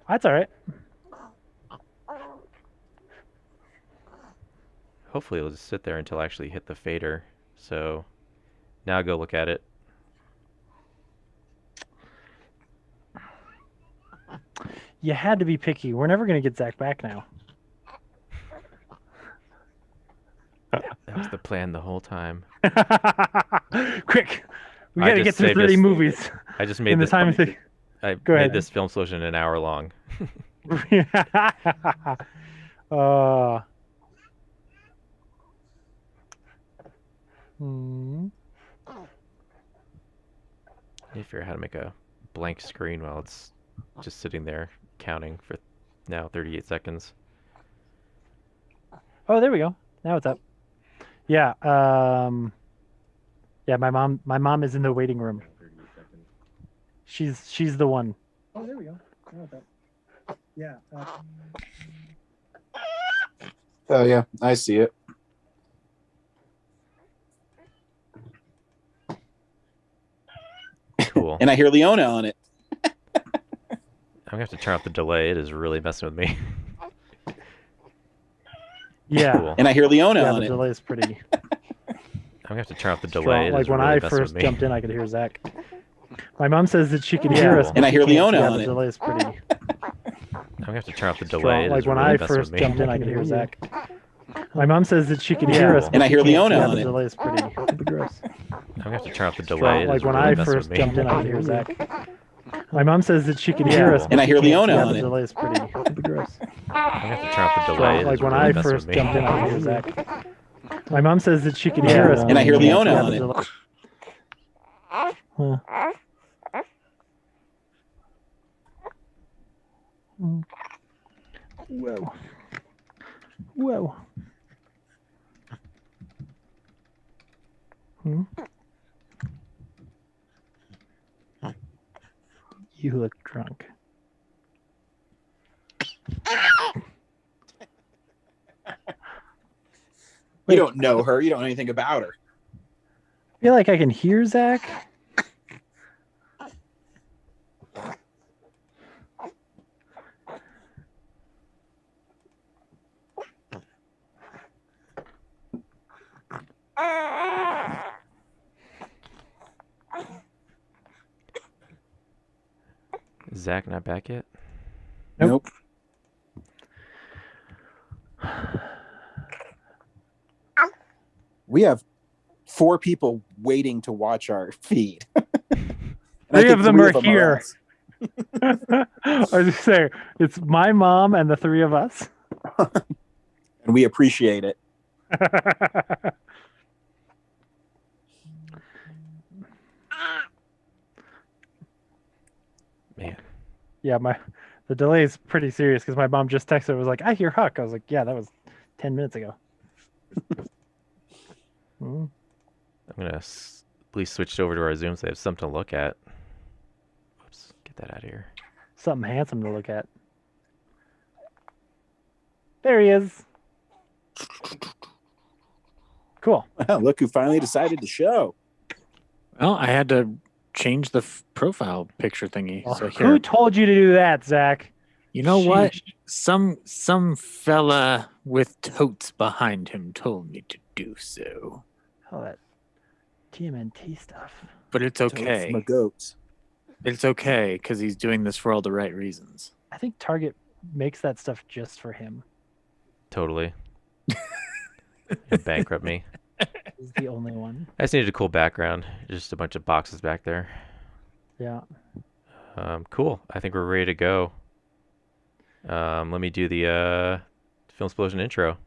That's all right. Hopefully it'll just sit there until I actually hit the fader. So now go look at it. You had to be picky. We're never going to get Zach back now. That was the plan the whole time. Quick. We got to get through 30 movies. I just made in the time thing. I Go made ahead. this Filmsplosion an hour long. I need to figure out how to make a blank screen while it's just sitting there counting for now 38 seconds. Oh, there we go. Now it's up. Yeah. Yeah, my mom is in the waiting room. She's the one. Oh, there we go. Now it's up. Yeah. Oh yeah, I see it. Cool. And I hear Leona on it. I'm gonna have to turn off the delay. It is really messing with me. Yeah. Cool. And I hear Leona Yeah, on the it. delay is pretty I'm gonna have to turn off the delay. strong. It Like is when really I messing first with me. jumped in, I could hear Zach. My mom says that she could hear us. Cool. And I hear she can't. Leona Yeah, on the it. delay is pretty I'm gonna have to turn off the delay. strong. It Like is when really I messing with first me. jumped in, I could hear Zach. My mom says that she could hear us. And I she hear can't. Leona Yeah, on the it. delay is pretty gross. I'm gonna have to turn off the delay. Strong. It Like is when really I messing first with me. jumped in, I could hear Zach. My mom says that she could hear us. And I hear she can't. Leona Yeah, on the it. delay is pretty gross. I'm gonna have to turn off the delay. It Like is when really I messing first with me. jumped in, I could hear Zach. My mom says that she could hear us. And I hear she can't. Leona Yeah, on the it. delay- Huh. Whoa. Whoa. Hmm? You look drunk. You don't know her. You don't know anything about her. I feel like I can hear Zach. Is Zach not back yet? Nope. We have 4 people waiting to watch our feed. And I Three think of them are are here. us. I was just saying, it's my mom and the three of us. And we appreciate it. Man. Yeah, the delay is pretty serious because my mom just texted and was like, I hear Huck. I was like, yeah, that was 10 minutes ago. Hmm. I'm gonna at least switch over to our Zoom so I have something to look at. Whoops, get that out of here. Something handsome to look at. There he is. Cool. Wow, look who finally decided to show. Well, I had to change the profile picture thingy. Well, So here, who told you to do that, Zach? you know what? Sheesh. Some fella with totes behind him told me to do so. Oh, that TMNT stuff. But it's okay. My goats. It's okay because he's doing this for all the right reasons. I think Target makes that stuff just for him. Totally. You bankrupt me. He's the only one. I just needed a cool background. Just a bunch of boxes back there. Yeah. Cool. I think we're ready to go. Let me do the Filmsplosion intro.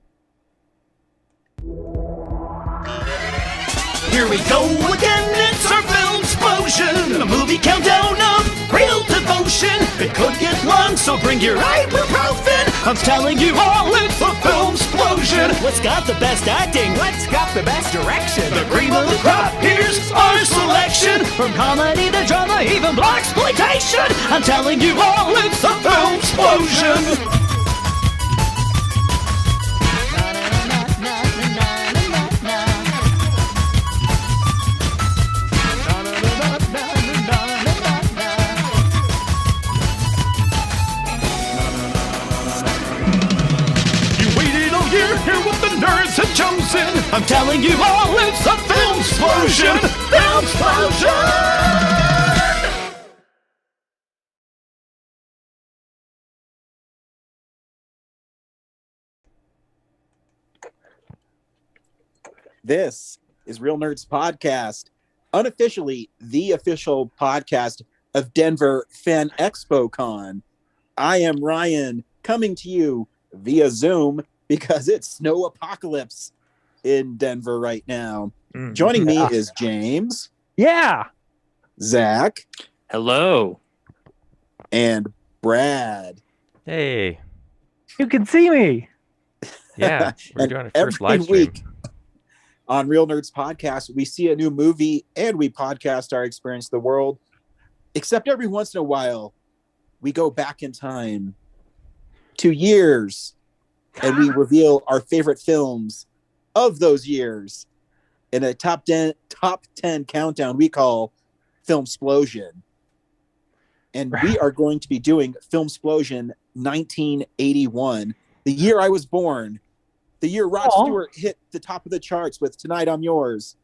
Here we go again, it's our Filmsplosion, a movie countdown of real devotion. It could get long, so bring your ibuprofen. I'm telling you all, it's a Filmsplosion. What's got the best acting? What's got the best direction? The cream of the crop, here's our selection. From comedy to drama, even blaxploitation. I'm telling you all, it's a Filmsplosion. chosen. I'm telling you all, it's a Filmsplosion! Filmsplosion! This is Real Nerds Podcast, unofficially the official podcast of Denver Fan Expo Con. I am Ryan, coming to you via Zoom because it's snow apocalypse in Denver right now. Joining me is James. Yeah. Zach. Hello. And Brad. Hey. You can see me. Yeah, we're And doing a first every live stream. week on Real Nerds Podcast, we see a new movie and we podcast our experience of the world. Except every once in a while, we go back in time 2 years and we reveal our favorite films of those years in a top 10 countdown we call Filmsplosion. And we are going to be doing Filmsplosion 1981, the year I was born. The year Rod Stewart hit the top of the charts with Tonight I'm Yours.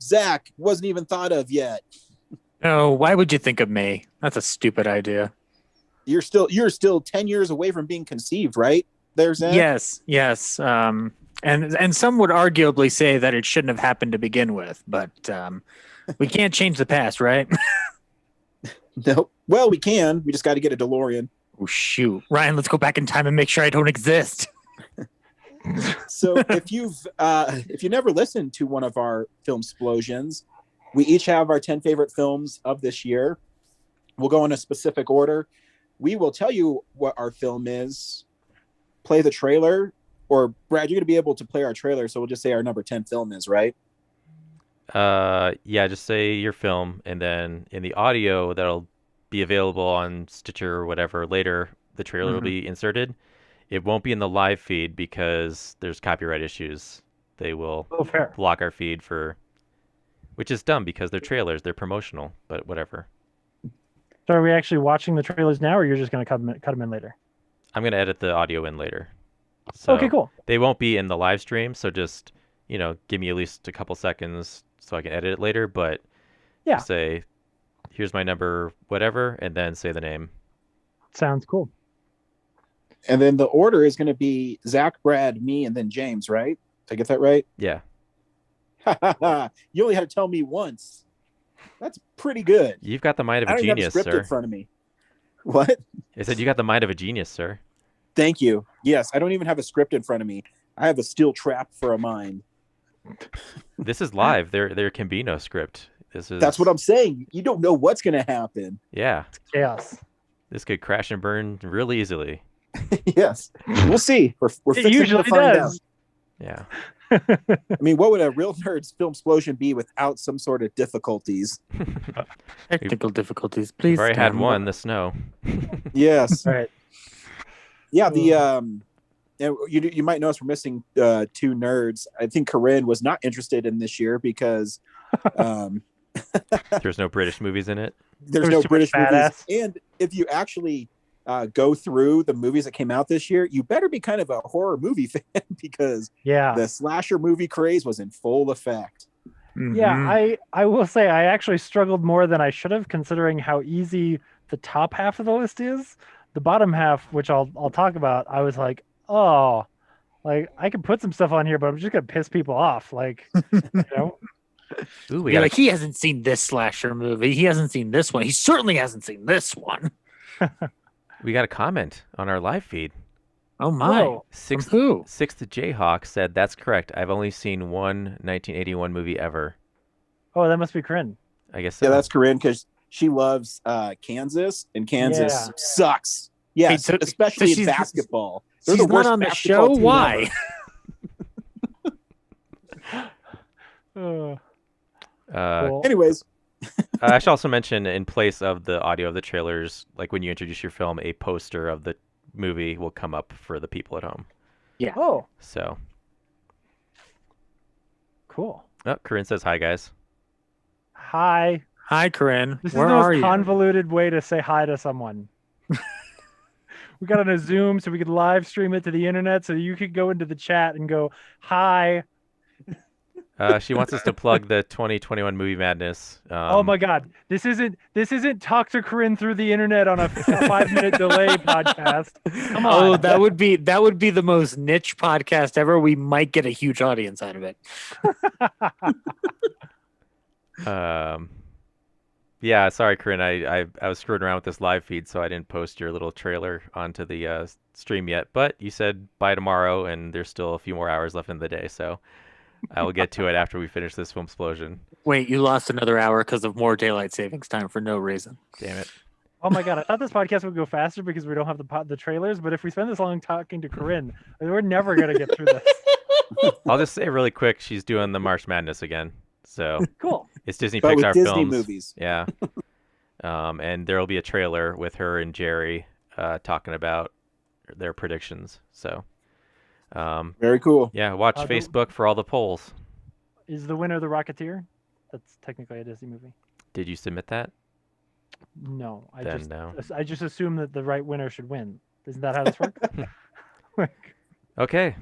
Zach wasn't even thought of yet. Oh, why would you think of me? That's a stupid idea. You're still 10 years away from being conceived, right? There, Zach? Yes. And some would arguably say that it shouldn't have happened to begin with, but we can't change the past, right? No. Well, we can. We just got to get a DeLorean. Oh, shoot. Ryan, let's go back in time and make sure I don't exist. So if you never listened to one of our Filmsplosions, we each have our 10 favorite films of this year. We'll go in a specific order. We will tell you what our film is, play the trailer, or Brad, you're going to be able to play our trailer, so we'll just say our number 10 film is, right? Yeah, just say your film, and then in the audio that'll be available on Stitcher or whatever later, the trailer will be inserted. It won't be in the live feed because there's copyright issues. They will block our feed which is dumb because they're trailers, they're promotional, but whatever. So are we actually watching the trailers now, or you're just going to cut them in later? I'm going to edit the audio in later. So Okay, cool. They won't be in the live stream, so just, give me at least a couple seconds so I can edit it later, but Yeah. say, here's my number, whatever, and then say the name. Sounds cool. And then the order is going to be Zach, Brad, me, and then James, right? Did I get that right? Yeah. You only had to tell me once. That's pretty good. You've got the mind of I a don't even have a genius, script sir. in front of me. What? I said you got the mind of a genius, sir. Thank you. Yes, I don't even have a script in front of me. I have a steel trap for a mind. This is live. There can be no script. That's what I'm saying. You don't know what's going to happen. Yeah. It's chaos. This could crash and burn real easily. Yes. We'll see. We're It fixing usually to find does. Yeah. out. I mean, what would a Real Nerds Filmsplosion be without some sort of difficulties? Technical difficulties, please. We've already had stand one, by. the snow. Yes. All right. Yeah, you might notice we're missing two nerds. I think Corinne was not interested in this year because There's no British movies in it. there's There's no too much British movies. badass. And if you actually go through the movies that came out this year, you better be kind of a horror movie fan because Yeah. the slasher movie craze was in full effect. Yeah, I will say I actually struggled more than I should have, considering how easy the top half of the list is. The bottom half, which I'll talk about, I was like, oh, like I could put some stuff on here, but I'm just gonna piss people off. Like, Ooh, we You're got like, he hasn't seen this slasher movie. He hasn't seen this one. He certainly hasn't seen this one. a comment on our live feed. Oh my! Whoa. From who? Sixth Jayhawk said, "That's correct. I've only seen one 1981 movie ever." Oh, that must be Corinne. I guess so. Yeah, that's Corinne because she loves Kansas, and Kansas Yeah. sucks. Yes, Hey, so especially in she's- basketball. They're She's the worst not on the basketball show. team Why? ever. Cool. Anyways, I should also mention, in place of the audio of the trailers, like when you introduce your film, a poster of the movie will come up for the people at home. Oh, So, cool. oh, Corinne says hi, guys. Hi. Hi, Corinne. This Where is the are most you? convoluted way to say hi to someone. we got on a Zoom so we could live stream it to the internet, so you could go into the chat and go, "Hi." She wants us to plug the 2021 Movie Madness. Oh my God, this isn't talk to Corinne through the internet on a 5-minute delay podcast. Come on. Oh, that would be the most niche podcast ever. We might get a huge audience out of it. Yeah, sorry, Corinne. I was screwing around with this live feed, so I didn't post your little trailer onto the stream yet. But you said by tomorrow, and there's still a few more hours left in the day, so I will get to it after we finish this Filmsplosion. Wait, you lost another hour because of more daylight savings time for no reason. Damn it. Oh my God, I thought this podcast would go faster because we don't have the trailers, but if we spend this long talking to Corinne, we're never going to get through this. I'll just say really quick, she's doing the March Madness again. So Cool. it's Disney But with Pixar Disney films. movies. Yeah. And there will be a trailer with her and Jerry talking about their predictions. So Very cool. yeah, watch Facebook for all the polls. Is the winner The Rocketeer? That's technically a Disney movie. Did you submit that? No, Then no. I just assume that the right winner should win. Isn't that how this works? Okay.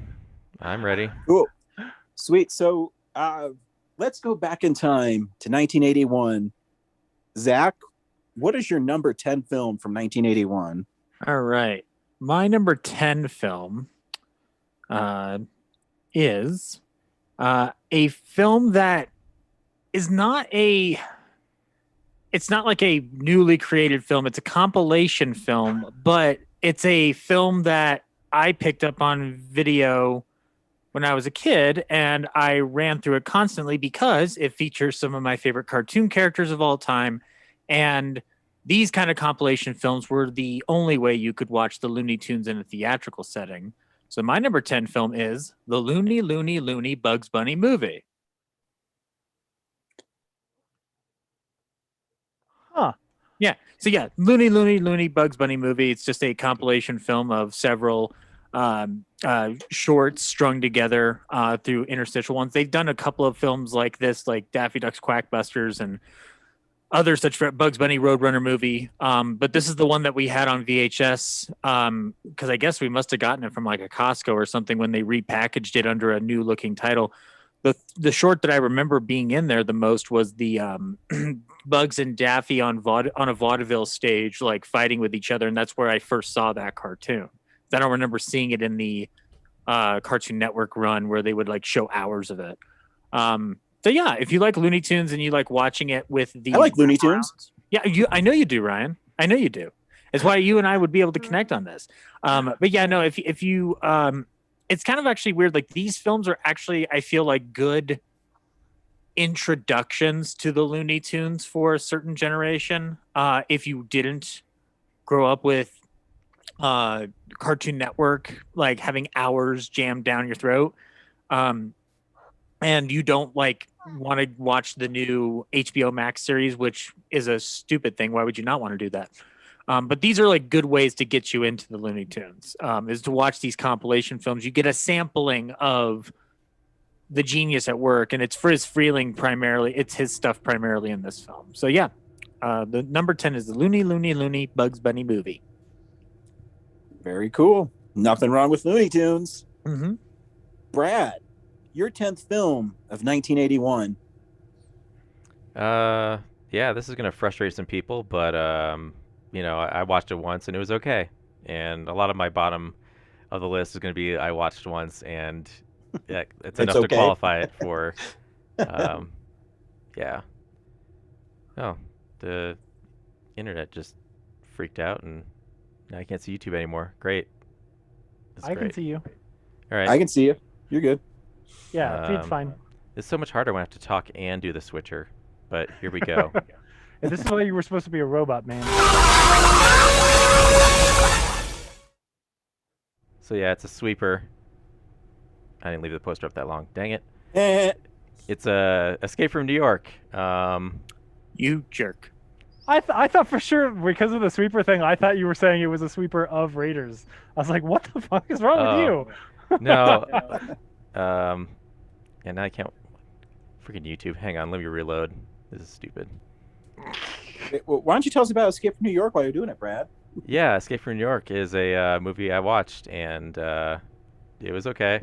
I'm ready. Cool. Sweet. So let's go back in time to 1981. Zach, what is your number 10 film from 1981? All right. My number 10 film is a film that is not it's not like a newly created film. It's a compilation film, but it's a film that I picked up on video when I was a kid, and I ran through it constantly because it features some of my favorite cartoon characters of all time. And these kind of compilation films were the only way you could watch the Looney Tunes in a theatrical setting. So my number 10 film is the Looney Bugs Bunny movie. Huh. Yeah. So yeah, Looney Bugs Bunny movie. It's just a compilation film of several shorts strung together through interstitial ones. They've done a couple of films like this, like Daffy Duck's Quackbusters and other such Bugs Bunny Roadrunner movie. But this is the one that we had on VHS because I guess we must have gotten it from like a Costco or something when they repackaged it under a new looking title. The short that I remember being in there the most was the Bugs and Daffy on a vaudeville stage, like fighting with each other. And that's where I first saw that cartoon. I don't remember seeing it in the Cartoon Network run where they would like show hours of it. So yeah, if you like Looney Tunes and you like watching it with the I like Looney Tunes. Yeah, I know you do, Ryan. I know you do. It's why you and I would be able to connect on this. But yeah, no, if you it's kind of actually weird. Like these films are actually, I feel like, good introductions to the Looney Tunes for a certain generation. If you didn't grow up with Cartoon Network, like having hours jammed down your throat, and you don't like want to watch the new HBO Max series, which is a stupid thing. Why would you not want to do that? But these are like good ways to get you into the Looney Tunes, is to watch these compilation films. You get a sampling of the genius at work, and it's Friz Freleng primarily. It's his stuff primarily in this film. So yeah, the number 10 is the Looney Bugs Bunny movie. Very cool. Nothing wrong with Looney Tunes. Mm-hmm. Brad, your 10th film of 1981. Yeah, this is gonna frustrate some people, but you know, I watched it once and it was okay. And a lot of my bottom of the list is gonna be I watched once and yeah, it's enough okay. to qualify it for yeah. Oh, the internet just freaked out and now I can't see YouTube anymore. Great. That's I great. can see you. All right. I can see you. You're good. Yeah, feed's fine. It's so much harder when I have to talk and do the switcher, but here we go. And this is why you were supposed to be a robot, man. So yeah, it's a sweeper. I didn't leave the poster up that long. Dang it. It's a Escape from New York. You jerk. I thought for sure because of the sweeper thing, I thought you were saying it was a sweeper of Raiders. I was like, what the fuck is wrong with you? No. And I can't. Freaking YouTube. Hang on, let me reload. This is stupid. Why don't you tell us about Escape from New York while you're doing it, Brad? Yeah, Escape from New York is a movie I watched, and it was okay.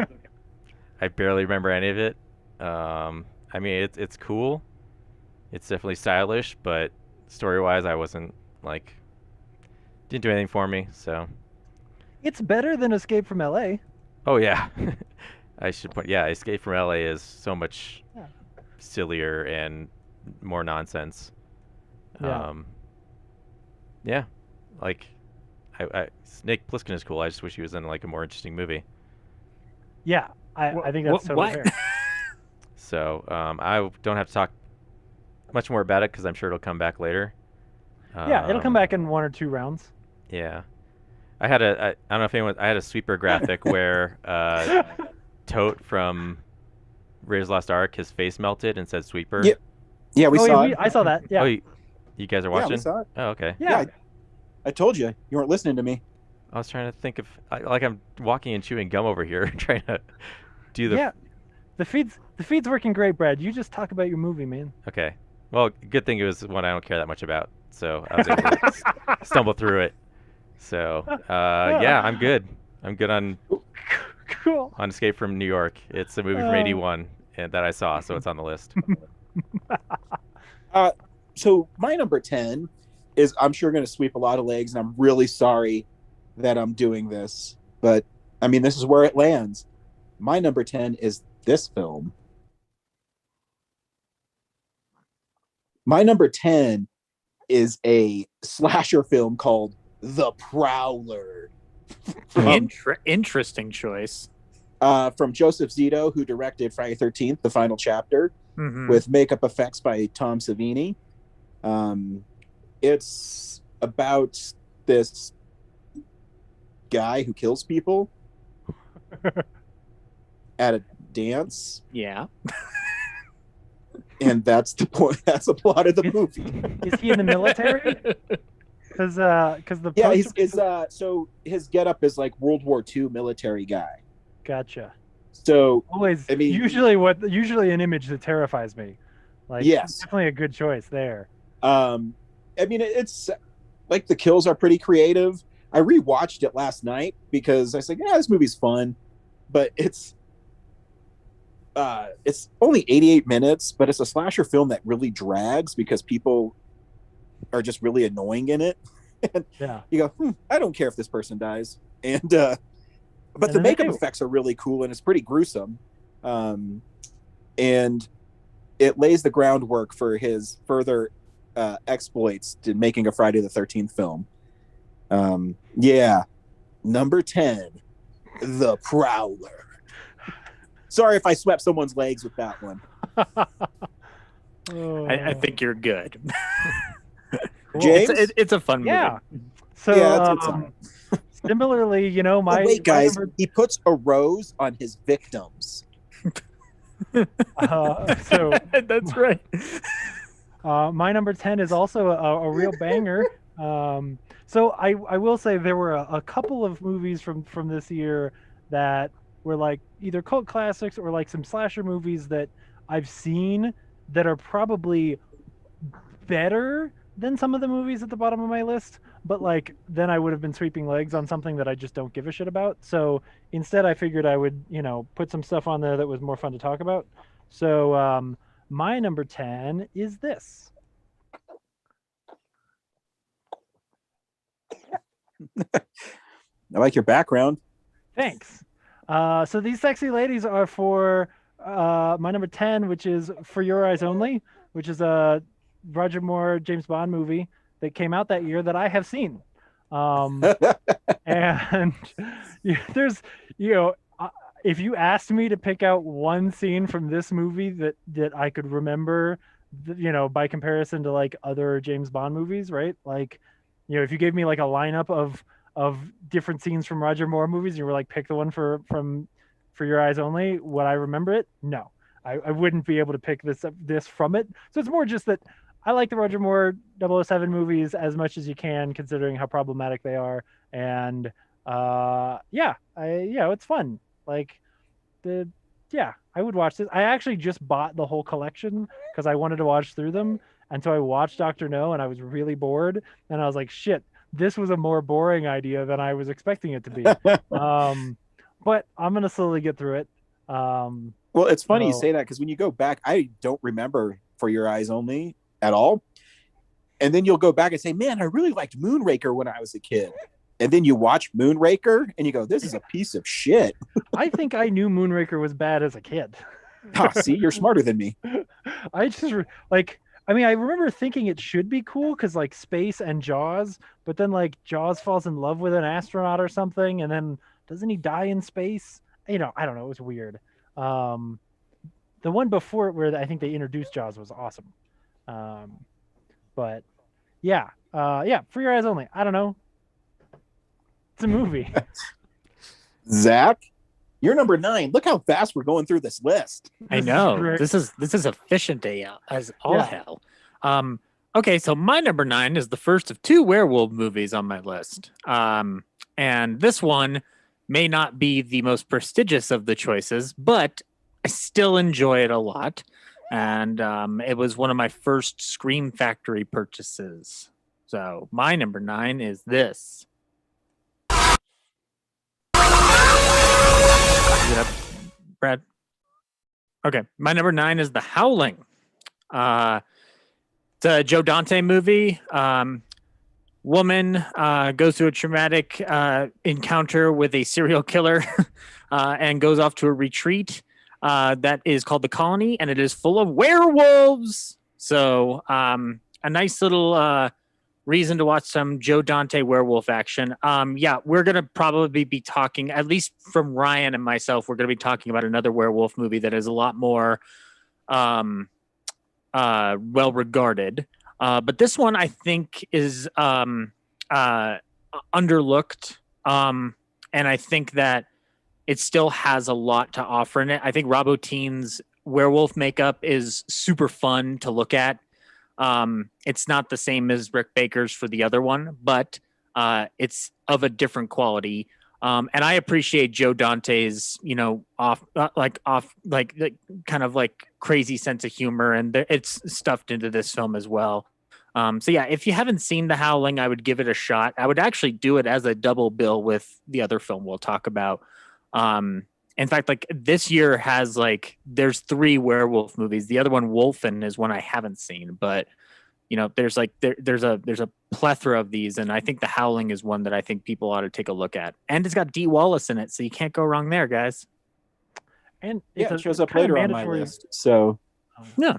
I barely remember any of it. I mean, it's cool. It's definitely stylish, but story-wise, I wasn't like didn't do anything for me. So, It's better than Escape from L.A. oh yeah, I should point. Yeah, Escape from LA is so much Yeah. sillier and more nonsense. Yeah. Yeah, like Snake Plissken is cool. I just wish he was in like a more interesting movie. Yeah, I think that's totally what? fair. So I don't have to talk much more about it because I'm sure it'll come back later. Yeah, it'll come back in 1 or 2 rounds. Yeah, I don't know if anyone. I had a sweeper graphic where Tote from Raiders of the Lost Ark, his face melted and said sweeper. Yeah. Yeah, we saw it. I saw that. Yeah. Oh, you guys are Yeah, we watching? saw it. Oh, okay. Yeah. I told you weren't listening to me. I was trying to think of like I'm walking and chewing gum over here, trying to do the. Yeah. The feed's working great, Brad. You just talk about your movie, man. Okay. Well, good thing it was one I don't care that much about, so I was able to stumble through it. So yeah, I'm good. I'm good on Cool. Escape from New York. It's a movie from '81 and that I saw, so it's on the list. So my number 10 is, I'm sure, going to sweep a lot of legs, and I'm really sorry that I'm doing this, but I mean, this is where it lands. My number 10 is this film. My number 10 is a slasher film called The Prowler. Interesting choice. From Joseph Zito, who directed Friday the 13th, the final chapter, Mhm. with makeup effects by Tom Savini. It's about this guy who kills people at a dance, Yeah. and that's the point. That's the plot of the movie. Is he in the military? Because the Yeah, poster- so his getup is like World War II military guy. Gotcha. So Always. I mean- usually an image that terrifies me. Like, Yes. definitely a good choice there. I mean, it's like the kills are pretty creative. I rewatched it last night because I was like, yeah, this movie's fun, but it's only 88 minutes, but it's a slasher film that really drags because people are just really annoying in it. And Yeah. you go, I don't care if this person dies. And but And the then they makeup do. effects are really cool, and it's pretty gruesome. And it lays the groundwork for his further exploits to making a Friday the 13th film. Yeah, number 10, The Prowler. Sorry if I swept someone's legs with that one. I think you're good. James? It's a fun movie. Yeah. So Yeah, it's all similarly, Oh, my wait, guys, my he puts a rose on his victims. so That's right. my number 10 is also a real banger. So I will say there were a couple of movies from this year that were like either cult classics or like some slasher movies that I've seen that are probably better than some of the movies at the bottom of my list, but like then I would have been sweeping legs on something that I just don't give a shit about. So instead I figured I would, put some stuff on there that was more fun to talk about. So my number 10 is this. I like your background. Thanks. So these sexy ladies are for my number 10, which is For Your Eyes Only, which is a Roger Moore James Bond movie that came out that year that I have seen. And there's, if you asked me to pick out one scene from this movie that I could remember, by comparison to like other James Bond movies, right? Like, if you gave me like a lineup of different scenes from Roger Moore movies, you were like, pick the one from For Your Eyes Only, would I remember it? No, I wouldn't be able to pick this from it. So it's more just that I like the Roger Moore 007 movies as much as you can, considering how problematic they are. And it's fun. Like I would watch this. I actually just bought the whole collection because I wanted to watch through them. And so I watched Dr. No and I was really bored. And I was like, shit, this was a more boring idea than I was expecting it to be. But I'm gonna slowly get through it. Well, it's funny you say that because when you go back, I don't remember For Your Eyes Only at all. And then you'll go back and say, man, I really liked Moonraker when I was a kid. And then you watch Moonraker and you go, this is a piece of shit. I think I knew Moonraker was bad as a kid. Oh, see, you're smarter than me. I just like, I mean, I remember thinking it should be cool because like space and Jaws, but then like Jaws falls in love with an astronaut or something, and then doesn't he die in space? You know, I don't know. It was weird. The one before it where I think they introduced Jaws was awesome. But yeah, For Your Eyes Only. I don't know. It's a movie. Zach, you're number 9. Look how fast we're going through this list. I know. This is efficient as all hell. Okay, so my number 9 is the first of 2 werewolf movies on my list. And this one may not be the most prestigious of the choices, but I still enjoy it a lot. And it was one of my first Scream Factory purchases. So my number 9 is this. Is it up, Brad? Okay, my number 9 is The Howling. It's a Joe Dante movie. Woman goes through a traumatic encounter with a serial killer and goes off to a retreat that is called The Colony, and it is full of werewolves. So a nice little reason to watch some Joe Dante werewolf action. Yeah, we're going to probably be talking, at least from Ryan and myself, we're going to be talking about another werewolf movie that is a lot more well regarded. But this one I think is underlooked. And I think that it still has a lot to offer in it. I think Rob Bottin's werewolf makeup is super fun to look at. It's not the same as Rick Baker's for the other one, but it's of a different quality. And I appreciate Joe Dante's, kind of like crazy sense of humor, and it's stuffed into this film as well. So yeah, if you haven't seen The Howling, I would give it a shot. I would actually do it as a double bill with the other film we'll talk about. In fact, like this year has there's 3 werewolf movies. The other one, Wolfen, is one I haven't seen, but there's a plethora of these, and I think The Howling is one that I think people ought to take a look at. And it's got Dee Wallace in it, so you can't go wrong there, guys. And it shows up later on my list. So yeah,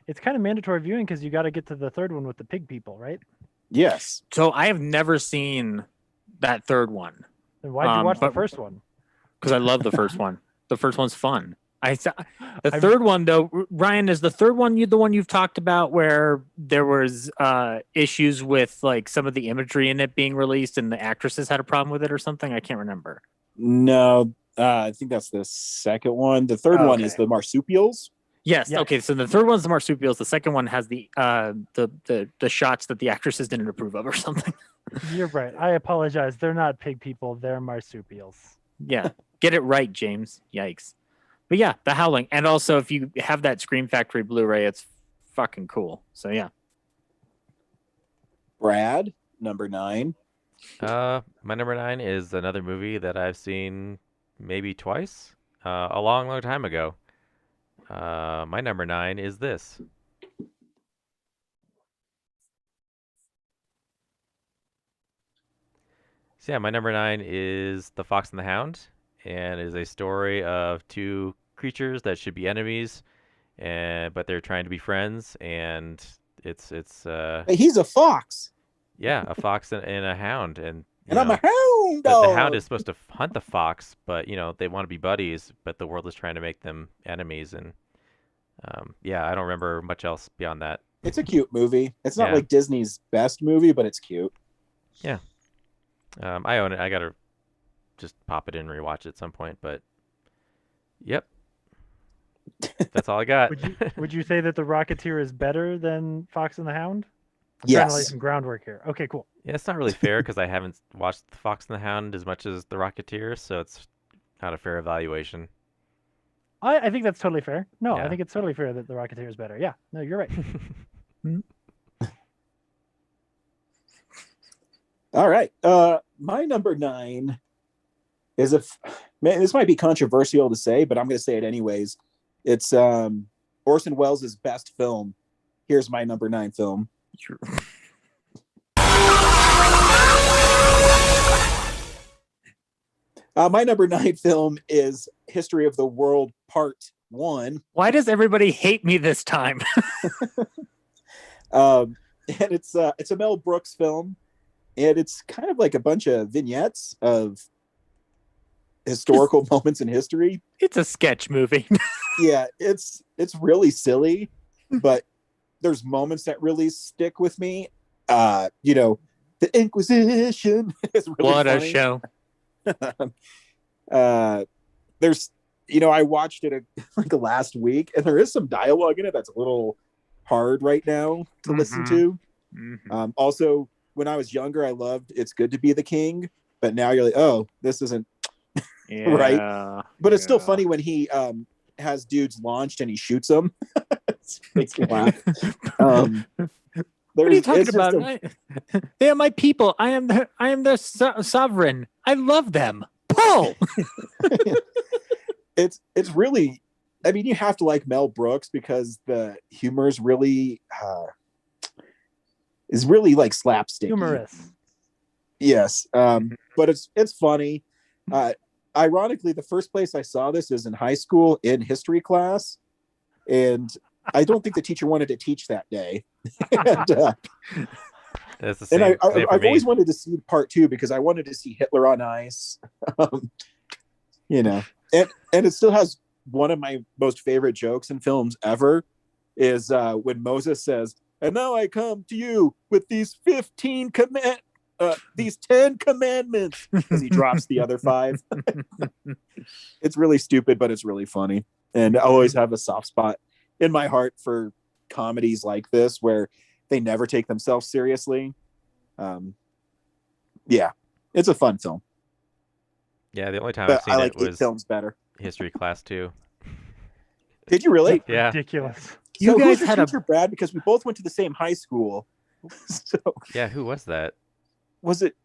it's kind of mandatory viewing because you got to get to the third one with the pig people, right? Yes. So I have never seen that third one. Then why'd you watch the first one? Because I love the first one. The first one's fun. Third one though, Ryan, is the third one the one you've talked about where there was issues with like some of the imagery in it being released and the actresses had a problem with it or something? I can't remember. No, I think that's the second one. The third one is the marsupials. Yes. Okay. So the third one's the marsupials. The second one has the shots that the actresses didn't approve of or something. You're right. I apologize. They're not pig people. They're marsupials. Yeah. Get it right, James. Yikes. But yeah, The Howling. And also, if you have that Scream Factory Blu-ray, it's fucking cool. So yeah. Brad, number 9. My number 9 is another movie that I've seen maybe twice, a long, long time ago. My number 9 is this. So yeah, my number 9 is The Fox and the Hound, and it is a story of 2 creatures that should be enemies, but they're trying to be friends, and it's he's a fox. Yeah, a fox and a hound, and I'm a hound dog. The hound is supposed to hunt the fox, but they want to be buddies, but the world is trying to make them enemies, and I don't remember much else beyond that. It's a cute movie. It's not like Disney's best movie, but it's cute. Yeah. I own it. I gotta just pop it in and rewatch it at some point, but yep. That's all I got. Would you say that The Rocketeer is better than Fox and the Hound? I'm yes. trying to lay some groundwork here. Okay, cool. Yeah, it's not really fair because I haven't watched The Fox and the Hound as much as The Rocketeer, so it's not a fair evaluation. I think that's totally fair. No, Yeah. I think it's totally fair that The Rocketeer is better. Yeah, no, you're right. All right. My number 9 is man, this might be controversial to say, but I'm going to say it anyways. It's Orson Welles' best film. Here's my number 9 film. Sure. My number 9 film is History of the World Part 1. Why does everybody hate me this time? And it's a Mel Brooks film, and it's kind of like a bunch of vignettes of historical moments in history. It's a sketch movie. Yeah, it's really silly, but there's moments that really stick with me. The Inquisition is really What funny. a show. There's I watched it like last week, and there is some dialogue in it that's a little hard right now to listen to. Also, when I was younger, I loved It's Good to Be the King, but now you're like, oh, this isn't right. But it's still funny when he has dudes launched and he shoots them. It makes me laugh. What are you talking about? They are my people. I am their sovereign. I love them. Pull. It's really, I mean, you have to like Mel Brooks because the humor is really like slapstick Humorous. Yes. But it's funny. Ironically, the first place I saw this is in high school in history class, and I don't think the teacher wanted to teach that day. And, That's the same. and same for I've me. always wanted to see part 2 because I wanted to see Hitler on Ice. And it still has one of my most favorite jokes in films ever is when Moses says, "And now I come to you with these 10 commandments," as he drops the other 5. It's really stupid, but it's really funny. And I always have a soft spot in my heart for comedies like this where they never take themselves seriously. Yeah, it's a fun film. Yeah, the only time But I've seen I like it was films better. history class too. Did you really? Yeah. Ridiculous. You So guys who's your had a- teacher, Brad? Because we both went to the same high school. So Yeah, who was that? was it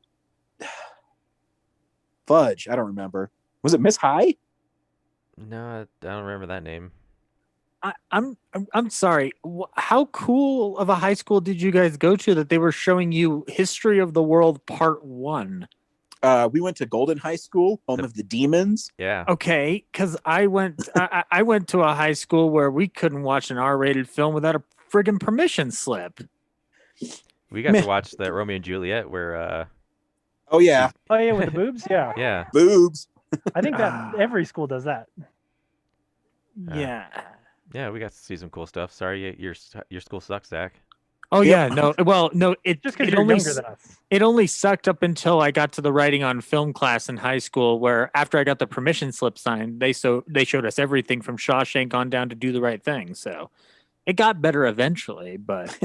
Fudge? I don't remember. Was it Miss High? No, I don't remember that name. I'm sorry. How cool of a high school did you guys go to that they were showing you History of the World Part 1? We went to Golden High School, home of the Demons. Yeah. Okay, because I went to a high school where we couldn't watch an R-rated film without a friggin' permission slip. We got Meh. to watch the Romeo and Juliet where Oh yeah, Oh yeah, with the boobs. Yeah, yeah. boobs. I think that every school does that. Yeah. Yeah, we got to see some cool stuff. Sorry, your school sucks, Zach. Oh Yeah. yeah, no. Well, no. It Just because it you're only younger than us. it only sucked up until I got to the writing on film class in high school, where after I got the permission slip signed, they showed us everything from Shawshank on down to Do the Right Thing. So it got better eventually, but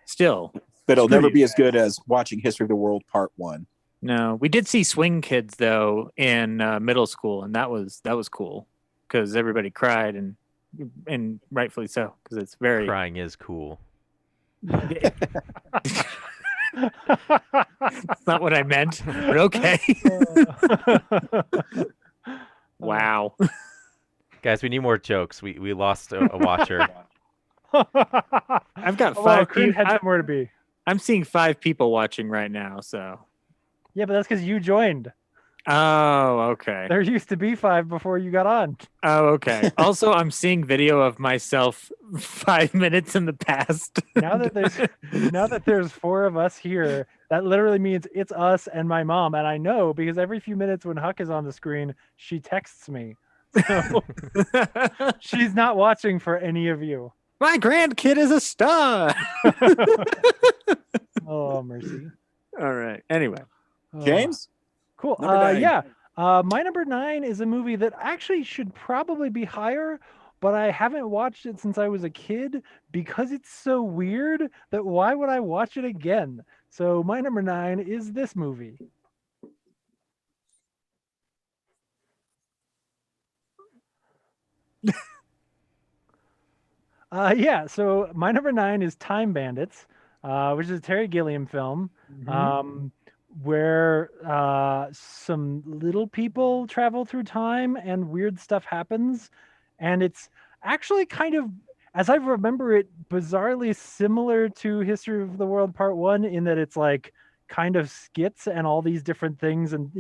still, But it'll Screw never you be as good as watching History of the World Part 1. no. We did see Swing Kids though in middle school, and that was cool because everybody cried and rightfully so because it's very. Crying is cool. That's not what I meant, but okay. Wow. Guys, we need more jokes. We lost a watcher. I've got Well, 5 Coon people. had somewhere to be. I'm seeing 5 people watching right now. So. Yeah, but that's because you joined. Oh, okay. There used to be 5 before you got on. Oh, okay. Also, I'm seeing video of myself 5 minutes in the past. Now that there's 4 of us here, that literally means it's us and my mom. And I know because every few minutes when Huck is on the screen, she texts me. So she's not watching for any of you. My grandkid is a star. Oh, mercy. All right. Anyway. James? Cool. Number 9. Yeah. My number 9 is a movie that actually should probably be higher, but I haven't watched it since I was a kid because it's so weird that why would I watch it again? So my number 9 is this movie. Yeah, so my number 9 is Time Bandits, which is a Terry Gilliam film. where some little people travel through time and weird stuff happens, and it's actually kind of, as I remember it, bizarrely similar to History of the World Part 1 in that it's like kind of skits and all these different things, and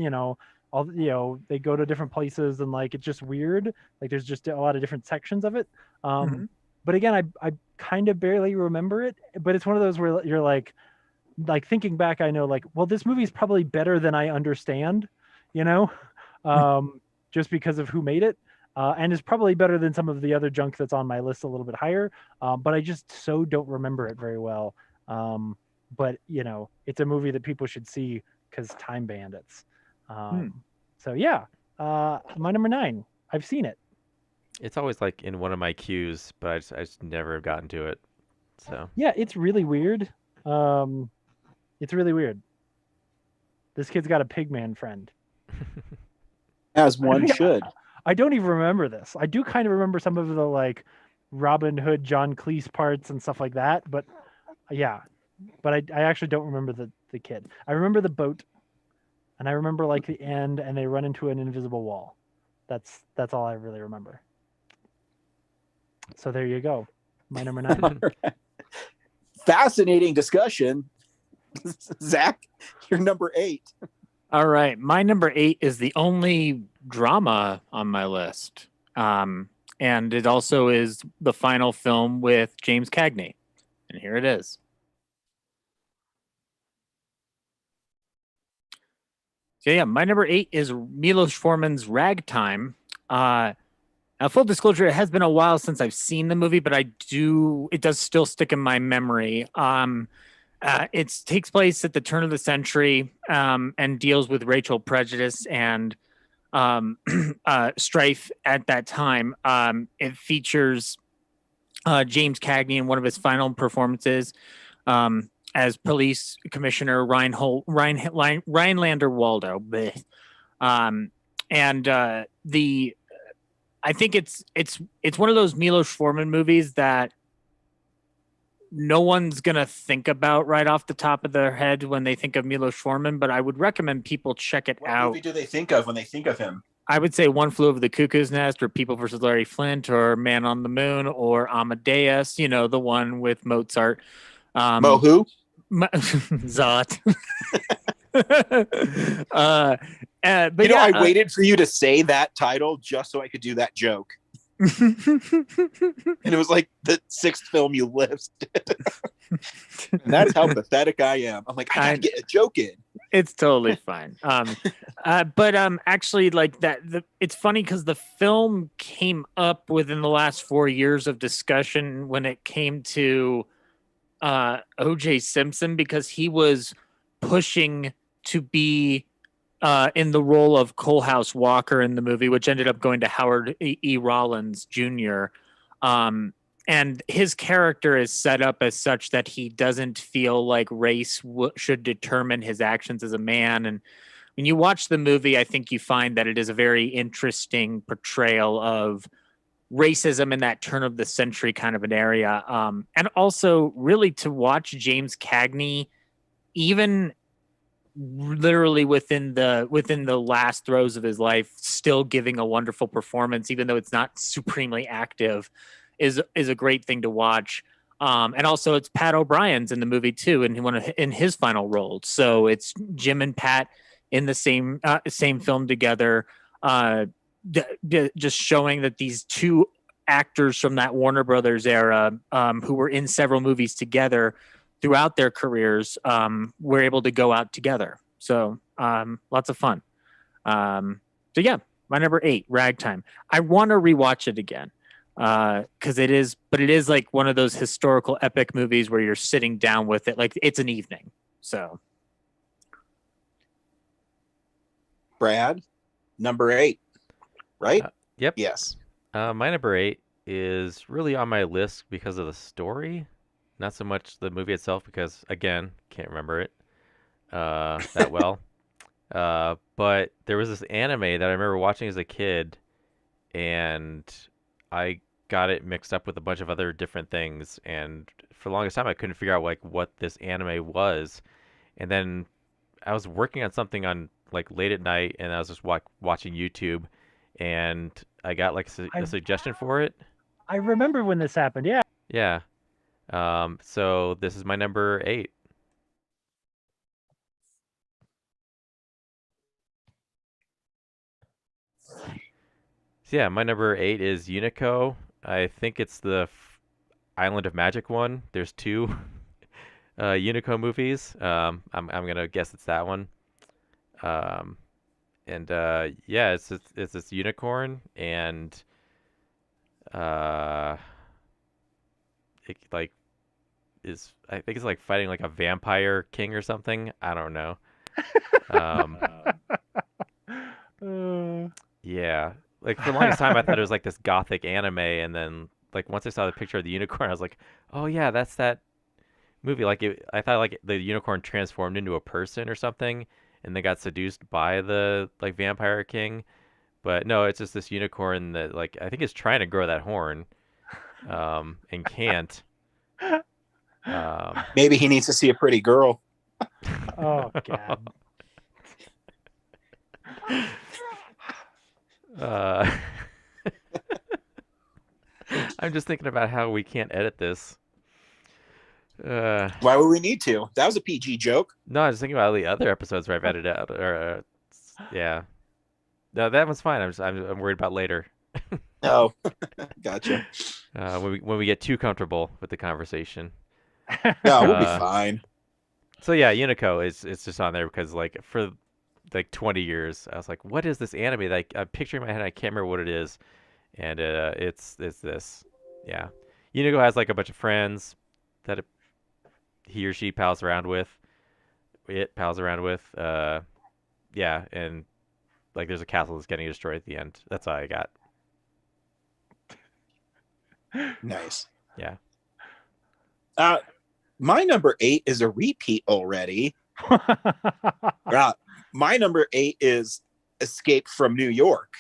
all they go to different places, and like it's just weird. Like there's just a lot of different sections of it. Mhm. But again, I kind of barely remember it, but it's one of those where you're like thinking back, I know like, well, this movie is probably better than I understand, you know, just because of who made it. And is probably better than some of the other junk that's on my list a little bit higher. But I just so don't remember it very well. But it's a movie that people should see because Time Bandits. So yeah, my number 9. I've seen it. It's always like in one of my queues, but I just never have gotten to it. So Yeah, it's really weird. It's really weird. This kid's got a pigman friend. As one should. I don't even remember this. I do kind of remember some of the like Robin Hood, John Cleese parts and stuff like that, but yeah. But I actually don't remember the kid. I remember the boat, and I remember like the end, and they run into an invisible wall. That's all I really remember. So there you go. My number 9. Fascinating discussion. Zach, you're number 8. All right. My number 8 is the only drama on my list. And it also is the final film with James Cagney. And here it is. So yeah, my number 8 is Milos Forman's Ragtime. Now, full disclosure, it has been a while since I've seen the movie, but it does still stick in my memory. It takes place at the turn of the century and deals with racial prejudice and strife at that time. It features James Cagney in one of his final performances as police commissioner Rhinelander Waldo. I think it's one of those Milos Forman movies that no one's gonna think about right off the top of their head when they think of Milos Forman, but I would recommend people check it out. What movie do they think of when they think of him? I would say One Flew Over the Cuckoo's Nest, or People vs. Larry Flint, or Man on the Moon, or Amadeus. The one with Mozart. Mohu? Zot. But I waited for you to say that title just so I could do that joke. And it was like the 6th film you listed. And that's how pathetic I am. I'm like, I gotta get a joke in. It's totally fine. But actually, like that, it's funny because the film came up within the last 4 years of discussion when it came to O.J. Simpson, because he was pushing to be in the role of Coalhouse Walker in the movie, which ended up going to Howard E. Rollins Jr. And his character is set up as such that he doesn't feel like race should determine his actions as a man. And when you watch the movie, I think you find that it is a very interesting portrayal of racism in that turn of the century kind of an area. And also really to watch James Cagney, even literally within the last throes of his life, still giving a wonderful performance, even though it's not supremely active, is a great thing to watch. And also it's Pat O'Brien's in the movie too, and in his final role. So it's Jim and Pat in the same film together, just showing that these two actors from that Warner Brothers era, who were in several movies together throughout their careers, were able to go out together. So lots of fun. So yeah, my number 8, Ragtime. I want to rewatch it again because it is like one of those historical epic movies where you're sitting down with it, like it's an evening. So Brad, number 8, right? Yep. Yes. My number 8 is really on my list because of the story. Not so much the movie itself, because again, can't remember it that well. But there was this anime that I remember watching as a kid, and I got it mixed up with a bunch of other different things. And for the longest time, I couldn't figure out like what this anime was. And then I was working on something on like late at night, and I was just watching YouTube, and I got like a suggestion for it. I remember when this happened. Yeah. Yeah. So this is my number 8. So yeah, my number 8 is Unico. I think it's the Island of Magic one. There's 2 Unico movies. I'm gonna guess it's that one. Um, and yeah, it's this unicorn, and it like I think it's like fighting like a vampire king or something. I don't know. Um, yeah, like for the longest time I thought it was like this gothic anime, and then like once I saw the picture of the unicorn, I was like, oh yeah, that's that movie. Like I thought like the unicorn transformed into a person or something, and then got seduced by the like vampire king. But no, it's just this unicorn that like I think is trying to grow that horn, and can't. Maybe he needs to see a pretty girl. Oh God. I'm just thinking about how we can't edit this. Why would we need to? That was a PG joke. No, I was thinking about the other episodes where I've edited out. Or, yeah. No, that one's fine. I'm worried about later. Oh, gotcha. When we get too comfortable with the conversation. No, we'll be fine. So yeah, Unico it's just on there because like for like 20 years I was like, what is this anime? Like I'm picturing in my head, I can't remember what it is, and it's this. Yeah, Unico has like a bunch of friends that he or she pals around with. Yeah, and like there's a castle that's getting destroyed at the end. That's all I got. Nice. Yeah. My number 8 is a repeat already. My number 8 is Escape from New York.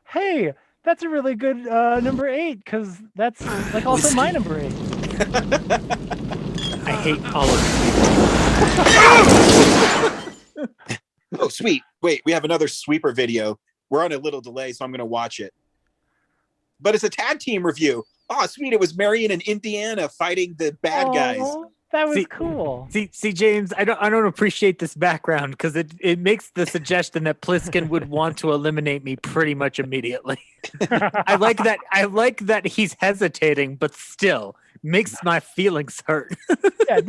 Hey, that's a really good number 8 because that's like also my number 8. I hate all of you. Oh, sweet. Wait, we have another sweeper video. We're on a little delay, so I'm going to watch it. But it's a tag team review. Oh, sweet. It was Marion and Indiana fighting the bad guys. That was cool. See, James, I don't appreciate this background because it makes the suggestion that Pliskin would want to eliminate me pretty much immediately. I like that he's hesitating, but still makes my feelings hurt. Yeah,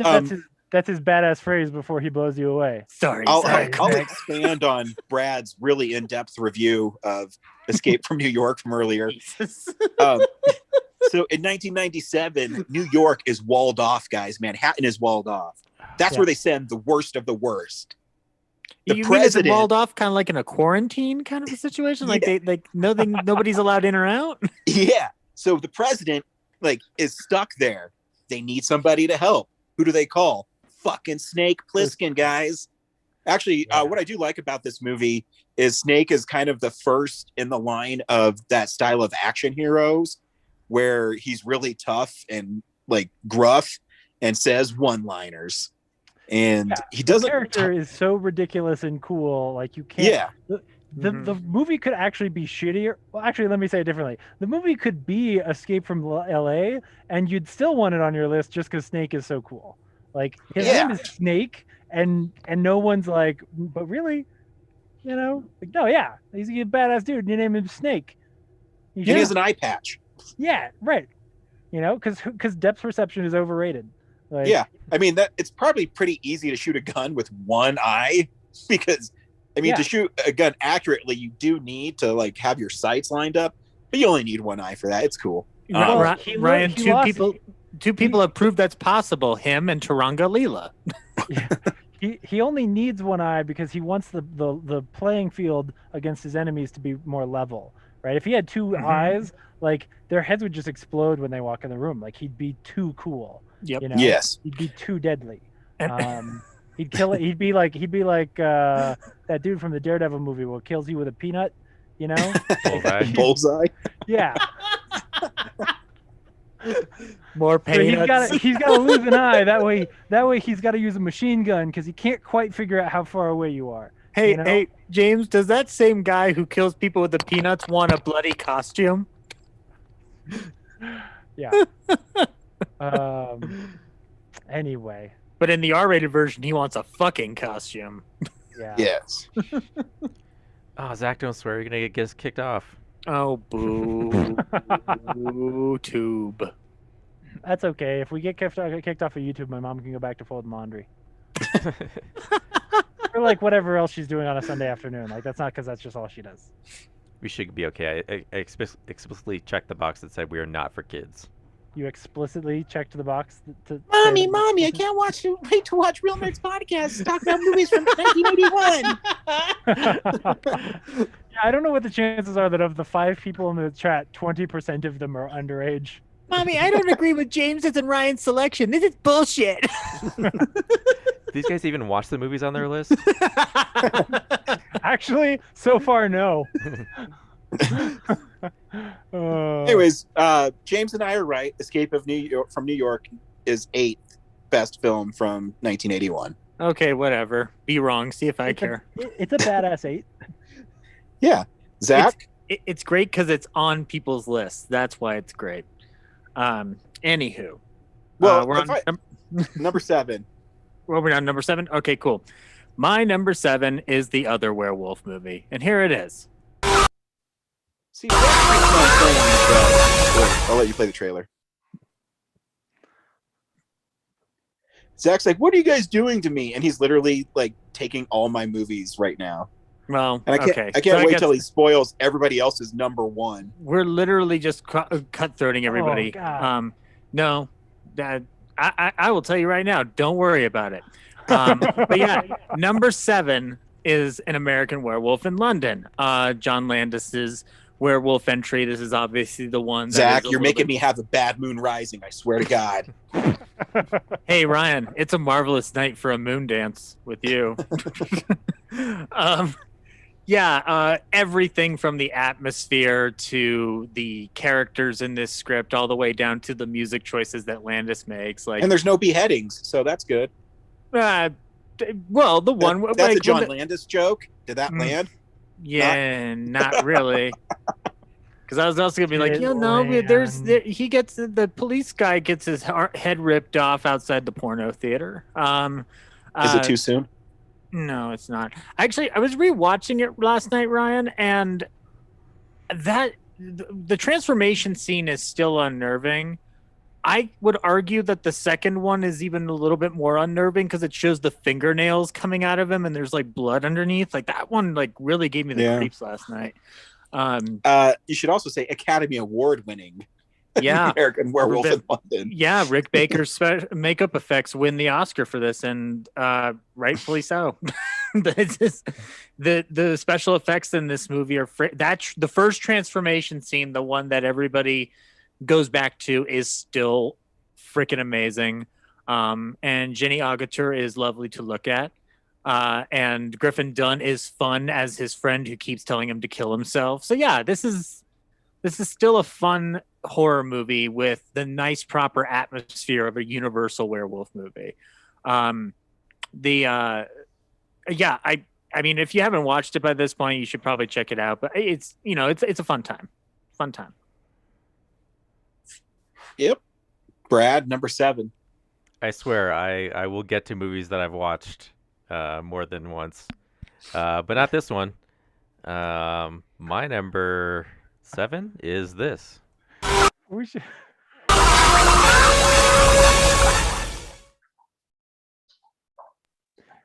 that's his badass phrase before he blows you away. Sorry. I'll expand on Brad's really in-depth review of Escape from New York from earlier. So in 1997, New York is walled off, guys. Manhattan is walled off. That's where they send the worst of the worst. You mean it's walled off, kind of like in a quarantine kind of a situation? Like nobody's allowed in or out? Yeah. So the president is stuck there. They need somebody to help. Who do they call? Fucking Snake Plissken, guys. Actually, what I do like about this movie is Snake is kind of the first in the line of that style of action heroes where he's really tough and gruff and says one-liners. And he doesn't. The character is so ridiculous and cool. Like you can't. Yeah. The movie could actually be shittier. Well, actually, let me say it differently. The movie could be Escape from LA, and you'd still want it on your list just because Snake is so cool. Like his name is Snake, and no one's like, but really, no, yeah, he's a badass dude. And you name him Snake. He has an eye patch. Yeah, right. Because depth perception is overrated. Yeah, I mean it's probably pretty easy to shoot a gun with one eye because. To shoot a gun accurately, you do need to have your sights lined up, but you only need one eye for that. It's cool. Ryan, two people have proved that's possible. Him and Taranga Leela. He only needs one eye because he wants the playing field against his enemies to be more level, right? If he had two eyes, their heads would just explode when they walk in the room. He'd be too cool. Yep. Yes. He'd be too deadly. He'd kill it. He'd be like that dude from the Daredevil movie where kills you with a peanut, Bullseye. Bullseye. Yeah. More So he's peanuts. got to lose an eye. That way he's got to use a machine gun because he can't quite figure out how far away you are. Hey, you know? hey, James, does that same guy who kills people with the peanuts want a bloody costume? Yeah. Anyway. But in the R-rated version, he wants a fucking costume. Yeah. Yes. Oh, Zach, don't swear. You're going to get us kicked off. Oh, boo. Boo tube. That's okay. If we get kicked off of YouTube, my mom can go back to folding laundry. Or like whatever else she's doing on a Sunday afternoon. Like that's not because that's just all she does. We should be okay. I explicitly checked the box that said we are not for kids. You explicitly checked the box to Mommy, I can't wait to watch Real Nerds podcast talk about movies from 1981. Yeah, I don't know what the chances are that of the 5 people in the chat, 20% of them are underage. Mommy, I don't agree with James's and Ryan's selection. This is bullshit. These guys even watch the movies on their list? Actually, so far, no. Anyways, James and I are right. Escape of from New York is 8th best film from 1981. Okay, whatever. Be wrong. See if I care. It's a badass 8. Yeah. Zach? It's great because it's on people's lists. That's why it's great. Anywho. Well, we're on number 7. Well, we're on number 7? Okay, cool. My number 7 is the other werewolf movie. And here it is. See, I'll let you play the trailer. Zach's like, what are you guys doing to me? And he's literally like taking all my movies right now. Well, and I can't wait till he spoils everybody else's number 1. We're literally just cutthroating everybody. Oh, No, I will tell you right now. Don't worry about it. But yeah, number 7 is An American Werewolf in London. John Landis's werewolf entry. This is obviously the one. Zach, you're making me have a bad moon rising. I swear to God. Hey Ryan, it's a marvelous night for a moon dance with you. Everything from the atmosphere to the characters in this script, all the way down to the music choices that Landis makes. And there's no beheadings, so that's good. Well, the one that's a John Landis joke. Did that land? Yeah, not really. Because I was also gonna be like, he gets the police guy gets his head ripped off outside the porno theater. Is it too soon? No, it's not. Actually, I was rewatching it last night, Ryan, and the transformation scene is still unnerving. I would argue that the second one is even a little bit more unnerving because it shows the fingernails coming out of him and there's like blood underneath. Like that one, like really gave me the creeps last night. You should also say Academy Award winning. Yeah, American Werewolf in London. Yeah, Rick Baker's makeup effects win the Oscar for this, and rightfully so. The special effects in this movie are the first transformation scene, the one that everybody goes back to, is still freaking amazing. And Jenny Agutter is lovely to look at. And Griffin Dunn is fun as his friend who keeps telling him to kill himself. So yeah, this is still a fun horror movie with the nice proper atmosphere of a Universal werewolf movie. I mean, if you haven't watched it by this point, you should probably check it out. But it's a fun time. Yep. Brad, number 7. I swear, I will get to movies that I've watched more than once, but not this one. My number 7 is this. We should.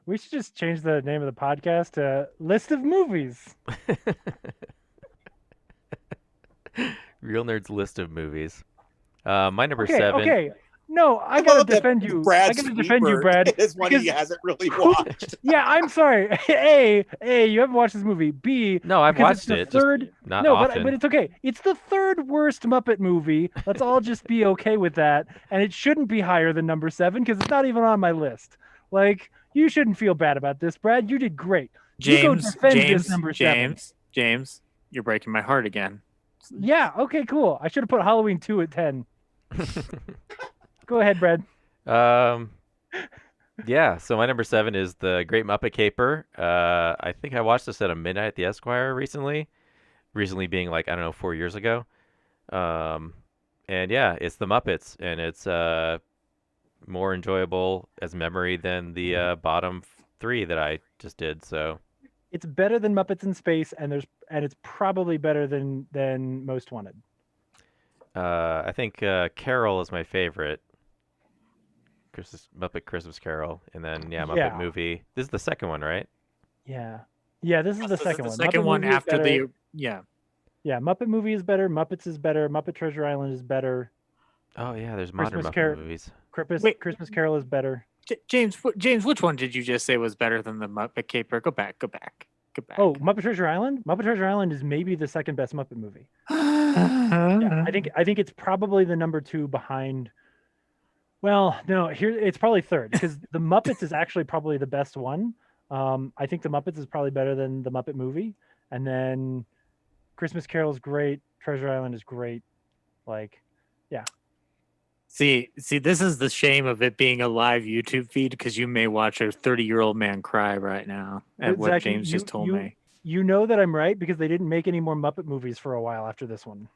We should just change the name of the podcast to List of Movies. Real Nerds List of Movies. My number 7. Okay. No, I gotta defend you. I gotta defend you, Brad. It's one he hasn't really watched. Yeah, I'm sorry. A, you haven't watched this movie. B, no, I've watched it. Third, not no, often. but it's okay. It's the 3rd worst Muppet movie. Let's all just be okay with that. And it shouldn't be higher than number 7 because it's not even on my list. Like, you shouldn't feel bad about this, Brad. You did great. James, you're breaking my heart again. Yeah. Okay. Cool. I should have put Halloween 2 at 10. Go ahead, Brad. Yeah, so my number 7 is The Great Muppet Caper. I think I watched this at a midnight at the Esquire recently. Recently being like, I don't know, 4 years ago. And yeah, it's the Muppets, and it's more enjoyable as memory than the bottom 3 that I just did. So It's better than Muppets in Space, and it's probably better than Most Wanted. I think Carol is my favorite. Muppet Christmas Carol, and then Muppet Movie. This is the second one, right? Yeah, this is the second one. The second Muppet one Movie is after better. yeah. Muppet Movie is better. Muppets is better. Muppet Treasure Island is better. Oh yeah, there's modern Christmas Muppet movies. Christmas Carol is better. James, which one did you just say was better than the Muppet Caper? Go back. Oh, Muppet Treasure Island. Muppet Treasure Island is maybe the second best Muppet movie. I think it's probably the number 2 behind. Well, no, it's probably third because the Muppets is actually probably the best one. I think the Muppets is probably better than the Muppet Movie, and then Christmas Carol is great. Treasure Island is great. Like, yeah. See, this is the shame of it being a live YouTube feed because you may watch a 30-year-old man cry right now at what James just told me. You know that I'm right because they didn't make any more Muppet movies for a while after this one.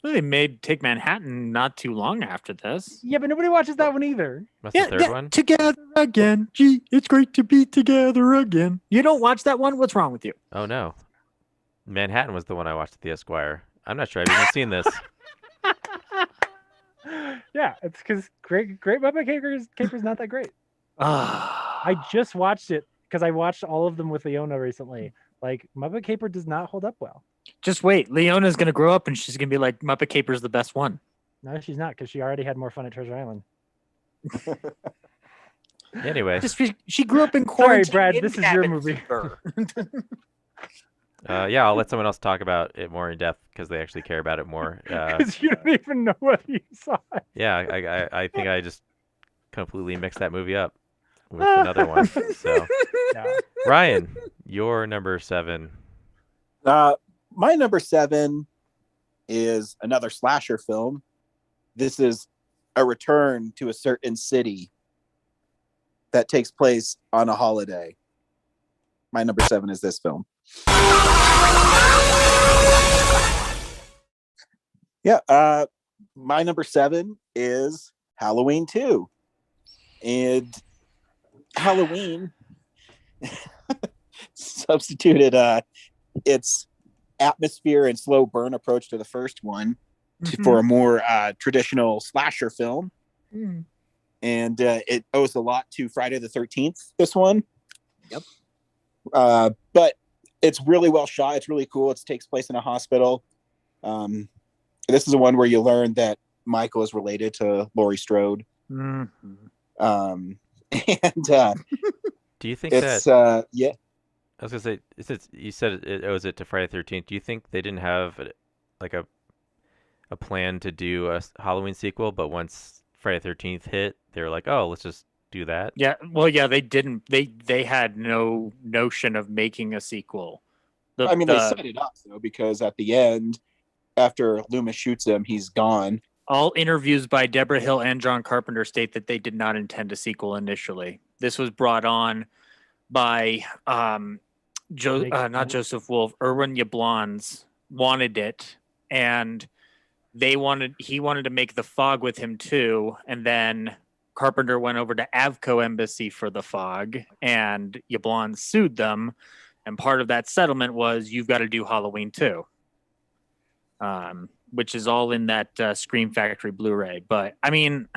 Well, they made Take Manhattan not too long after this. Yeah, but nobody watches that one either. What's the third one? Together again. Gee, it's great to be together again. You don't watch that one? What's wrong with you? Oh no, Manhattan was the one I watched at the Esquire. I'm not sure I've even seen this. Yeah, it's because Great Muppet Caper's not that great. Ah. I just watched it because I watched all of them with Leona recently. Like, Muppet Caper does not hold up well. Just wait. Leona's going to grow up and she's going to be like, Muppet Caper's the best one. No, she's not because she already had more fun at Treasure Island. Anyway. She grew up in Sorry, quarantine. Brad, this is your movie. I'll let someone else talk about it more in depth because they actually care about it more. Because you don't even know what you saw. Yeah, I think I just completely mixed that movie up with another one. So, Ryan, your number 7. My number 7 is another slasher film. This is a return to a certain city that takes place on a holiday. My number 7 is this film. My number 7 is Halloween 2. And Halloween substituted its atmosphere and slow burn approach to the first one for a more traditional slasher film. And it owes a lot to Friday the 13th, this one. Yep. But it's really well shot. It's really cool. It takes place in a hospital. This is the one where you learn that Michael is related to Laurie Strode. Do you think that? Yeah. I was gonna say, you said it owes it to Friday the 13th. Do you think they didn't have a plan to do a Halloween sequel, but once Friday the 13th hit, they were like, oh, let's just do that? Yeah. Well, yeah, they didn't. They had no notion of making a sequel. They set it up though, because at the end, after Loomis shoots him, he's gone. All interviews by Deborah Hill and John Carpenter state that they did not intend a sequel initially. This was brought on by not Joseph Wolf, Erwin Yablans wanted it, and he wanted to make The Fog with him too, and then Carpenter went over to Avco Embassy for The Fog, and Yablans sued them, and part of that settlement was you've got to do Halloween 2. Which is all in that Scream Factory Blu-ray. But I mean,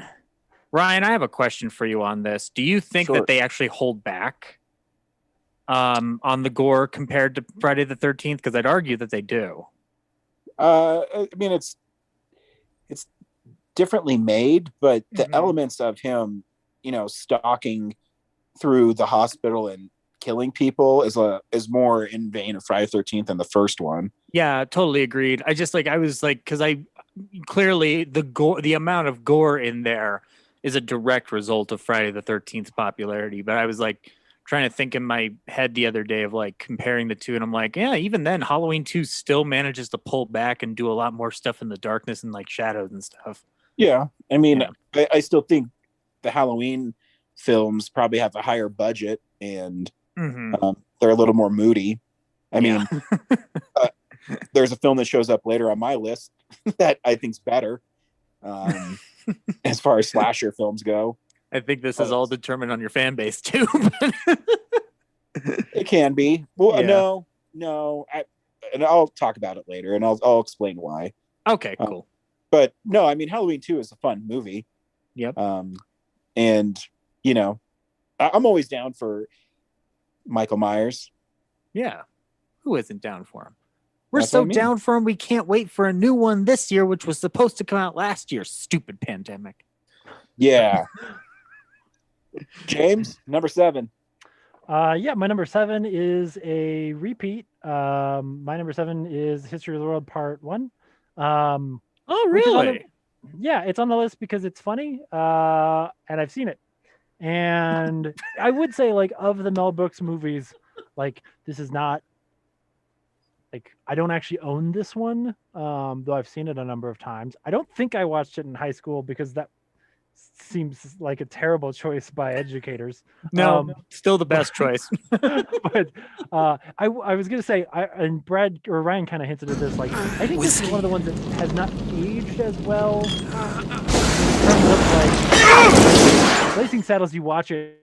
Ryan, I have a question for you on this. Do you think that they actually hold back on the gore compared to Friday the 13th? Because I'd argue that they do. It's differently made, but the elements of him, stalking through the hospital and killing people is more in vein of Friday the 13th than the first one. Yeah, totally agreed. Because clearly the amount of gore in there is a direct result of Friday the 13th popularity. But I was trying to think in my head the other day of comparing the two, and I'm like, yeah, even then Halloween 2 still manages to pull back and do a lot more stuff in the darkness and shadows and stuff. Yeah, I mean, Yeah. I still think the Halloween films probably have a higher budget and they're a little more moody. I mean, there's a film that shows up later on my list that I think's better as far as slasher films go. I think this is all determined on your fan base too. It can be. Well, Yeah. no. And I'll talk about it later, and I'll explain why. Okay, cool. But no, I mean, Halloween 2 is a fun movie. Yep. And you know, I'm always down for Michael Myers. Yeah. Who isn't down for him? We're That's what so I mean. down for him. We can't wait for a new one this year, which was supposed to come out last year. Stupid pandemic. Yeah. James, number 7. Yeah, my number 7 is a repeat. My number 7 is History of the World Part 1. Oh, Which is on really? Yeah, it's on the list because it's funny, and I've seen it. And I would say, like, of the Mel Brooks movies, like, this is not, like, I don't actually own this one, though I've seen it a number of times. I don't think I watched it in high school because that seems like a terrible choice by educators. No, still the best choice. But I was gonna say, and Brad or Ryan kind of hinted at this. Like, I think this is one of the ones that has not aged as well. In terms of, like, Blazing Saddles, you watch it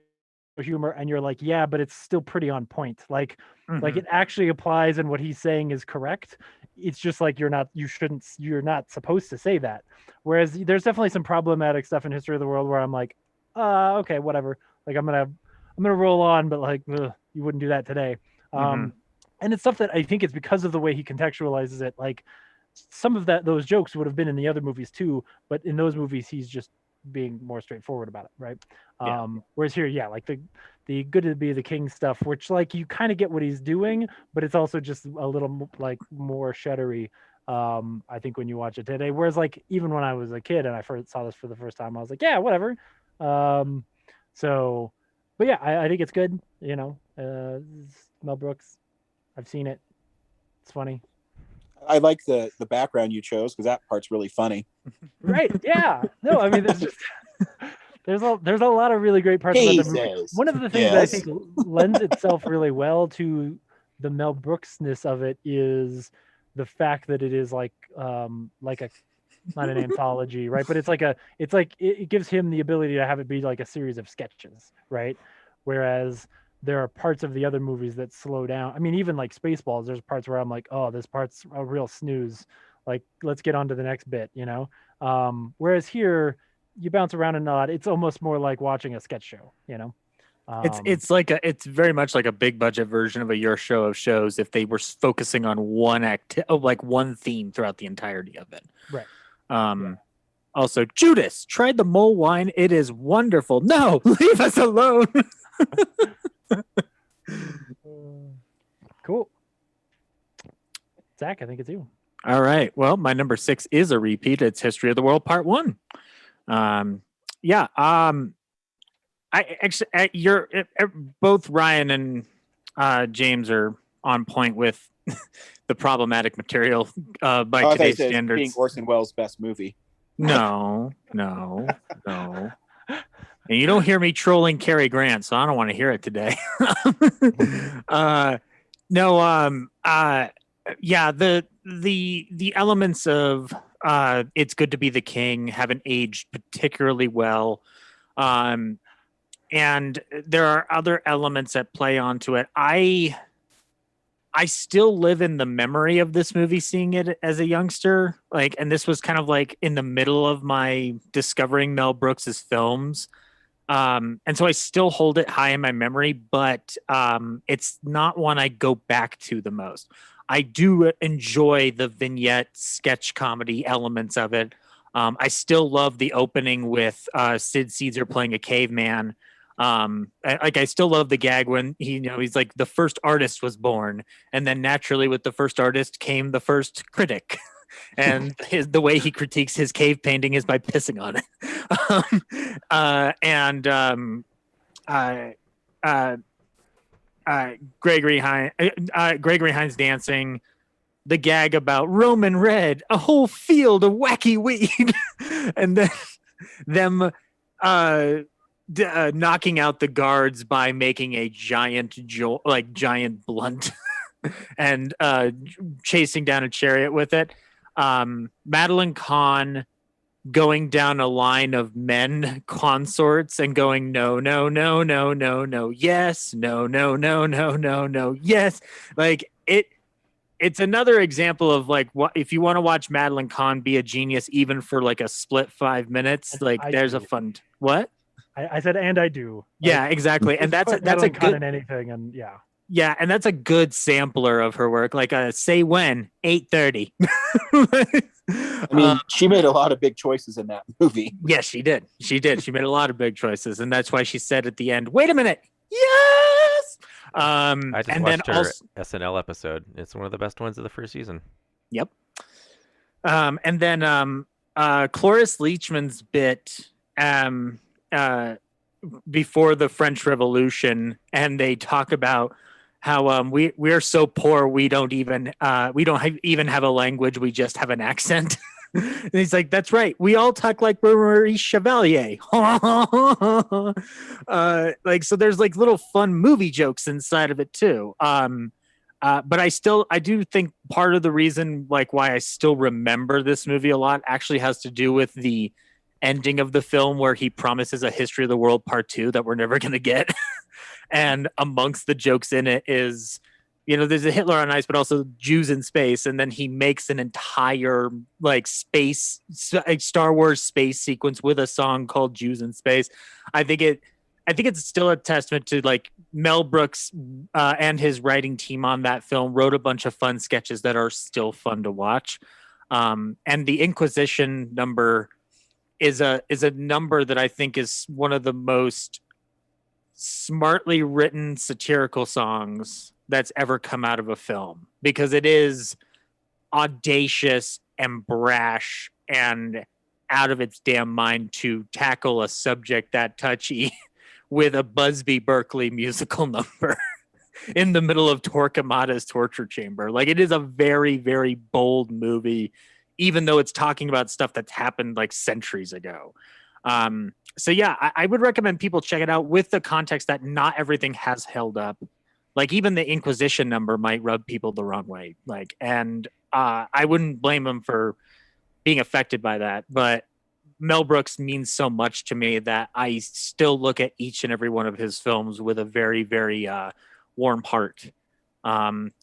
for humor, and you're like, yeah, but it's still pretty on point. Like it actually applies, and what he's saying is correct. It's just like you're not supposed to say that. Whereas there's definitely some problematic stuff in History of the World where I'm like, okay, whatever. Like I'm gonna roll on, but like, ugh, you wouldn't do that today. And it's stuff that I think it's because of the way he contextualizes it. Like some of those jokes would have been in the other movies too, but in those movies he's just being more straightforward about it, right? Yeah. Whereas here, yeah, like the good to be the king stuff, which like you kind of get what he's doing, but it's also just a little like more shuddery. I think when you watch it today, whereas like even when I was a kid and I first saw this for the first time, I was like, yeah, whatever. So, but yeah, I think it's good. You know, Mel Brooks. I've seen it. It's funny. I like the background you chose because that part's really funny. Right? Yeah. No, I mean, there's a lot of really great parts about the movie. One of the things that I think lends itself really well to the Mel Brooksness of it is the fact that it is like a not an anthology, right? But it gives him the ability to have it be like a series of sketches, right? Whereas there are parts of the other movies that slow down. I mean, even like Spaceballs, there's parts where I'm like, oh, this part's a real snooze. Like, let's get on to the next bit, you know? Whereas here, you bounce around a nod. It's almost more like watching a sketch show, you know? It's very much like a big budget version of a Your Show of Shows if they were focusing on one theme throughout the entirety of it. Right. Also, Judas, tried the mole wine. It is wonderful. No, leave us alone. Cool. Zach, I think it's you. All right. Well, my number 6 is a repeat. It's History of the World Part 1. Both Ryan and James are on point with the problematic material by today's standards. Being Orson Welles' best movie. No. And you don't hear me trolling Cary Grant, so I don't want to hear it today. The elements of It's Good to Be the King haven't aged particularly well. And there are other elements that play onto it. I still live in the memory of this movie, seeing it as a youngster. And this was kind of like in the middle of my discovering Mel Brooks's films. And so I still hold it high in my memory, but it's not one I go back to the most. I do enjoy the vignette sketch comedy elements of it. I still love the opening with Sid Caesar playing a caveman. I still love the gag when he's like, the first artist was born, and then naturally with the first artist came the first critic. And the way he critiques his cave painting is by pissing on it. Gregory Hines dancing, the gag about Roman red, a whole field of wacky weed, and then them knocking out the guards by making a giant blunt and chasing down a chariot with it. Madeline Kahn going down a line of men consorts and going no, no, no, no, no, no, yes, no, no, no, no, no, no, yes. Like it's another example of like what if you want to watch Madeline Kahn be a genius even for like a split 5 minutes, like there's a fun what? I said, and I do. Yeah, exactly. And that's a good in anything, and yeah. Yeah, and that's a good sampler of her work. Like say when 8:30. I mean, she made a lot of big choices in that movie. Yes, she did. She did. She made a lot of big choices, and that's why she said at the end, "Wait a minute, yes." I just watched her SNL episode. It's one of the best ones of the first season. Yep. And then Cloris Leachman's bit before the French Revolution, and they talk about how we're so poor we don't even have a language, we just have an accent. And he's like, that's right, we all talk like Maurice Chevalier. Like, so there's like little fun movie jokes inside of it too. But I do think part of the reason like why I still remember this movie a lot actually has to do with the ending of the film where he promises a History of the World Part 2 that we're never going to get. And amongst the jokes in it is, there's a Hitler on Ice, but also Jews in space. And then he makes an entire like Star Wars space sequence with a song called Jews in Space. I think it's still a testament to like Mel Brooks and his writing team on that film wrote a bunch of fun sketches that are still fun to watch. And the Inquisition number is a number that I think is one of the most smartly written satirical songs that's ever come out of a film, because it is audacious and brash and out of its damn mind to tackle a subject that touchy with a Busby Berkeley musical number in the middle of Torquemada's torture chamber. Like, it is a very, very bold movie, even though it's talking about stuff that's happened like centuries ago. So yeah, I would recommend people check it out with the context that not everything has held up. Like even the Inquisition number might rub people the wrong way. Like, and I wouldn't blame them for being affected by that. But Mel Brooks means so much to me that I still look at each and every one of his films with a very, very warm heart,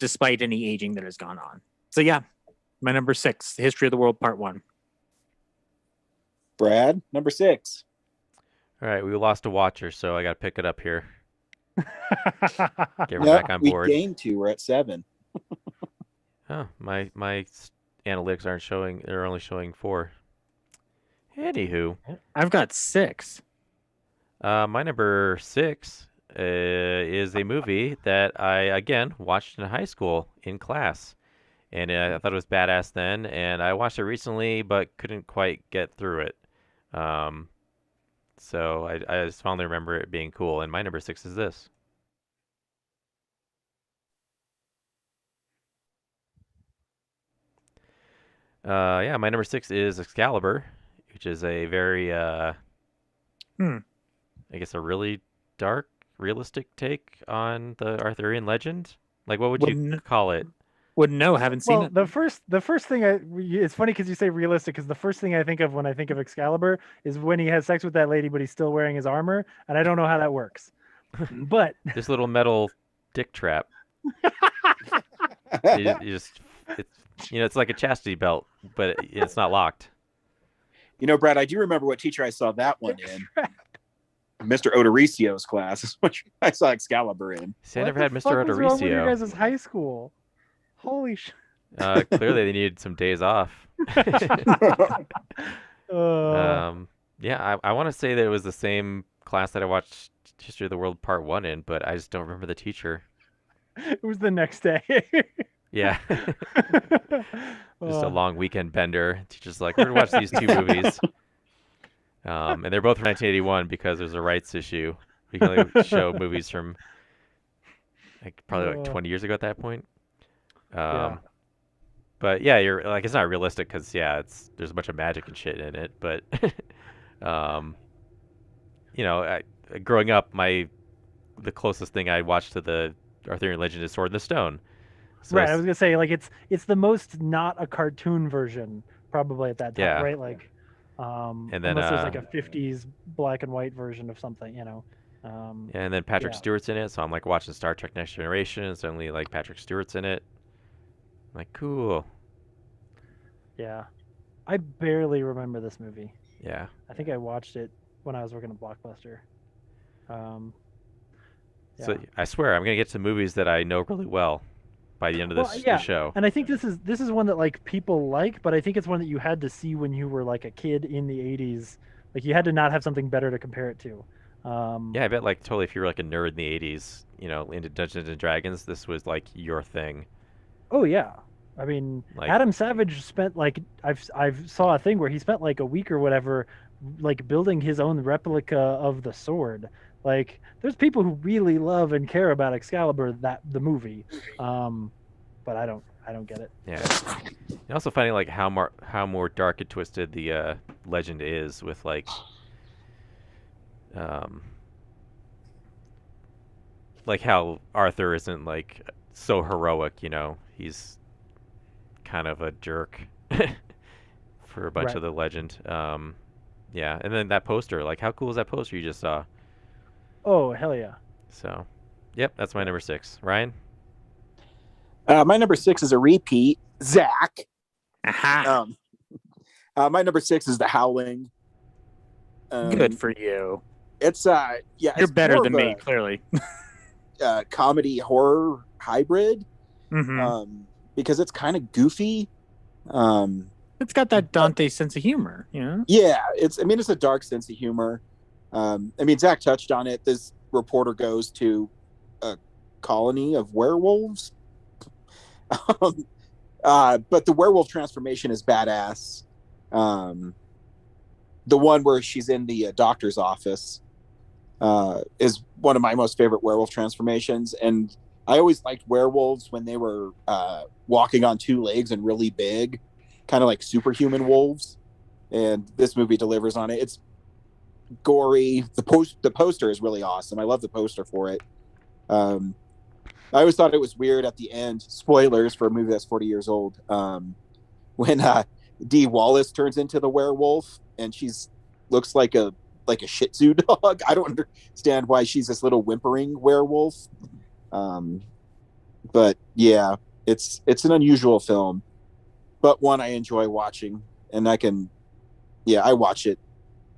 despite any aging that has gone on. So yeah, my number 6, History of the World Part 1. Brad, number 6. All right, we lost a watcher, so I got to pick it up here. Get her back on board. We gained 2. We're at 7. Oh, my analytics aren't showing. They're only showing 4. Anywho, I've got 6. My number 6 is a movie that I again watched in high school in class, and I thought it was badass then. And I watched it recently, but couldn't quite get through it. So I just fondly remember it being cool. And my number 6 is this. Yeah, my number 6 is Excalibur, which is a very, I guess, a really dark, realistic take on the Arthurian legend. Like, what would you call it? Wouldn't know. Haven't seen it. The first thing it's funny because you say realistic, because the first thing I think of when I think of Excalibur is when he has sex with that lady, but he's still wearing his armor, and I don't know how that works. But this little metal dick trap. It's like a chastity belt, but it's not locked. Brad, I do remember what teacher I saw that one in. Mr. Odericio's class, which I saw Excalibur in. See, I never had Mr. Odorizio. What was wrong with your guys' high school? Holy shit. Clearly, they needed some days off. Yeah, I want to say that it was the same class that I watched History of the World Part 1 in, but I just don't remember the teacher. It was the next day. Yeah. Just a long weekend bender. Teacher's like, we're going to watch these 2 movies. And they're both from 1981 because there's a rights issue. We can only show movies from probably 20 years ago at that point. Yeah. But yeah, you're like, it's not realistic because there's a bunch of magic and shit in it. But um, growing up, the closest thing I watched to the Arthurian legend is Sword in the Stone. So Right, I was gonna say like it's the most not a cartoon version probably at that time, Yeah. right? Like, And then unless there's like a '50s black and white version of something, and then Patrick yeah. Stewart's in it, so I'm like watching Star Trek Next Generation, and suddenly like Patrick Stewart's in it. I'm like, cool. Yeah, I barely remember this movie. Yeah. I think I watched it when I was working at Blockbuster. So Yeah. I swear I'm gonna get to movies that I know really well by the end of Well, this yeah, show. and I think this is one that like people like, but I think it's one that you had to see when you were like a kid in the '80s. Like you had to not have something better to compare it to. Yeah, I bet like totally if you were like a nerd in the '80s, into Dungeons and Dragons, this was like your thing. Oh yeah, I mean Like- Adam Savage spent like I've saw a thing where he spent like a week or whatever, like building his own replica of the sword. Like there's people who really love and care about Excalibur, the movie, but I don't get it. Yeah. And also finding like how more dark and twisted the legend is with like how Arthur isn't like so heroic, he's kind of a jerk for a bunch Right. of the legend. Yeah, and then that poster, like how cool is that poster you just saw? Oh hell yeah! So, yep, that's my number 6. Ryan? My number 6 is a repeat. Zach. Aha. My number 6 is The Howling. Good for you. It's yeah. You're it's better more than of me, clearly. a comedy horror hybrid. Hmm. Because it's kind of goofy. It's got that Dante sense of humor, Yeah, it's a dark sense of humor. Zach touched on it. This reporter goes to a colony of werewolves. But the werewolf transformation is badass. The one where she's in the doctor's office is one of my most favorite werewolf transformations. And I always liked werewolves when they were walking on 2 legs and really big, kind of like superhuman wolves. And this movie delivers on it. It's gory. The poster is really awesome. I love the poster for it. I always thought it was weird at the end. Spoilers for a movie that's 40 years old. When Dee Wallace turns into the werewolf and she's looks like a Shih Tzu dog. I don't understand why she's this little whimpering werewolf. But yeah, it's an unusual film, but one I enjoy watching, and I watch it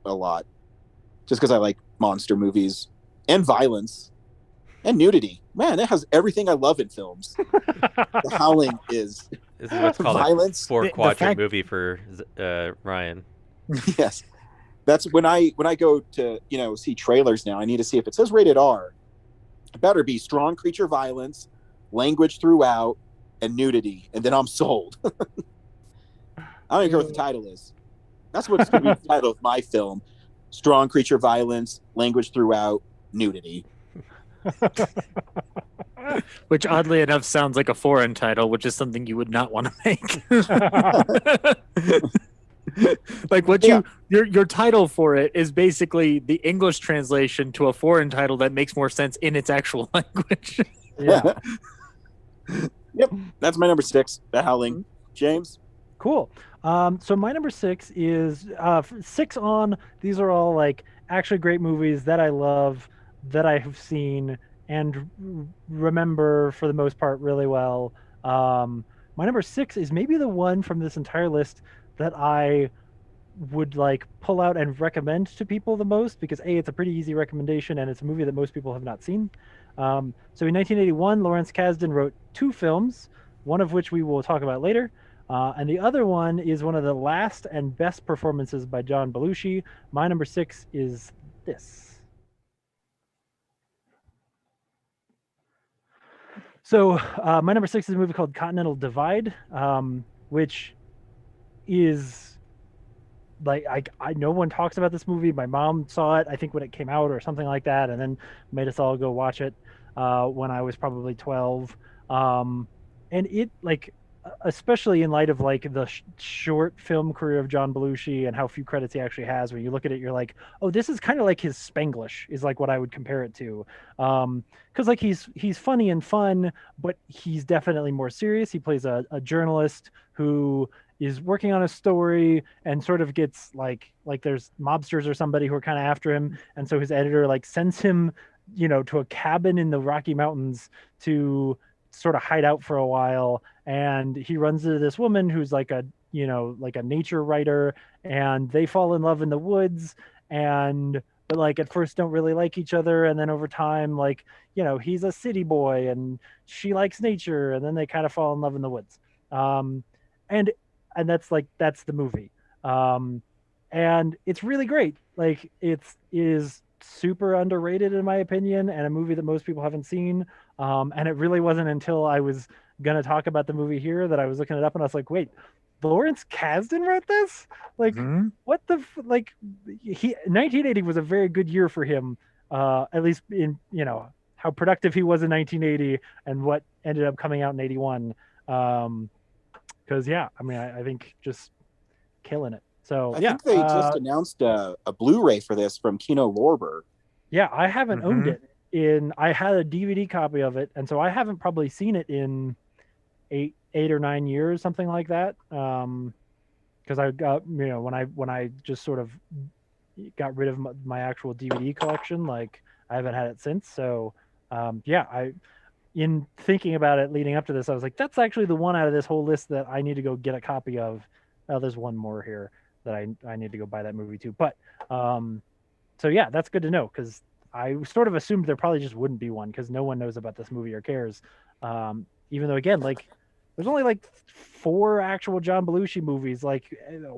a lot just because I like monster movies and violence and nudity. Man, it has everything I love in films. The Howling is This is what's called violence. a 4-quadrant fact- movie for Ryan. Yes, that's when I go to see trailers now. I need to see if it says rated R. It better be strong creature violence, language throughout, and nudity, and then I'm sold. I don't even care what the title is. That's what's going to be the title of my film: strong creature violence, language throughout, nudity. Which oddly enough sounds like a foreign title, which is something you would not want to make. Like what your title for it is basically the English translation to a foreign title that makes more sense in its actual language. Yeah, Yep, that's my number 6, The Howling. James? cool. So my number 6 is 6 on. These are all like actually great movies that I love, that I have seen and remember for the most part really well. My number 6 is maybe the one from this entire list that I would like pull out and recommend to people the most, because it's a pretty easy recommendation and it's a movie that most people have not seen. So in 1981, Lawrence Kasdan wrote 2 films, one of which we will talk about later. And the other one is one of the last and best performances by John Belushi. My number 6 is this. So my number 6 is a movie called Continental Divide, which is like I no one talks about this movie. My mom saw it, I think, when it came out or something like that, and then made us all go watch it when I was probably 12. And it especially in light of like the short film career of John Belushi and how few credits he actually has. When you look at it, you're like, oh, this is kind of like his Spanglish is like what I would compare it to. Because like he's funny and fun, but he's definitely more serious. He plays a journalist who is working on a story and sort of gets like there's mobsters or somebody who are kind of after him, and so his editor like sends him, to a cabin in the Rocky Mountains to sort of hide out for a while, and he runs into this woman who's like a nature writer, and they fall in love in the woods, and but like at first don't really like each other, and then over time, like, he's a city boy and she likes nature, and then they kind of fall in love in the woods. And that's the movie. And it's really great. Like it is super underrated in my opinion, and a movie that most people haven't seen. And it really wasn't until I was gonna talk about the movie here that I was looking it up, and I was like, wait, Lawrence Kasdan wrote this? Like, what the like? 1980 was a very good year for him, at least in how productive he was in 1980 and what ended up coming out in 81. Because I think just killing it. So I think they just announced a Blu-ray for this from Kino Lorber. Yeah, I haven't owned it. I had a DVD copy of it, and so I haven't probably seen it in eight or 9 years, something like that. Because I got when I just sort of got rid of my actual DVD collection, like I haven't had it since. So in thinking about it leading up to this, I was like, that's actually the one out of this whole list that I need to go get a copy of. Oh, there's one more here that I need to go buy that movie too. But so yeah, that's good to know, because I sort of assumed there probably just wouldn't be one because no one knows about this movie or cares. Even though, again, like there's only like 4 actual John Belushi movies. Like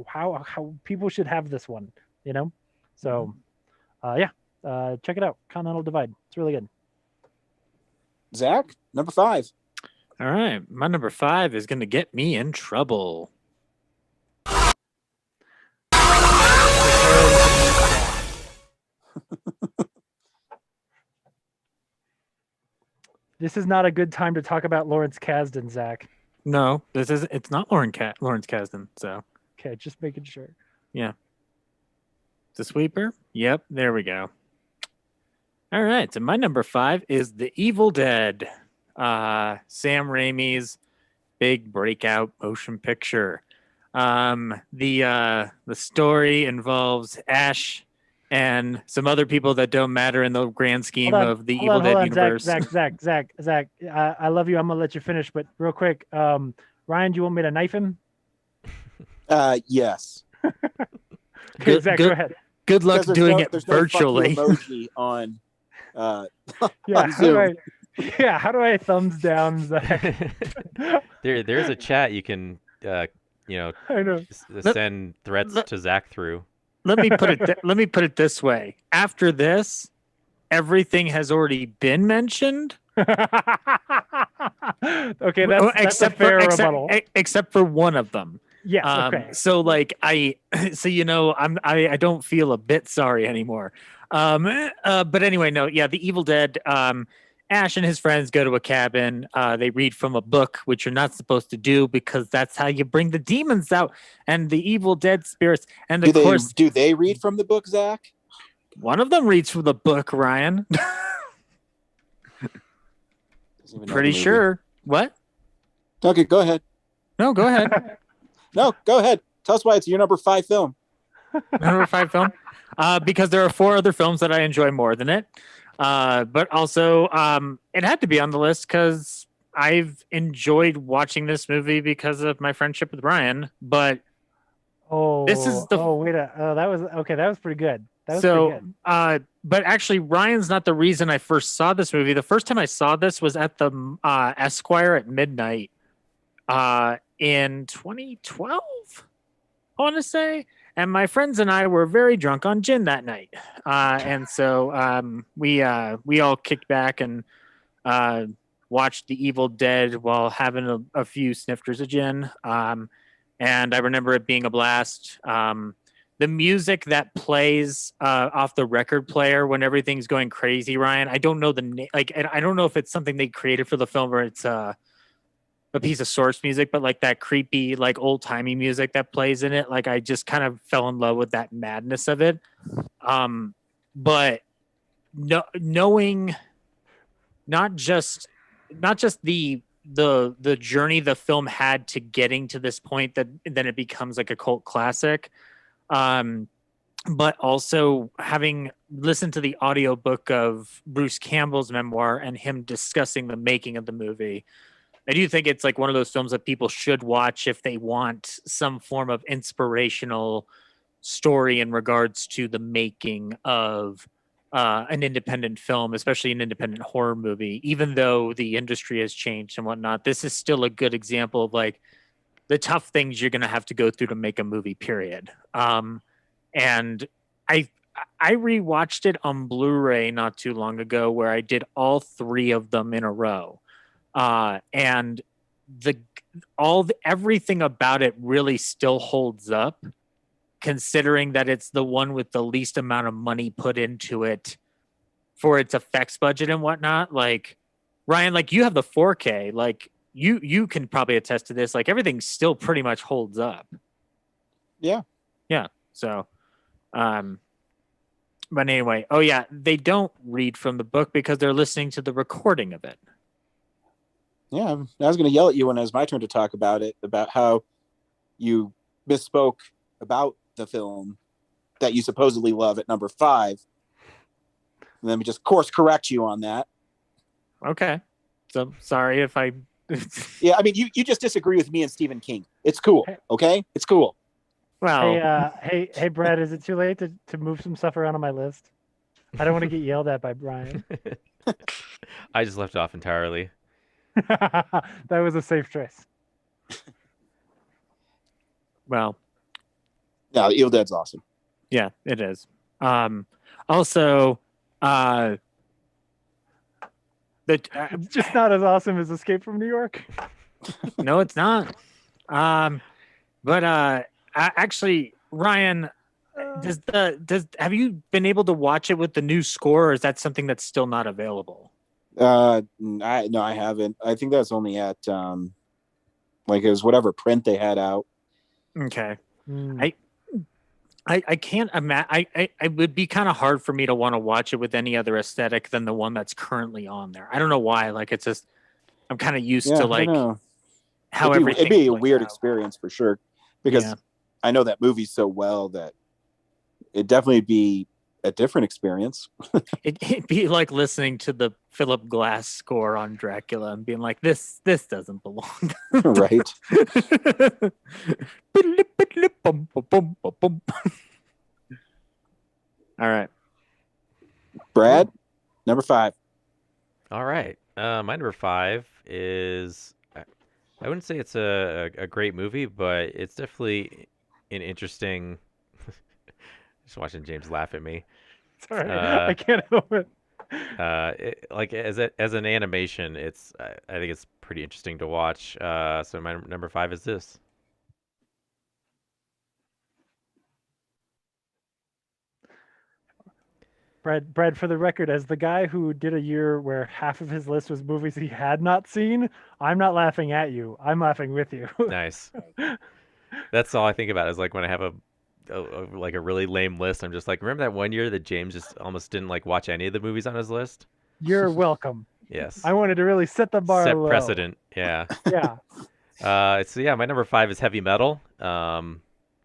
how people should have this one, So check it out, Continental Divide. It's really good. Zach, number 5. All right, my number 5 is going to get me in trouble. This is not a good time to talk about Lawrence Kasdan, Zach. No, it's not Lawrence Kasdan. So okay, just making sure. Yeah, the sweeper. Yep, there we go. All right, so my number 5 is The Evil Dead, Sam Raimi's big breakout motion picture. The story involves Ash and some other people that don't matter in the grand scheme of the Evil Dead universe. Zach, I love you. I'm gonna let you finish, but real quick, Ryan, do you want me to knife him? Yes. Okay, Zach, go ahead. Good luck doing it virtually. No emoji on. How do I thumbs down, Zach? There's a chat you can I know. Send threats to Zach through. Let me put it this way. After this, everything has already been mentioned. Okay, that's a fair rebuttal. Except for one of them. Yes. Okay. So like I don't feel a bit sorry anymore. But anyway, no, yeah, The Evil Dead. Ash and his friends go to a cabin. They read from a book, which you're not supposed to do because that's how you bring the demons out and the evil dead spirits. And of course, do they read from the book, Zach? One of them reads from the book, Ryan. Pretty sure. What? Okay, go ahead. No, go ahead. No, go ahead. Tell us why it's your number 5 film. Number 5 film? Because there are 4 other films that I enjoy more than it. But also, it had to be on the list because I've enjoyed watching this movie because of my friendship with Ryan. But this is the that was okay. That was pretty good. Pretty good. But actually, Ryan's not the reason I first saw this movie. The first time I saw this was at the Esquire at midnight in 2012. I want to say. And my friends and I were very drunk on gin that night. And so we all kicked back and watched The Evil Dead while having a few snifters of gin. And I remember it being a blast. The music that plays off the record player when everything's going crazy, Ryan, I don't know I don't know if it's something they created for the film or it's a piece of source music, but like that creepy, like old timey music that plays in it. Like I just kind of fell in love with that madness of it. But knowing not just the journey the film had to getting to this point that then it becomes like a cult classic. But also having listened to the audiobook of Bruce Campbell's memoir and him discussing the making of the movie, I do think it's like one of those films that people should watch if they want some form of inspirational story in regards to the making of an independent film, especially an independent horror movie. Even though the industry has changed and whatnot, this is still a good example of like the tough things you're going to have to go through to make a movie, period. And I rewatched it on Blu-ray not too long ago, where I did all three of them in a row, and everything about it really still holds up, considering that it's the one with the least amount of money put into it for its effects budget and whatnot. Like Ryan, like you have the 4K, like you can probably attest to this. Like everything still pretty much holds up. Yeah. So. But anyway, they don't read from the book because they're listening to the recording of it. Yeah, I was going to yell at you when it was my turn to talk about it, about how you misspoke about the film that you supposedly love at number 5. Let me just course correct you on that. Okay. So sorry if I... Yeah, I mean, you just disagree with me and Stephen King. It's cool, okay? It's cool. Well, hey, Brad, is it too late to move some stuff around on my list? I don't want to get yelled at by Brian. I just left it off entirely. That was a safe choice. Well, no, Evil Dead's awesome. Yeah, it is. Also, it's just not as awesome as Escape from New York. No, it's not. But actually, Ryan, have you been able to watch it with the new score, or is that something that's still not available? I haven't. I think that's only at like it was whatever print they had out. Okay. I can't imagine. I would be kind of hard for me to want to watch it with any other aesthetic than the one that's currently on there. I don't know why. Like it's just I'm kind of used to like how it'd be a weird experience for sure, because I know that movie so well that it'd definitely be a different experience. It'd be like listening to the Philip Glass score on Dracula and being like, this doesn't belong. Right. All right. Brad, number 5. All right. My number 5 is, I wouldn't say it's a great movie, but it's definitely an interesting... Just watching James laugh at me. Sorry, I can't help it. Like as an animation, I think it's pretty interesting to watch. So my number 5 is this. Brad, for the record, as the guy who did a year where half of his list was movies he had not seen, I'm not laughing at you. I'm laughing with you. Nice. That's all I think about is like when I have a really lame list. I'm just like, remember that one year that James just almost didn't like watch any of the movies on his list? You're welcome. Yes. I wanted to really set the bar low. Precedent. Yeah. Yeah. So my number 5 is Heavy Metal,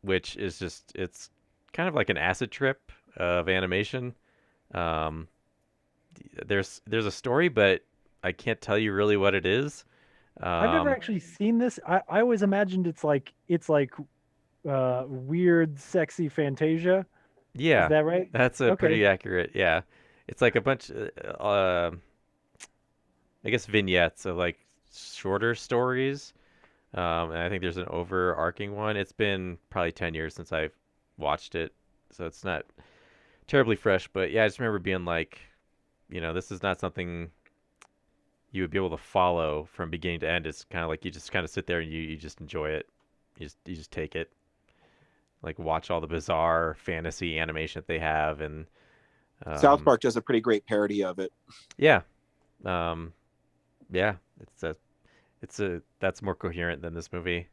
which is it's kind of like an acid trip of animation. There's a story, but I can't tell you really what it is. I've never actually seen this. I always imagined it's like weird, sexy Fantasia. Yeah, is that right? That's pretty accurate. Yeah, it's like a bunch, I guess vignettes of like shorter stories. And I think there's an overarching one. It's been probably 10 years since I've watched it, so it's not terribly fresh. But yeah, I just remember being like, this is not something you would be able to follow from beginning to end. It's kind of like you just kind of sit there and you just enjoy it. You just take it. Like watch all the bizarre fantasy animation that they have, and South Park does a pretty great parody of it. Yeah, yeah, that's more coherent than this movie,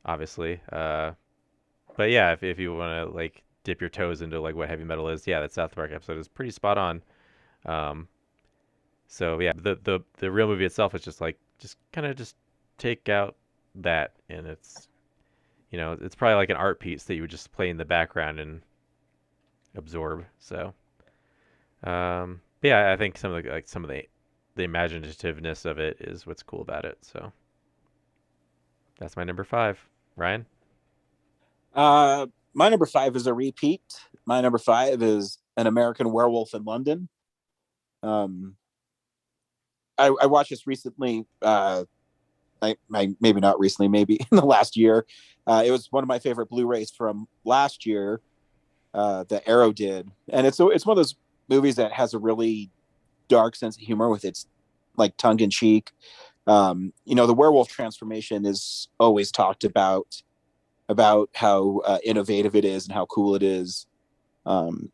obviously. But yeah, if you want to like dip your toes into like what heavy metal is, yeah, that South Park episode is pretty spot on. So yeah, the real movie itself is just like just kind of just take out that, and it's it's probably like an art piece that you would just play in the background and absorb. So yeah, I think some of the imaginativeness of it is what's cool about it. So that's my number 5. Ryan? My number 5 is a repeat. My number 5 is An American Werewolf in London. I watched this recently. Maybe not recently, maybe in the last year. It was one of my favorite Blu-rays from last year that Arrow did, and it's one of those movies that has a really dark sense of humor with its like tongue in cheek. The werewolf transformation is always talked about how innovative it is and how cool it is. And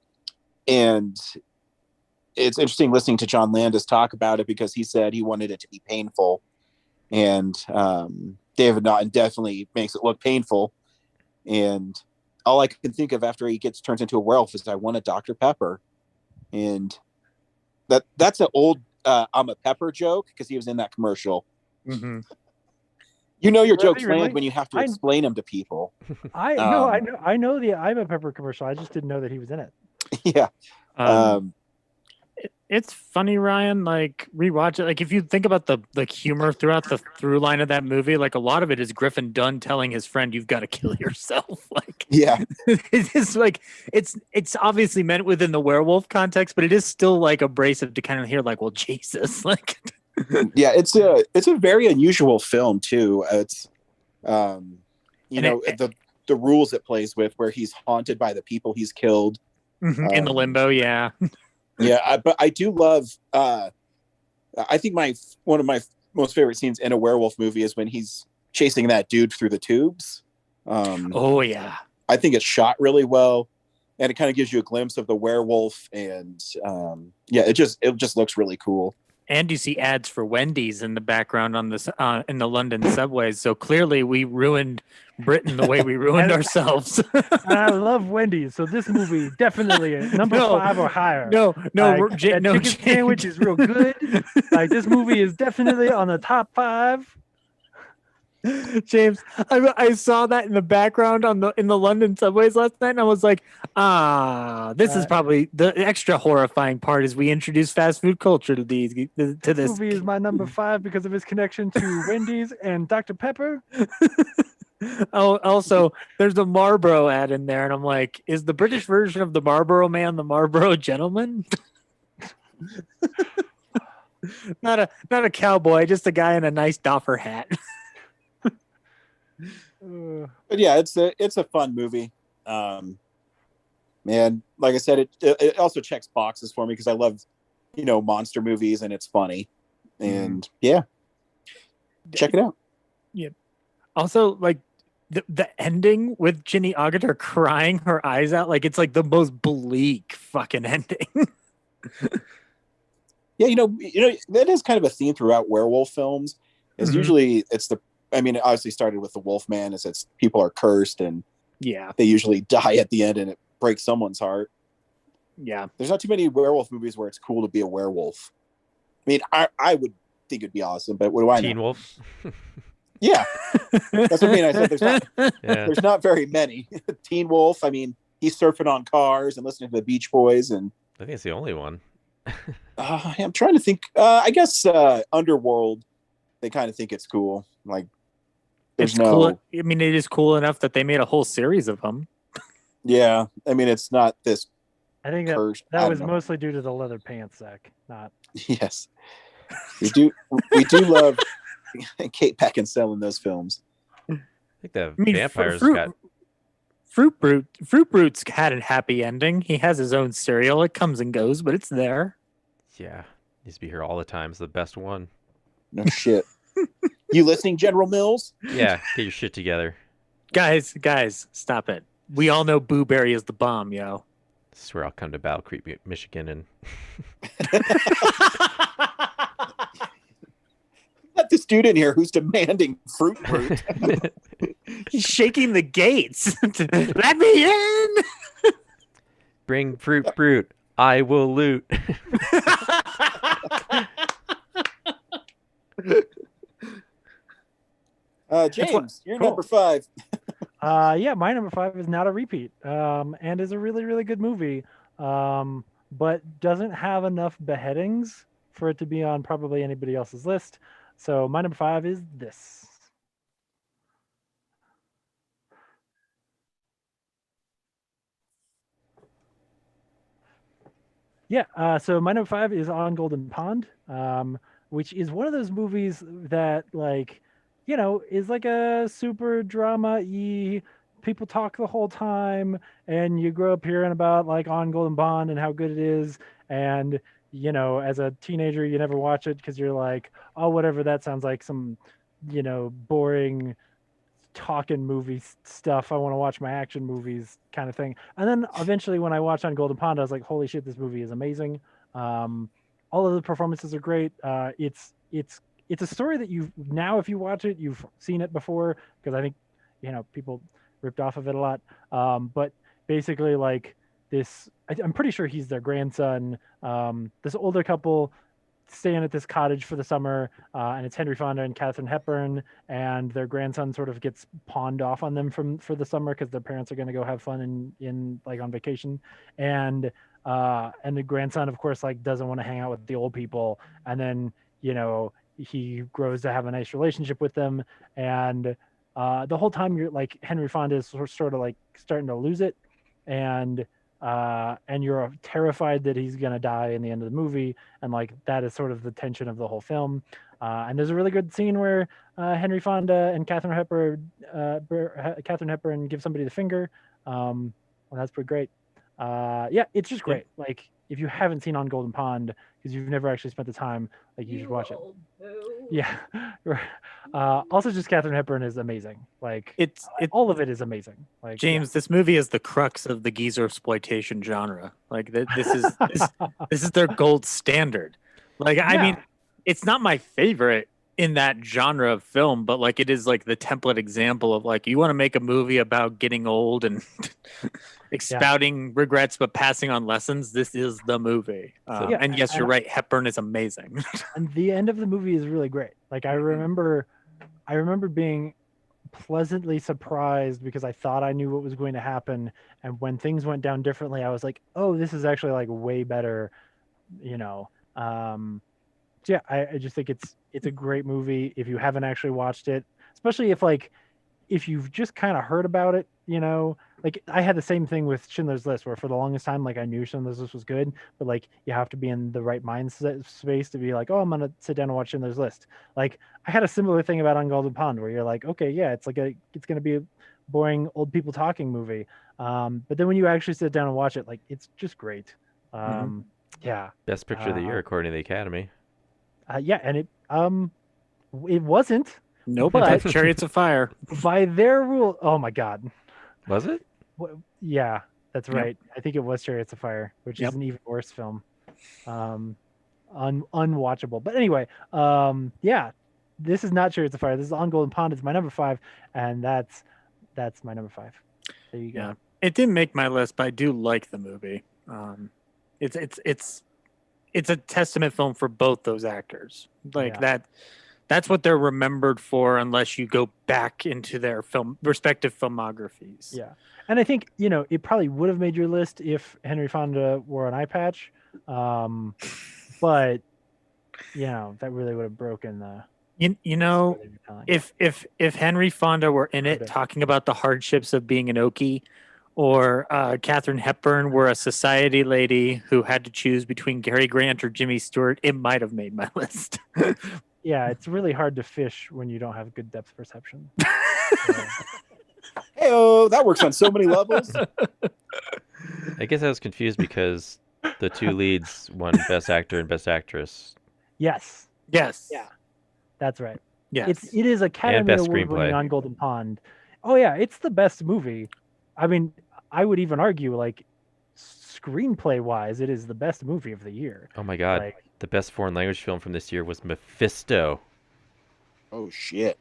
it's interesting listening to John Landis talk about it, because he said he wanted it to be painful, and David Naughton definitely makes it look painful. And all I can think of after he turns into a werewolf is I want a Dr. Pepper. And that's an old I'm a Pepper joke, because he was in that commercial. Mm-hmm. Your jokes land when you have to explain them to people. I know the I'm a Pepper commercial. I just didn't know that he was in it. Yeah. It's funny, Ryan, like rewatch it. Like if you think about the humor throughout the through line of that movie, like a lot of it is Griffin Dunn telling his friend, "You've got to kill yourself." Like, yeah, it's like it's obviously meant within the werewolf context, but it is still like abrasive to kind of hear like, well, Jesus, like. Yeah, it's a very unusual film too. It's the rules it plays with, where he's haunted by the people he's killed in the limbo. Yeah. Yeah, but I do love. I think one of my most favorite scenes in a werewolf movie is when he's chasing that dude through the tubes. Oh yeah, I think it's shot really well, and it kind of gives you a glimpse of the werewolf, and it just looks really cool. And you see ads for Wendy's in the background on this in the London subways. So clearly, we ruined Britain the way we ruined ourselves. And I love Wendy's, so this movie definitely number 5 or higher. No, chicken sandwich is real good. Like this movie is definitely on the top 5. James, I saw that in the background in the London subways last night, and I was like, this is probably the extra horrifying part as we introduce fast food culture to this. This movie is my number 5 because of its connection to Wendy's and Dr. Pepper. Oh, also, there's a Marlboro ad in there, and I'm like, is the British version of the Marlboro Man the Marlboro Gentleman? Not a cowboy, just a guy in a nice Doffer hat. But yeah, it's a fun movie. Man, like I said, it also checks boxes for me because I love monster movies, and it's funny, and yeah, check it out. Yeah. Also, like the ending with Ginny Agata crying her eyes out, like it's like the most bleak fucking ending. Yeah, that is kind of a theme throughout werewolf films. Is usually it obviously started with the Wolfman, is it's people are cursed, and yeah, they usually die at the end, and it breaks someone's heart. Yeah, there's not too many werewolf movies where it's cool to be a werewolf. I mean, I would think it'd be awesome, but what do I know? Teen Wolf. Yeah, that's what I mean. I said there's not very many. Teen Wolf. I mean, he's surfing on cars and listening to the Beach Boys, and I think it's the only one. I'm trying to think. I guess Underworld. They kind of think it's cool. Like, there's cool. I mean, it is cool enough that they made a whole series of them. Yeah, I mean, it's not this. I think that was mostly due to the leather pants, Zach. Not. Yes, we do love Kate Beckinsale in those films. I think the vampires got. Fruit Brutes had a happy ending. He has his own cereal. It comes and goes, but it's there. Yeah, needs to be here all the time. It's the best one. No shit. You listening, General Mills? Yeah, get your shit together. Guys, stop it. We all know Boo Berry is the bomb, yo. I swear I'll come to Battle Creek, Michigan, and student here who's demanding fruit. He's shaking the gates. Let me in. Bring fruit. I will loot. James, you're cool. number 5. Yeah, my number 5 is not a repeat, and is a really, really good movie, but doesn't have enough beheadings for it to be on probably anybody else's list. So my number 5 is this. Yeah, so my number 5 is On Golden Pond, which is one of those movies that, like, you know, is like a super drama-y, people talk the whole time, and you grow up hearing about, like, On Golden Pond and how good it is, and, you know, as a teenager, you never watch it because you're like, oh, whatever, that sounds like some, you know, boring talking movie stuff. I want to watch my action movies kind of thing. And then eventually when I watched On Golden Pond, I was like, holy shit, this movie is amazing. All of the performances are great. It's a story that now, if you watch it, you've seen it before, because I think, you know, people ripped off of it a lot. But basically, like, I'm pretty sure he's their grandson. This older couple staying at this cottage for the summer, and it's Henry Fonda and Katharine Hepburn, and their grandson sort of gets pawned off on them for the summer because their parents are going to go have fun in like on vacation, and the grandson, of course, like doesn't want to hang out with the old people, and then, you know, he grows to have a nice relationship with them, and the whole time you're like, Henry Fonda is sort of like starting to lose it, and you're terrified that he's going to die in the end of the movie. And like, that is sort of the tension of the whole film. And there's a really good scene where Henry Fonda and Katharine Hepburn give somebody the finger. Well, that's pretty great. Yeah, it's just great. Like, if you haven't seen On Golden Pond, because you've never actually spent the time, like, you should watch it. Yeah. Also, just Katharine Hepburn is amazing. Like, all of it is amazing. Like, James, this movie is the crux of the geezer exploitation genre. Like, this is their gold standard. Like, I mean, it's not my favorite in that genre of film, but like, it is like the template example of, like, you want to make a movie about getting old and expouting regrets but passing on lessons. This is the movie. And yes, you're right, Hepburn is amazing. And the end of the movie is really great. Like, I remember being pleasantly surprised because I thought I knew what was going to happen, and when things went down differently, I was like, oh, this is actually like way better, you know. So yeah, I just think it's a great movie if you haven't actually watched it, especially if you've just kind of heard about it, you know. Like, I had the same thing with Schindler's List, where for the longest time, like, I knew Schindler's List was good, but like, you have to be in the right mindset space to be like, oh, I'm gonna sit down and watch Schindler's List. Like, I had a similar thing about On Golden Pond, where you're like, okay, yeah, it's gonna be a boring old people talking movie, but then when you actually sit down and watch it, like, it's just great. Yeah, Best Picture of the Year according to the Academy. Yeah, and it wasn't. Nope, but Chariots of Fire. By their rule, oh my God. Was it? Yeah, that's right. I think it was Chariots of Fire, which is an even worse film. Unwatchable. But anyway, yeah, this is not Chariots of Fire. This is On Golden Pond. It's my number 5, and that's my number 5. There you go. Yeah. It didn't make my list, but I do like the movie. It's a testament film for both those actors. Like, that's what they're remembered for, unless you go back into their respective filmographies. Yeah. And I think, you know, it probably would have made your list if Henry Fonda wore an eye patch. But, you know, that really would have broken the... You know, if Henry Fonda were in it talking about the hardships of being an Okie, or Katharine Hepburn were a society lady who had to choose between Cary Grant or Jimmy Stewart, it might have made my list. Yeah, it's really hard to fish when you don't have good depth perception. Hey-oh, that works on so many levels. I guess I was confused because the two leads won Best Actor and Best Actress. Yes. Yes. Yeah. That's right. Yes. It is Academy Best Award winning Screenplay. On Golden Pond. Oh yeah, it's the best movie. I mean, I would even argue, like, screenplay wise, it is the best movie of the year. Oh my God. Like, The best foreign language film from this year was Mephisto. Oh shit.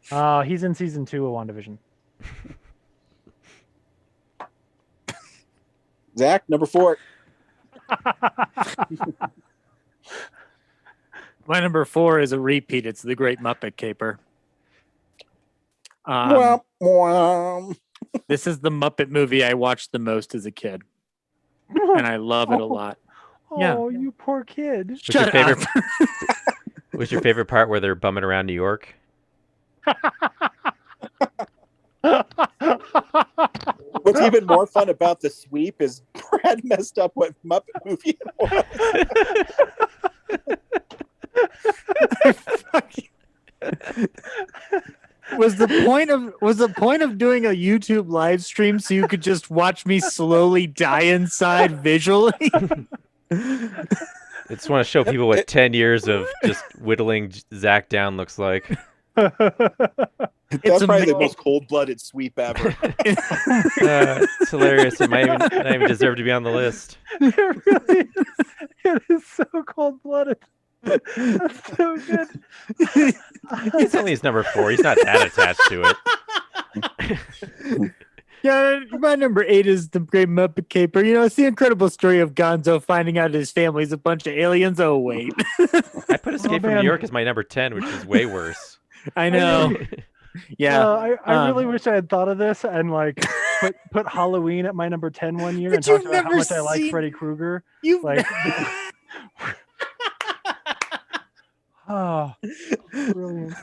He's in season 2 of WandaVision. Zach, number 4. My number 4 is a repeat. It's The Great Muppet Caper. Womp, womp. This is the Muppet movie I watched the most as a kid, and I love it a lot. Oh, Yeah. you poor kid. What's your favorite? What's your favorite part where they're bumming around New York? What's even more fun about the sweep is Brad messed up what Muppet movie it was. Was the point of doing a YouTube live stream so you could just watch me slowly die inside visually? I just want to show people what 10 years of just whittling Zach down looks like. That's probably the amazing. most cold-blooded sweep ever. It's hilarious. It might not even deserve to be on the list. It really is. It is so cold-blooded. That's so good. It's only his number 4. He's not that attached to it. Yeah, my number 8 is The Great Muppet Caper. You know, it's the incredible story of Gonzo finding out his family's a bunch of aliens. Oh, wait. I put Escape from man. New York as my number 10, which is way worse. I know. Yeah. I really wish I had thought of this and like put Halloween at my number 10 one year But and talked you've about how never much I like seen- Freddy Krueger. You Like, oh, brilliant.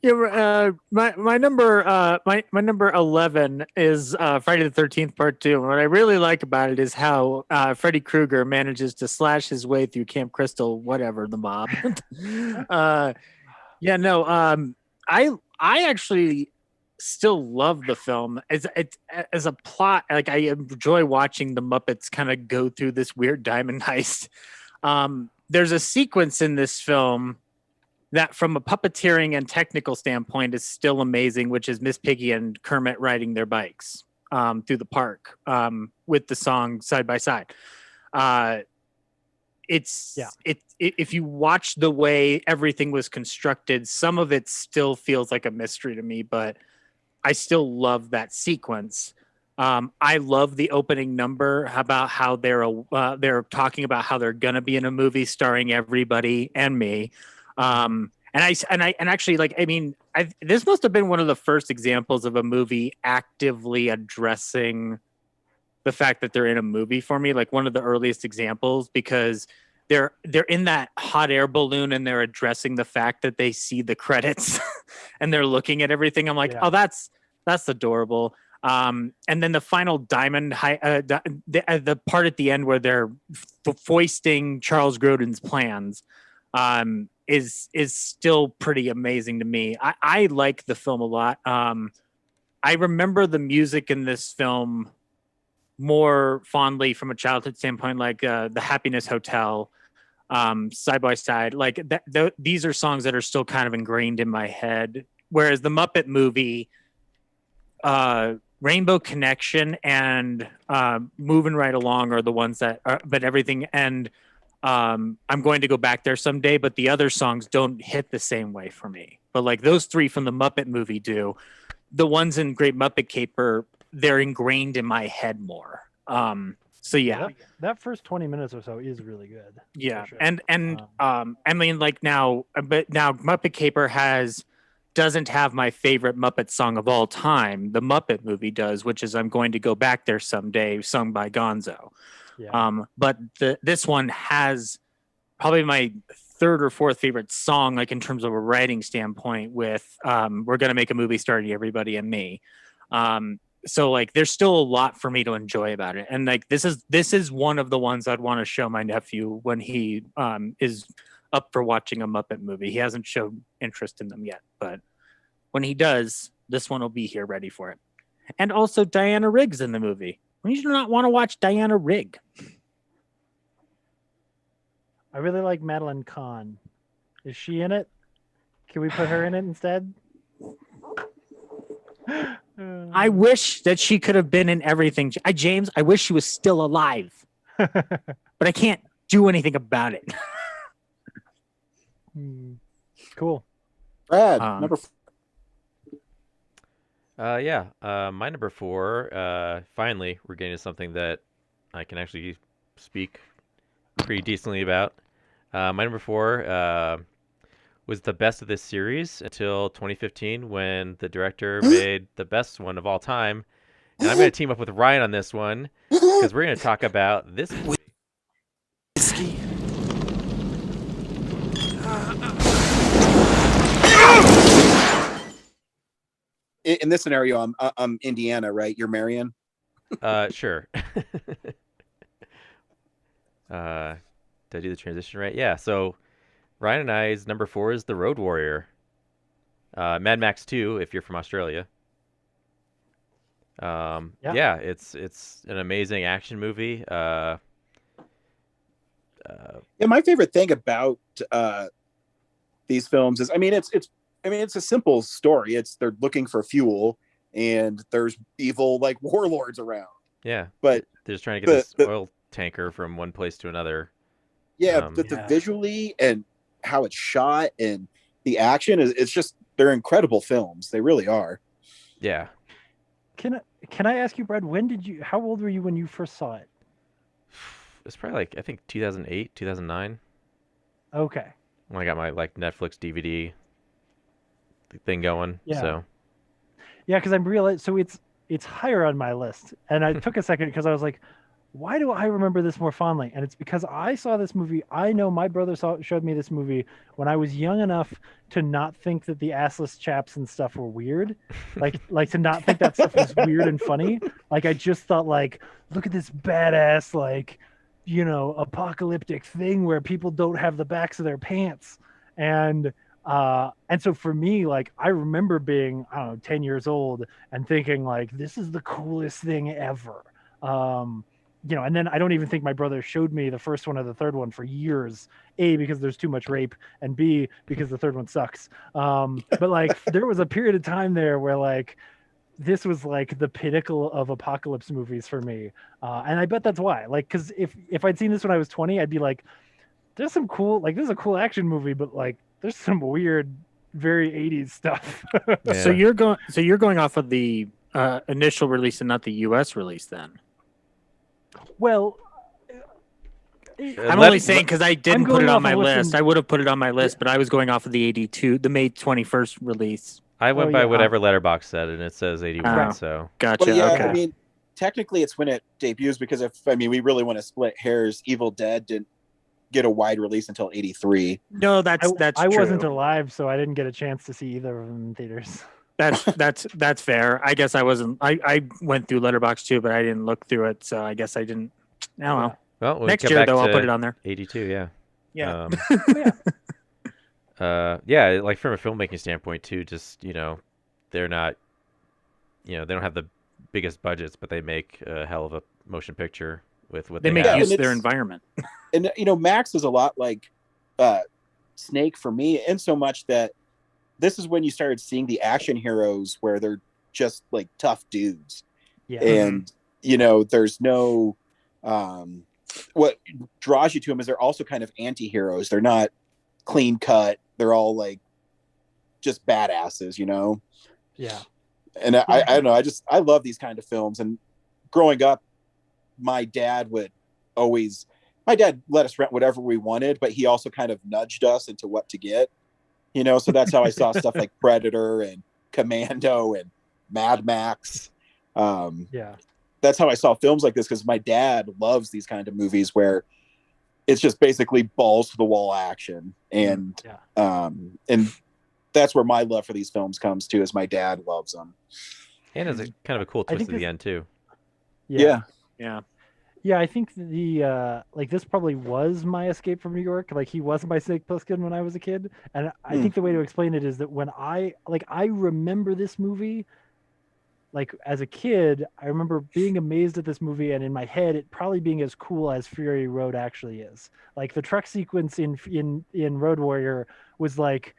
Yeah, my number my number 11 is Friday the 13th Part 2. And what I really like about it is how Freddy Krueger manages to slash his way through Camp Crystal, whatever the mob. I actually still love the film as a plot. Like I enjoy watching the Muppets kind of go through this weird diamond heist. There's a sequence in this film that from a puppeteering and technical standpoint is still amazing, which is Miss Piggy and Kermit riding their bikes through the park with the song Side by Side. If you watch the way everything was constructed, some of it still feels like a mystery to me, but I still love that sequence. I love the opening number about how they're talking about how they're gonna be in a movie starring everybody and me. This must have been one of the first examples of a movie actively addressing the fact that they're in a movie for me, like one of the earliest examples, because they're in that hot air balloon and they're addressing the fact that they see the credits and they're looking at everything. I'm like, Yeah. oh, that's adorable. And then the final diamond, the part at the end where they're foisting Charles Grodin's plans, is still pretty amazing to me. I like the film a lot. I remember the music in this film more fondly from a childhood standpoint, like the Happiness Hotel, Side by Side. Like these are songs that are still kind of ingrained in my head. Whereas the Muppet movie, Rainbow Connection and Moving Right Along are the ones that are, but everything and I'm going to go back there someday, but the other songs don't hit the same way for me. But like those 3 from the Muppet movie do. The ones in Great Muppet Caper, they're ingrained in my head more. So yeah. That first 20 minutes or so is really good. Yeah. For sure. And I mean like now Muppet Caper doesn't have my favorite Muppet song of all time. The Muppet movie does, which is I'm Going to Go Back There Someday, sung by Gonzo. Yeah. But this one has probably my 3rd or 4th favorite song, like in terms of a writing standpoint, with We're Gonna Make a Movie starring everybody and me. So like there's still a lot for me to enjoy about it. And like this is one of the ones I'd want to show my nephew when he is up for watching a Muppet movie. He hasn't shown interest in them yet, but when he does, this one will be here ready for it. And also Diana Rigg's in the movie. When you do not want to watch Diana Rigg. I really like Madeline Kahn. Is she in it? Can we put her in it instead? I wish that she could have been in everything. James, I wish she was still alive, but I can't do anything about it. Cool. Brad, Um, number My number 4. Finally, we're getting to something that I can actually speak pretty decently about. My number 4 was the best of this series until 2015, when the director made the best one of all time. And I'm going to team up with Ryan on this one because we're going to talk about this movie. Whiskey. in this scenario, I'm Indiana, right? You're Marion. Sure. Did I do the transition right? Yeah. So Ryan and I's number 4 is The Road Warrior. Mad Max 2, if you're from Australia. Yeah, it's an amazing action movie. Yeah, my favorite thing about these films is, it's a simple story. They're looking for fuel, and there's evil like warlords around. Yeah, but they're just trying to get this oil tanker from one place to another. Yeah, the visually and how it's shot and the action it's just, they're incredible films. They really are. Yeah. Can I ask you, Brad, how old were you when you first saw it? It's probably like, I think 2008, 2009. Okay. When I got my like Netflix DVD thing going. Yeah. So. Yeah, because I'm realizing, so it's higher on my list, and I took a second because I was like, why do I remember this more fondly? And it's because I saw this movie. I know my brother showed me this movie when I was young enough to not think that the assless chaps and stuff were weird, like to not think that stuff was weird and funny. Like I just thought, like, look at this badass, like, apocalyptic thing where people don't have the backs of their pants, and so for me, like, I remember being, I don't know, 10 years old and thinking like, this is the coolest thing ever. And then I don't even think my brother showed me the first one or the third one for years. A, because there's too much rape, and B, because the third one sucks. But like, there was a period of time there where like, this was like the pinnacle of apocalypse movies for me. And I bet that's why, like, cause if I'd seen this when I was 20, I'd be like, there's some cool, like, this is a cool action movie, but like, there's some weird, very 80s stuff. Yeah. So you're going off of the initial release and not the US release then? Well, I'm only saying because I didn't put it on my list. I would have put it on my list, but I was going off of the the May 21st release. I went by whatever Letterboxd said, and it says 81. So gotcha. Well, yeah, okay. Technically it's when it debuts, because we really want to split hairs. Evil Dead didn't get a wide release until 83. No, that's I true. wasn't alive, so I didn't get a chance to see either of them in theaters. That's fair. I guess I wasn't. I went through Letterboxd too, but I didn't look through it, so I guess I didn't. Oh well. when Next year though, I'll put it on there. 82, yeah. Yeah. Yeah, like from a filmmaking standpoint too, just, they're not, they don't have the biggest budgets, but they make a hell of a motion picture with what they make have. use of their environment. And Max is a lot like Snake for me, in so much that this is when you started seeing the action heroes where they're just like tough dudes. Yeah. And there's no what draws you to them is they're also kind of anti-heroes. They're not clean cut. They're all like just badasses, Yeah. And I don't know, I love these kind of films. And growing up, my dad let us rent whatever we wanted, but he also kind of nudged us into what to get, so that's how I saw stuff like Predator and Commando and Mad Max. That's how I saw films like this, because my dad loves these kind of movies where it's just basically balls to the wall action. And and that's where my love for these films comes to, is my dad loves them. And it's kind of a cool twist at the end too. Yeah. Yeah, I think this probably was my escape from New York. Like, he was my Snake Plissken when I was a kid. And I think the way to explain it is that when I remember this movie, like, as a kid, I remember being amazed at this movie, and in my head, it probably being as cool as Fury Road actually is. Like, the truck sequence in Road Warrior was like,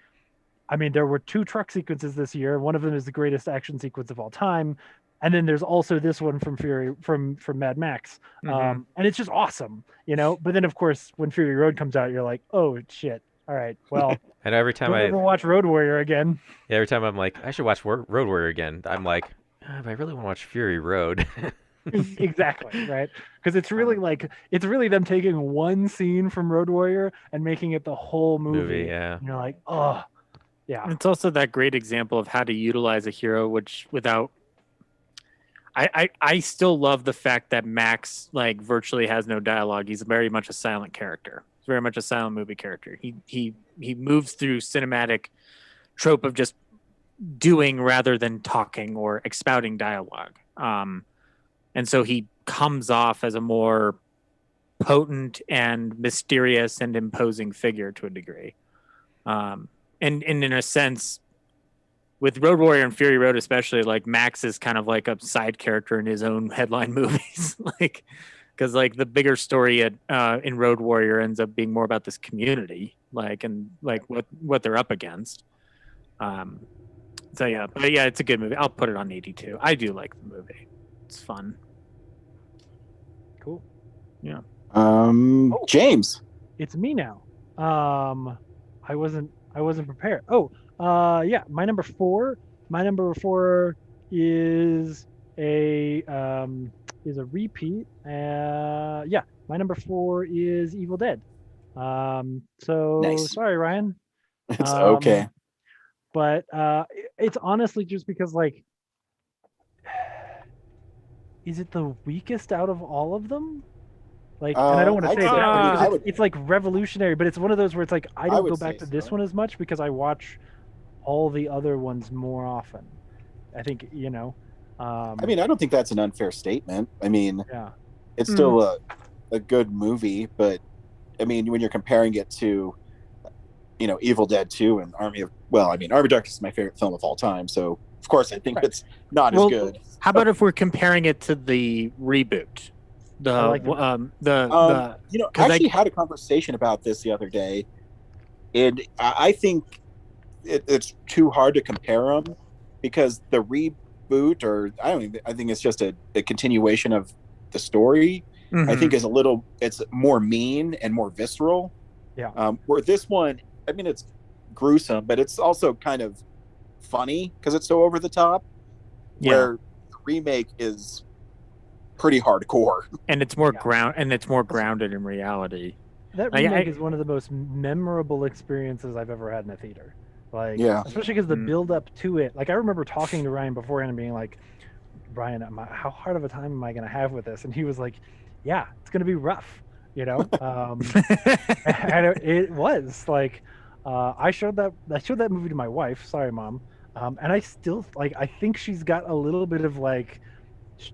there were 2 truck sequences this year. One of them is the greatest action sequence of all time. And then there's also this one from Mad Max. And it's just awesome, But then, of course, when Fury Road comes out, you're like, oh, shit. All right, well, I know every time Don't ever watch Road Warrior again. every time I'm like, I should watch Road Warrior again. I'm like, but I really want to watch Fury Road. Exactly, right? Because it's really them taking one scene from Road Warrior and making it the whole movie. Yeah. And you're like, oh, yeah. It's also that great example of how to utilize a hero, which without. I still love the fact that Max like virtually has no dialogue. He's very much a silent character. He's very much a silent movie character. He moves through cinematic trope of just doing rather than talking or expouting dialogue. And so he comes off as a more potent and mysterious and imposing figure to a degree. And in a sense, with Road Warrior and Fury Road, especially, like Max is kind of like a side character in his own headline movies, like because like the bigger story in Road Warrior ends up being more about this community, like and like what they're up against. So yeah, but yeah, it's a good movie. I'll put it on 82. I do like the movie. It's fun. Cool. Yeah. James. It's me now. I wasn't prepared. Yeah, my number four is a repeat. Yeah, my number 4 is Evil Dead. So Nice. sorry, Ryan. It's okay. But it's honestly just because like, is it the weakest out of all of them? Like, and I don't want to I'd say say- that because I would- it's like revolutionary, but it's one of those where it's like I I don't would go back say to this so. one as much because I watch all the other ones more often. I think I mean, I don't think that's an unfair statement. I mean, yeah, it's still a good movie, but I mean, when you're comparing it to, Evil Dead 2 and Army of Darkness is my favorite film of all time. So of course, I think Right. it's not as good. How about if we're comparing it to the reboot? I like The I 'cause actually had a conversation about this the other day, and I think it's too hard to compare them because the reboot, or I think it's just a continuation of the story. I think it's more mean and more visceral. Yeah. Where this one, I mean, it's gruesome, but it's also kind of funny because it's so over the top. Where the remake is pretty hardcore. and it's more Yeah. grounded in reality. that remake is one of the most memorable experiences I've ever had in a theater. Like, Yeah. especially because the build up to it. Like, I remember talking to Ryan beforehand and being like, Brian, how hard of a time am I going to have with this? And he was like, yeah, it's going to be rough, and it was like, I showed that movie to my wife. Sorry, Mom. And I still I think she's got a little bit of like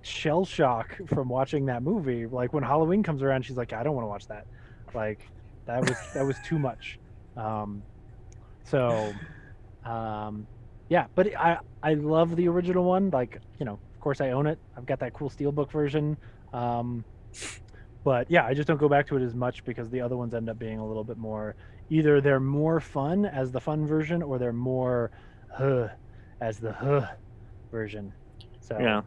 shell shock from watching that movie. Like when Halloween comes around, she's like, I don't want to watch that. Like that was too much. Yeah, but I love the original one. Like, of course I own it. I've got that cool steelbook version. But yeah, I just don't go back to it as much because the other ones end up being a little bit more, either they're more fun as the fun version or they're more as the version. So yeah.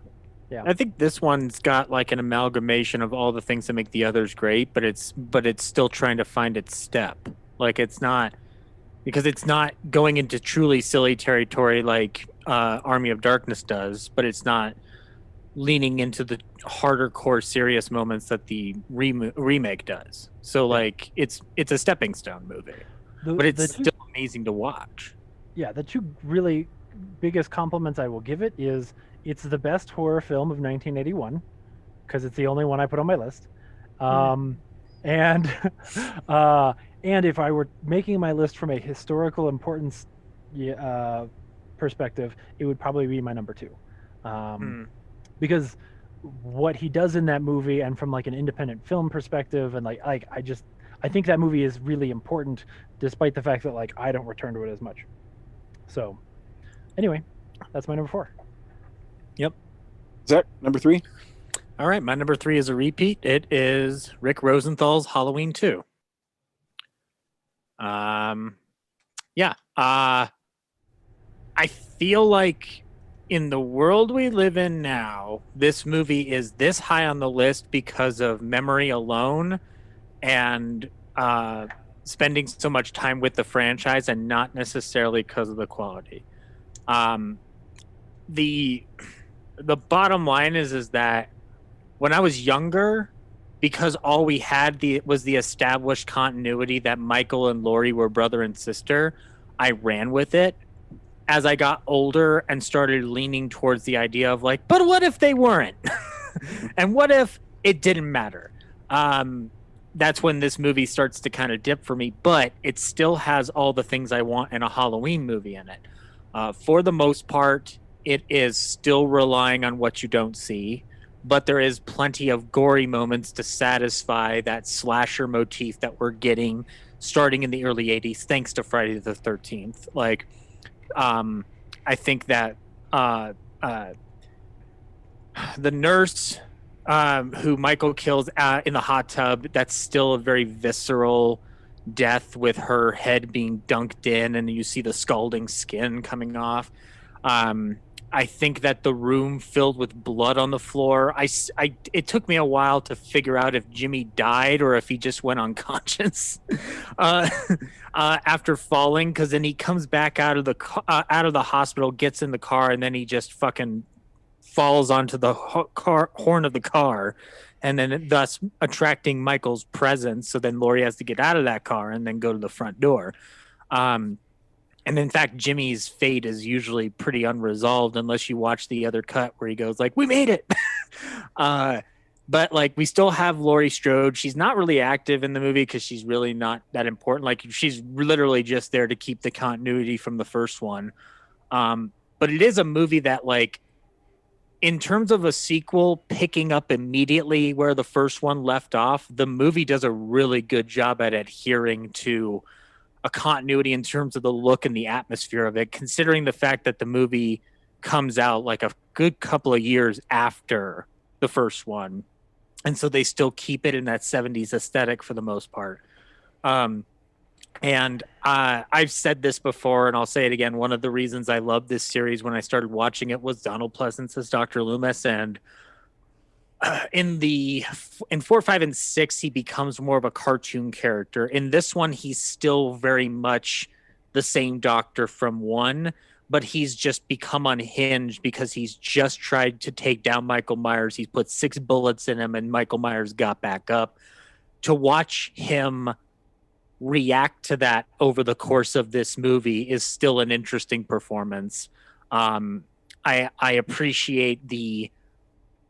I think this one's got like an amalgamation of all the things that make the others great, but it's still trying to find its step. Like it's not going into truly silly territory like Army of Darkness does, but it's not leaning into the harder core serious moments that the remake does. So like it's a stepping stone movie, but it's still amazing to watch. Yeah, the two really biggest compliments I will give it is it's the best horror film of 1981 because it's the only one I put on my list. And if I were making my list from a historical importance perspective, it would probably be my number 2. Because what he does in that movie, and from like an independent film perspective, and I think that movie is really important, despite the fact that like I don't return to it as much. So, anyway, that's my number 4. Yep. Zach, number 3. All right, my number 3 is a repeat. It is Rick Rosenthal's Halloween 2. I feel like in the world we live in now, this movie is this high on the list because of memory alone and spending so much time with the franchise and not necessarily because of the quality. The bottom line is that when I was younger, because all we had was the established continuity that Michael and Laurie were brother and sister, I ran with it. As I got older and started leaning towards the idea of like, but what if they weren't? And what if it didn't matter? That's when this movie starts to kind of dip for me, but it still has all the things I want in a Halloween movie in it. For the most part, it is still relying on what you don't see, but there is plenty of gory moments to satisfy that slasher motif that we're getting starting in the early 80s, thanks to Friday the 13th. Like, I think that the nurse who Michael kills in the hot tub, that's still a very visceral death with her head being dunked in and you see the scalding skin coming off. I think that the room filled with blood on the floor, it took me a while to figure out if Jimmy died or if he just went unconscious after falling, because then he comes back out of the hospital, gets in the car, and then he just fucking falls onto the horn of the car, and then thus attracting Michael's presence. So then Laurie has to get out of that car and then go to the front door. And in fact, Jimmy's fate is usually pretty unresolved unless you watch the other cut where he goes like, "We made it." But like, we still have Laurie Strode. She's not really active in the movie because she's really not that important. Like, she's literally just there to keep the continuity from the first one. But it is a movie that, like, in terms of a sequel picking up immediately where the first one left off, the movie does a really good job at adhering to a continuity in terms of the look and the atmosphere of it, considering the fact that the movie comes out like a good couple of years after the first one. And so they still keep it in that 70s aesthetic for the most part. And I've said this before, and I'll say it again. One of the reasons I loved this series when I started watching it was Donald Pleasance as Dr. Loomis. And in 4, 5, and 6, he becomes more of a cartoon character. In this one, he's still very much the same doctor from 1, but he's just become unhinged because he's just tried to take down Michael Myers. He's put 6 bullets in him, and Michael Myers got back up. To watch him react to that over the course of this movie is still an interesting performance. I appreciate the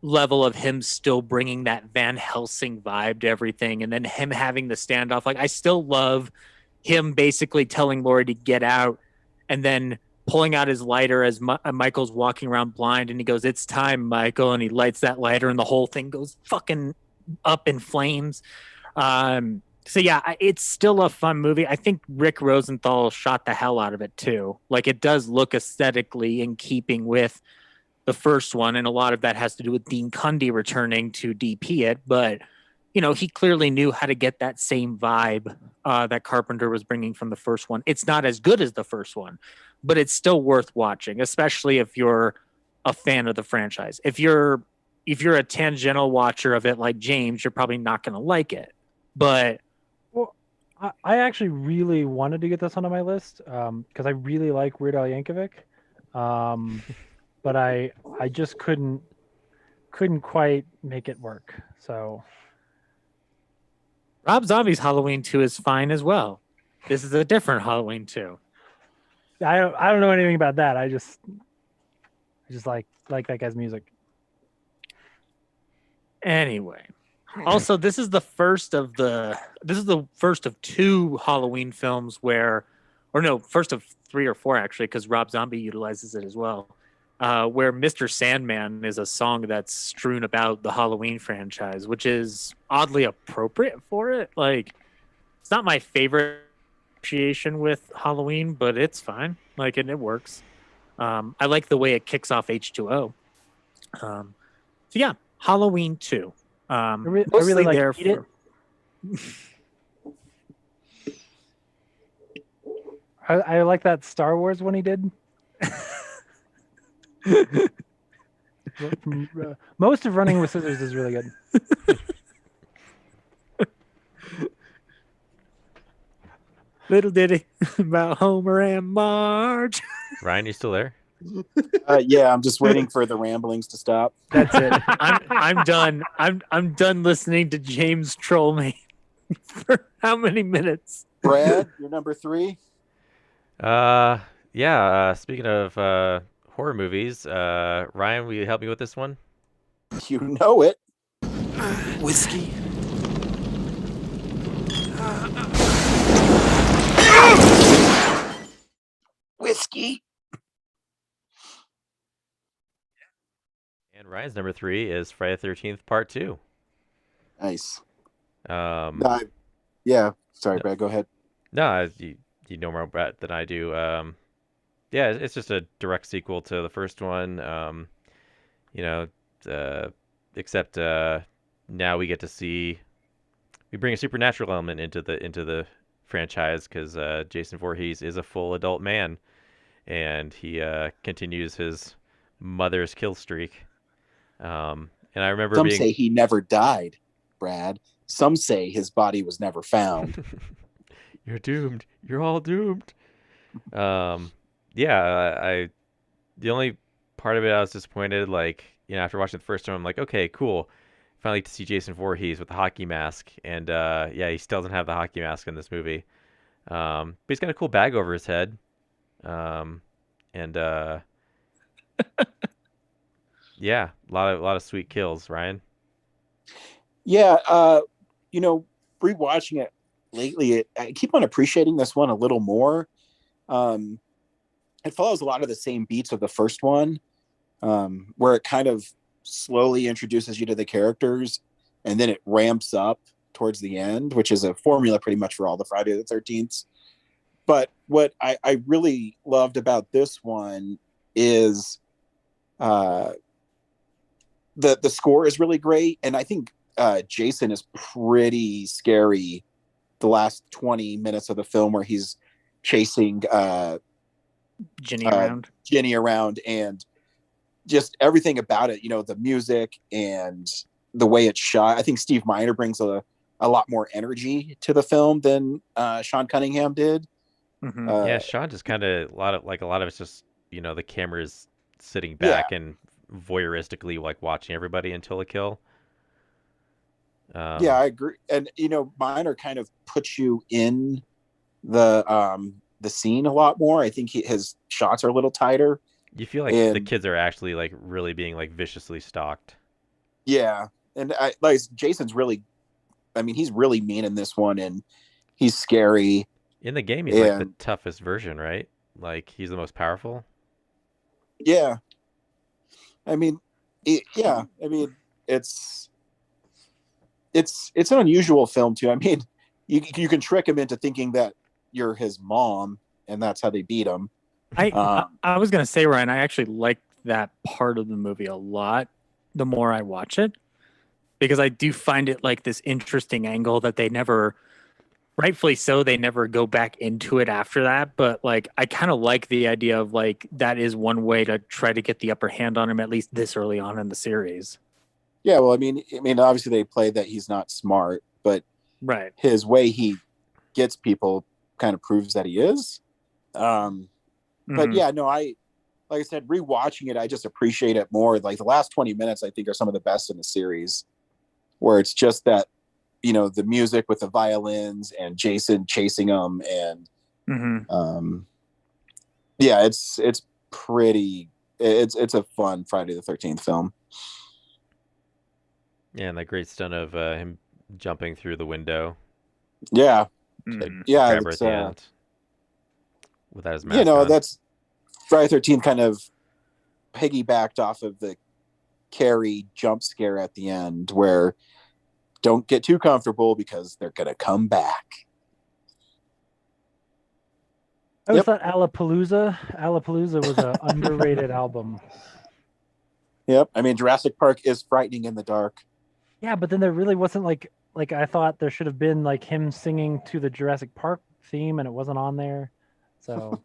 level of him still bringing that Van Helsing vibe to everything, and then him having the standoff. Like, I still love him basically telling Laurie to get out and then pulling out his lighter as Michael's walking around blind, and he goes, "It's time, Michael," and he lights that lighter and the whole thing goes fucking up in flames. So yeah, it's still a fun movie. I think Rick Rosenthal shot the hell out of it too. Like, it does look aesthetically in keeping with the first one, and a lot of that has to do with Dean Cundy returning to DP it, but you know, he clearly knew how to get that same vibe that Carpenter was bringing from the first one. It's not as good as the first one, but it's still worth watching, especially if you're a fan of the franchise. If you're a tangential watcher of it like James, you're probably not going to like it. But I actually really wanted to get this onto my list because I really like Weird Al Yankovic. But I just couldn't quite make it work. So Rob Zombie's Halloween 2 is fine as well. This is a different Halloween 2. I don't know anything about that. I just like that guy's music. Anyway, also this is the first of 2 Halloween films first of 3 or 4 actually, because Rob Zombie utilizes it as well. Where Mr. Sandman is a song that's strewn about the Halloween franchise, which is oddly appropriate for it. Like, it's not my favorite association with Halloween, but it's fine. Like, and it works. I like the way it kicks off H2O. So yeah, Halloween 2. I really like Eat It. I like that Star Wars one he did. Most of Running with Scissors is really good. Little ditty about Homer and Marge. Ryan, you still there? Yeah, I'm just waiting for the ramblings to stop. That's it. I'm done. I'm done listening to James troll me for how many minutes? Brad, you're number 3. Yeah. Speaking of horror movies, Ryan, will you help me with this one? You know it. Whiskey. Whiskey. And Ryan's number 3 is Friday the 13th Part 2. Nice. Um, Yeah. Sorry, Brad. Go ahead. no, you know more about it than I do. Yeah, it's just a direct sequel to the first one. You know, except now we get to see we bring a supernatural element into the franchise because Jason Voorhees is a full adult man, and he continues his mother's kill streak. And I remember Some say he never died, Brad. Some say his body was never found. You're doomed. You're all doomed. Yeah, I the only part of it I was disappointed, like, after watching the first one, I'm like, okay, cool. Finally to see Jason Voorhees with the hockey mask, and yeah, he still doesn't have the hockey mask in this movie. But he's got a cool bag over his head. And yeah, a lot of sweet kills, Ryan. Yeah, rewatching it lately, I keep on appreciating this one a little more. It follows a lot of the same beats of the first one, where it kind of slowly introduces you to the characters, and then it ramps up towards the end, which is a formula pretty much for all the Friday the 13th. But what I really loved about this one is the score is really great, and I think Jason is pretty scary the last 20 minutes of the film, where he's chasing Ginny around, and just everything about it, the music and the way it's shot. I think Steve Miner brings a lot more energy to the film than Sean Cunningham did. Mm-hmm. Yeah, Sean just kind of a lot of it's just the camera is sitting back and voyeuristically like watching everybody until a kill. Yeah, I agree. And Miner kind of puts you in the scene a lot more. I think his shots are a little tighter. You feel like the kids are actually like really being like viciously stalked. Yeah, and Jason's really, he's really mean in this one, and he's scary. In the game, he's like the toughest version, right? Like he's the most powerful. Yeah, it's an unusual film too. You can trick him into thinking that you're his mom, and that's how they beat him. I was gonna say, Ryan, I actually like that part of the movie a lot the more I watch it, because I do find it like this interesting angle that they never, rightfully so, they never go back into it after that. But like, I kind of like the idea of like that is one way to try to get the upper hand on him, at least this early on in the series. Yeah, well, obviously they play that he's not smart, but right, his way he gets people kind of proves that he is. But yeah, no, like I said, rewatching it, I just appreciate it more. Like the last 20 minutes, I think, are some of the best in the series, where it's just that, the music with the violins and Jason chasing them, and yeah, it's pretty. It's a fun Friday the 13th film. Yeah, and that great stunt of him jumping through the window. Yeah, yeah, grab her at the end without his mask on. That's Friday 13th kind of piggybacked off of the Carrie jump scare at the end, where don't get too comfortable because they're gonna come back. I always thought Alapalooza was an underrated album. Yep, Jurassic Park is frightening in the dark. Yeah, but then there really wasn't like I thought there should have been like him singing to the Jurassic Park theme, and it wasn't on there. So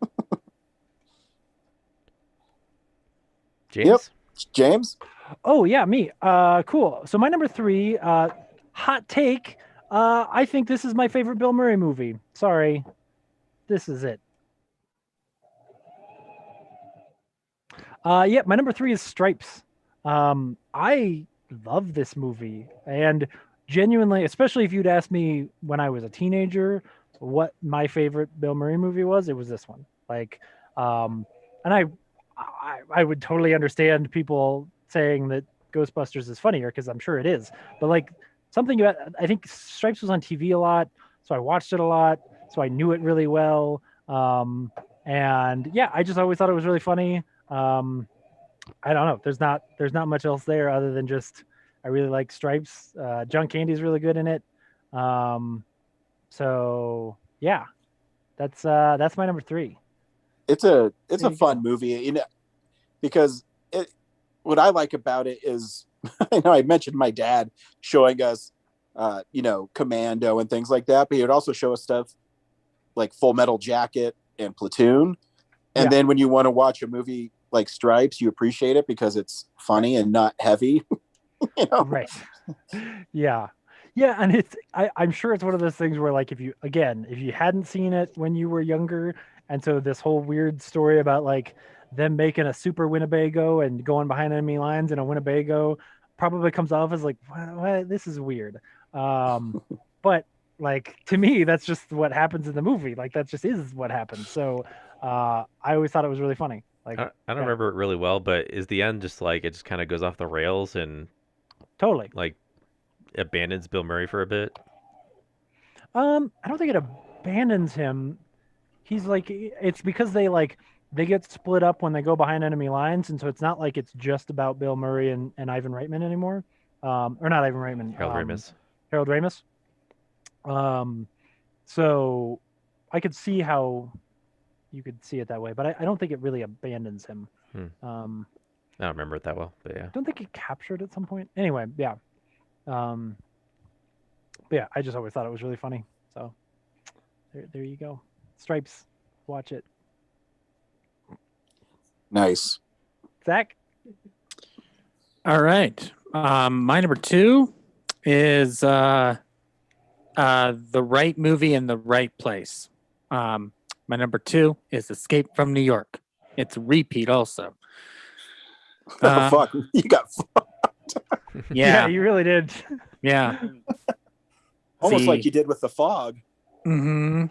James? Yep. James? Oh yeah, me. Cool. So my number 3, hot take. I think this is my favorite Bill Murray movie. Sorry. this is it. Yeah, my number 3 is Stripes. I love this movie, and genuinely, especially if you'd asked me when I was a teenager what my favorite Bill Murray movie was, it was this one. Like, and I would totally understand people saying that Ghostbusters is funnier, because I'm sure it is, but like something about, I think Stripes was on TV a lot, so I watched it a lot, so I knew it really well. And yeah, I just always thought it was really funny. I don't know. There's not much else there other than just I really like Stripes. John Candy's really good in it. So yeah, that's my number 3. It's a fun movie, because what I like about it is, I know I mentioned my dad showing us, Commando and things like that, but he would also show us stuff like Full Metal Jacket and Platoon. And then when you want to watch a movie like Stripes, you appreciate it because it's funny and not heavy. Right. Yeah, and I'm sure it's one of those things where, like, if you hadn't seen it when you were younger, and so this whole weird story about like them making a super Winnebago and going behind enemy lines in a Winnebago probably comes off as like, what? This is weird. But like, to me, that's just what happens in the movie. Like, that just is what happens. So I always thought it was really funny. Like, I don't remember it really well, but is the end just like it just kind of goes off the rails and totally like abandons Bill Murray for a bit? I don't think it abandons him. He's like, it's because they get split up when they go behind enemy lines, and so it's not like it's just about Bill Murray and Ivan Reitman anymore. Or not Ivan Reitman. Harold Ramis. So I could see how you could see it that way, but I don't think it really abandons him. I don't remember it that well, but yeah. I don't think it captured at some point. Anyway, yeah. But yeah, I just always thought it was really funny. So there you go. Stripes, watch it. Nice. Zach? All right. My number 2 is The Right Movie in the Right Place. My number 2 is Escape from New York. It's a repeat also. Oh, fuck. You got fucked. Yeah, you really did. Yeah. Almost like you did with The Fog. Mm-hmm.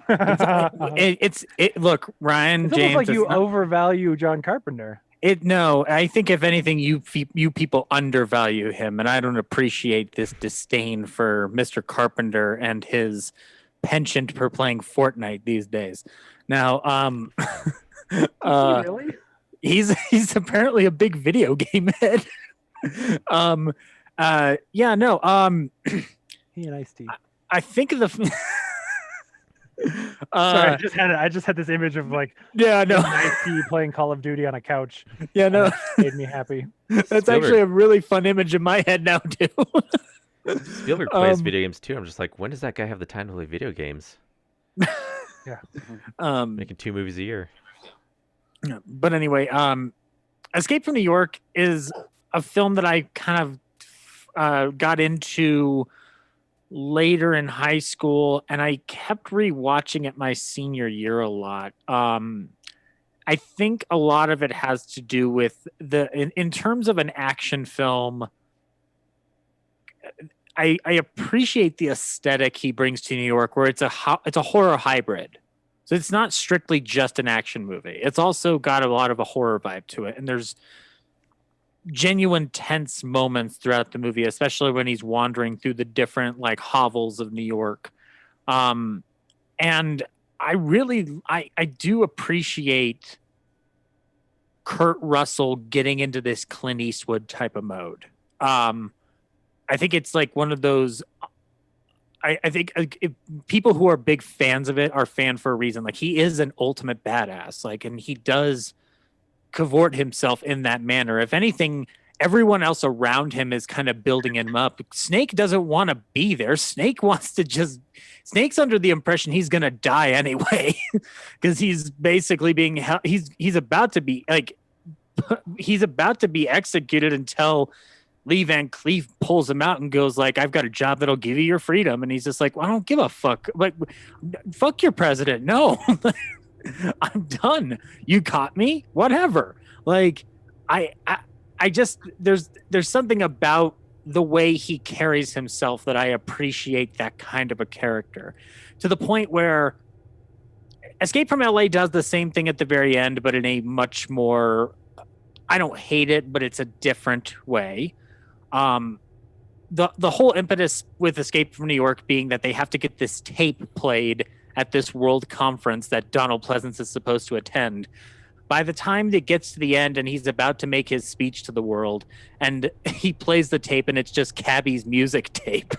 Look, Ryan, it's James. Almost like you overvalue John Carpenter. No, I think if anything, you people undervalue him, and I don't appreciate this disdain for Mr. Carpenter and his penchant for playing Fortnite these days. Now, Really? He's apparently a big video game head. He and Ice-T. I think of the. Sorry, I just had this image of like Ice-T playing Call of Duty on a couch. Yeah, no, made me happy. That's actually a really fun image in my head now too. Spielberg plays video games too. I'm just like, when does that guy have the time to play video games? Yeah, making 2 movies a year. But anyway, Escape from New York is a film that I kind of got into later in high school, and I kept rewatching it my senior year a lot. I think a lot of it has to do with in terms of an action film. I appreciate the aesthetic he brings to New York, where it's a horror hybrid. So it's not strictly just an action movie. It's also got a lot of a horror vibe to it, and there's genuine tense moments throughout the movie, especially when he's wandering through the different like hovels of New York. And I do appreciate Kurt Russell getting into this Clint Eastwood type of mode. I think it's like one of those. I think if people who are big fans of it are fan for a reason. Like, he is an ultimate badass. Like, and he does cavort himself in that manner. If anything, everyone else around him is kind of building him up. Snake doesn't want to be there. Snake wants to just. Snake's under the impression he's gonna die anyway, because he's basically being. He's about to be like. He's about to be executed until Lee Van Cleef pulls him out and goes like, I've got a job that'll give you your freedom. And he's just like, well, I don't give a fuck. Like, fuck your president. No, I'm done. You caught me, whatever. Like, I just, there's something about the way he carries himself that I appreciate that kind of a character, to the point where Escape from LA does the same thing at the very end, but in a much more, I don't hate it, but it's a different way. The whole impetus with Escape from New York being that they have to get this tape played at this world conference that Donald Pleasance is supposed to attend. By the time it gets to the end and he's about to make his speech to the world, and he plays the tape and it's just Cabby's music tape,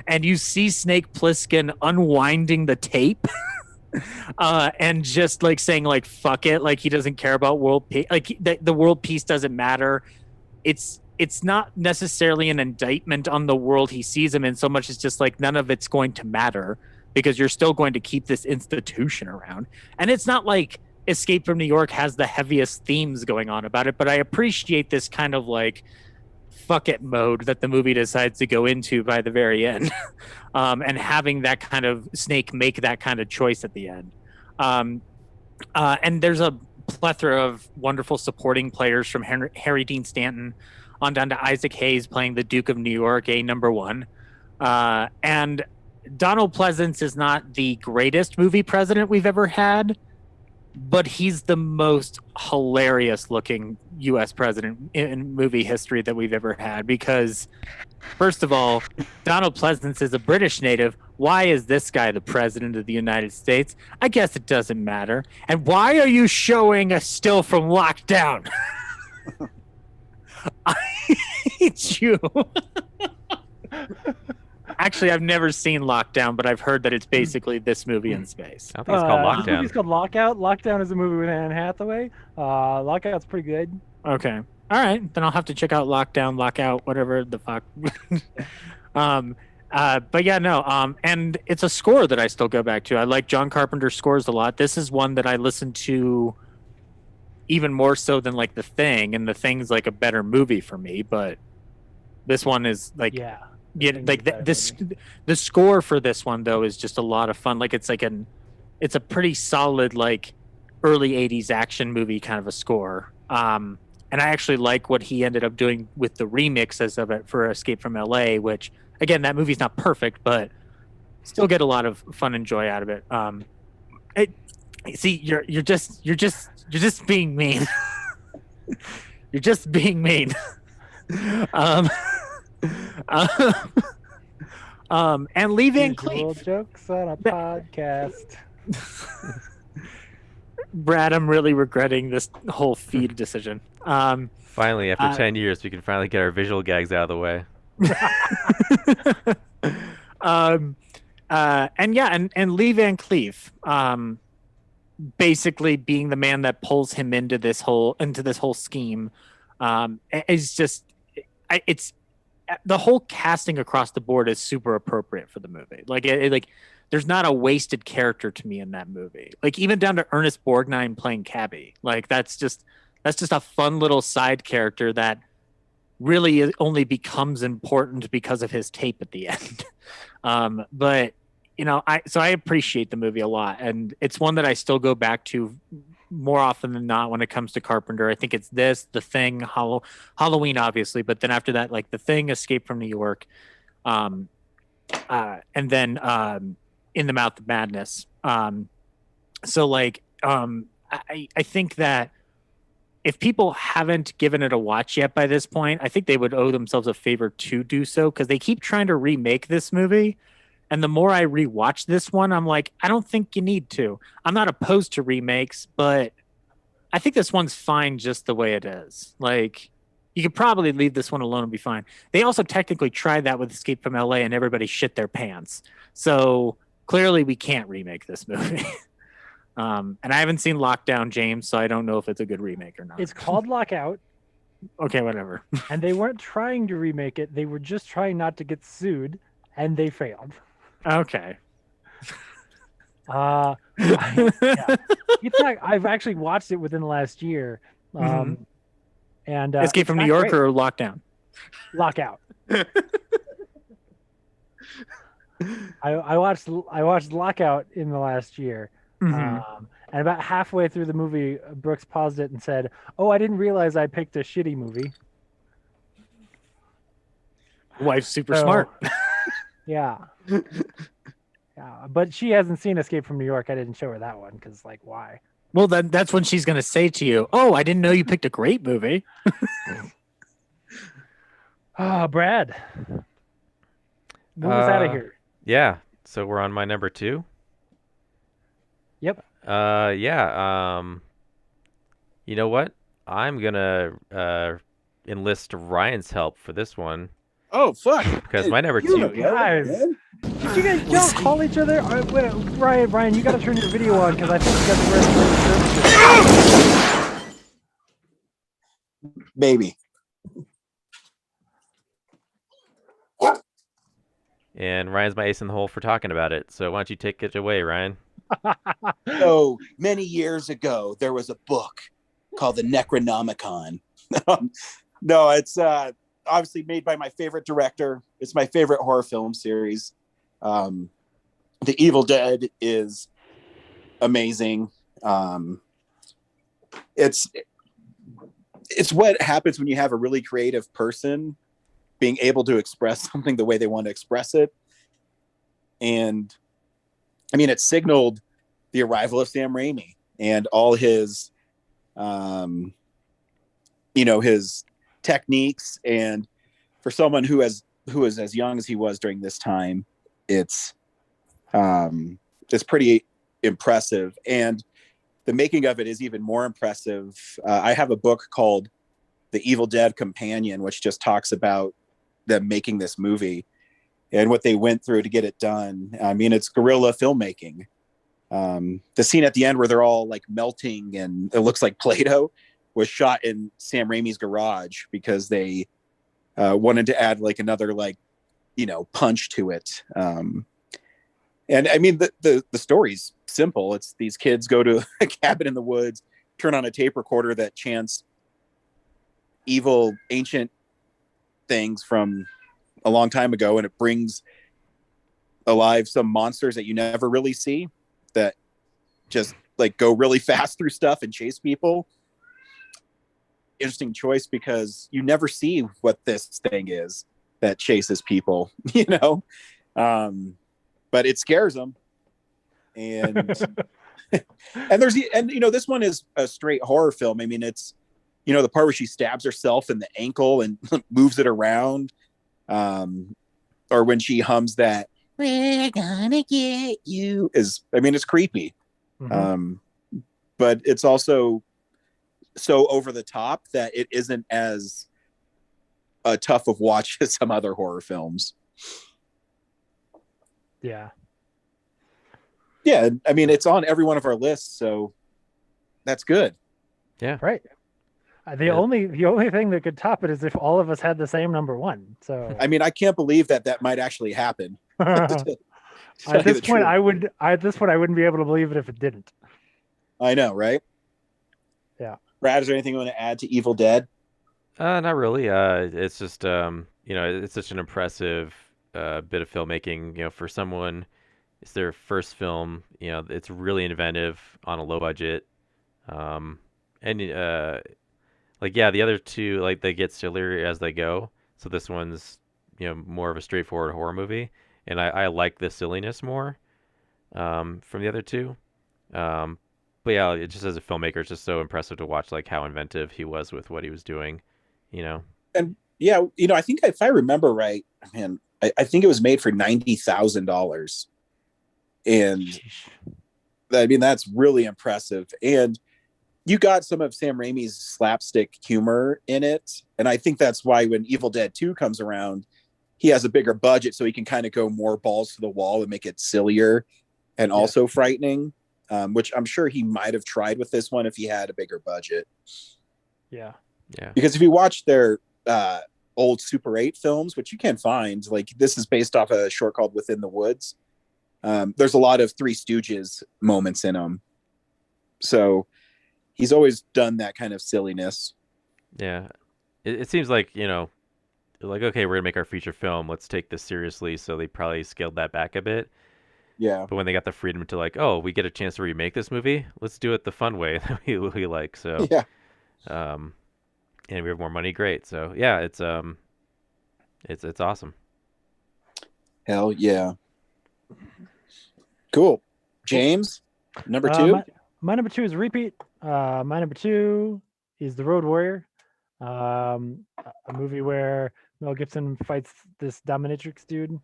and you see Snake Plissken unwinding the tape and just like saying like fuck it, like he doesn't care about world peace, like the world peace doesn't matter. It's not necessarily an indictment on the world he sees him in so much as just like none of it's going to matter because you're still going to keep this institution around. And it's not like Escape from New York has the heaviest themes going on about it, but I appreciate this kind of like fuck it mode that the movie decides to go into by the very end. And having that kind of Snake make that kind of choice at the end. And there's a plethora of wonderful supporting players, from Harry Dean Stanton on down to Isaac Hayes playing the Duke of New York, #1. And Donald Pleasance is not the greatest movie president we've ever had, but he's the most hilarious looking U.S. president in movie history that we've ever had. Because, first of all, Donald Pleasance is a British native. Why is this guy the president of the United States? I guess it doesn't matter. And why are you showing a still from Lockdown? I hate you. Actually, I've never seen Lockdown, but I've heard that it's basically this movie in space. I think it's called This Lockdown. movie's called Lockout. Lockdown is a movie with Anne Hathaway. Lockout's pretty good. Okay. All right. Then I'll have to check out Lockdown, Lockout, whatever the fuck. But yeah, no. And it's a score that I still go back to. I like John Carpenter's scores a lot. This is one that I listen to even more so than like The Thing, and The Thing's like a better movie for me, but this one is like, Yeah. like the score for this one though is just a lot of fun. Like it's a pretty solid like early 80s action movie kind of a score. And I actually like what he ended up doing with the remixes of it for Escape from LA, which again, that movie's not perfect, but still get a lot of fun and joy out of it. See, you're just being mean. You're just being mean. And Lee Van Visual Cleef. jokes on a podcast. Brad, I'm really regretting this whole feed decision. Finally, after 10 years, we can finally get our visual gags out of the way. And yeah, and Lee Van Cleef, basically being the man that pulls him into this whole scheme, is just it's the whole casting across the board is super appropriate for the movie. Like like there's not a wasted character to me in that movie. Like even down to Ernest Borgnine playing Cabby. Like that's just a fun little side character that really only becomes important because of his tape at the end. But you know, I appreciate the movie a lot, and it's one that I still go back to more often than not when it comes to Carpenter. I think it's this, The Thing, Halloween, obviously, but then after that, like The Thing, Escape from New York, and then In the Mouth of Madness. So like, I think that if people haven't given it a watch yet by this point, I think they would owe themselves a favor to do so, because they keep trying to remake this movie. And the more I rewatch this one, I'm like, I don't think you need to. I'm not opposed to remakes, but I think this one's fine just the way it is. Like, you could probably leave this one alone and be fine. They also technically tried that with Escape from LA, and everybody shit their pants. So clearly we can't remake this movie. And I haven't seen Lockdown, James, so I don't know if it's a good remake or not. It's called Lockout, Okay, whatever. and they weren't trying to remake it. They were just trying not to get sued, and they failed. Okay. Yeah. It's not, I've actually watched it within the last year. And Escape from New York or Lockdown? Lockout. I watched Lockout in the last year. And about halfway through the movie, Brooks paused it and said, "Oh, I didn't realize I picked a shitty movie." Wife's super So, smart. Yeah. Yeah, but she hasn't seen Escape from New York. I didn't show her that one because, like, why? Well, then that's when she's going to say to you, "Oh, I didn't know you picked a great movie." Brad, move us out of here. Yeah. So we're on my number 2. Yep. Yeah. You know what? I'm gonna enlist Ryan's help for this one Oh fuck! because my number You 2. Guys, you guys don't call each other. Wait, Ryan, you got to turn your video on because I think you got the rest of the Baby. And Ryan's my ace in the hole for talking about it. So why don't you take it away, Ryan? So many years ago, there was a book called the Necronomicon. No, it's obviously made by my favorite director. It's my favorite horror film series. The Evil Dead is amazing. It's what happens when you have a really creative person being able to express something the way they want to express it. And I mean, it signaled the arrival of Sam Raimi and all his, his techniques. And for someone who was as young as he was during this time, it's pretty impressive. And the making of it is even more impressive. I have a book called The Evil Dead Companion, which just talks about them making this movie and what they went through to get it done. I mean, it's guerrilla filmmaking. The scene at the end where they're all like melting and it looks like Play-Doh was shot in Sam Raimi's garage because they wanted to add like another punch to it. And I mean, the story's simple. It's these kids go to a cabin in the woods, turn on a tape recorder that chants evil ancient things from a long time ago, and it brings alive some monsters that you never really see that just like go really fast through stuff and chase people. Interesting choice because you never see what this thing is that chases people, but it scares them. And this one is a straight horror film. I mean, it's the part where she stabs herself in the ankle and moves it around, or when she hums that "We're gonna get you" it's creepy. Mm-hmm. But it's also so over the top that it isn't as tough of watch as some other horror films. Yeah. Yeah, I mean, it's on every one of our lists, so that's good. Yeah. Right. The only thing that could top it is if all of us had the same number 1. So I mean, I can't believe that might actually happen. At this point, I wouldn't be able to believe it if it didn't. I know, right? Yeah. Brad, is there anything you want to add to Evil Dead? Not really. It's just it's such an impressive bit of filmmaking. For someone, it's their first film. It's really inventive on a low budget. The other two, they get sillier as they go. So this one's, more of a straightforward horror movie, and I like the silliness more from the other two. But yeah, it just as a filmmaker, it's just so impressive to watch how inventive he was with what he was doing. And yeah, I think if I remember right, man, I think it was made for $90,000, and I mean that's really impressive. And you got some of Sam Raimi's slapstick humor in it. And I think that's why when Evil Dead 2 comes around, he has a bigger budget so he can kind of go more balls to the wall and make it sillier and also frightening, which I'm sure he might have tried with this one if he had a bigger budget. Yeah. Yeah. Because if you watch their old Super 8 films, which you can find, this is based off a short called Within the Woods. There's a lot of Three Stooges moments in them. So he's always done that kind of silliness. Yeah. It seems like, they're like, okay, we're gonna make our feature film. Let's take this seriously. So they probably scaled that back a bit. Yeah. But when they got the freedom to like, oh, we get a chance to remake this movie, let's do it the fun way that we like. So Yeah. and we have more money, great. So yeah, it's awesome. Hell yeah. Cool. James, number two. My number 2 is a repeat. My number 2 is The Road Warrior, a movie where Mel Gibson fights this dominatrix dude.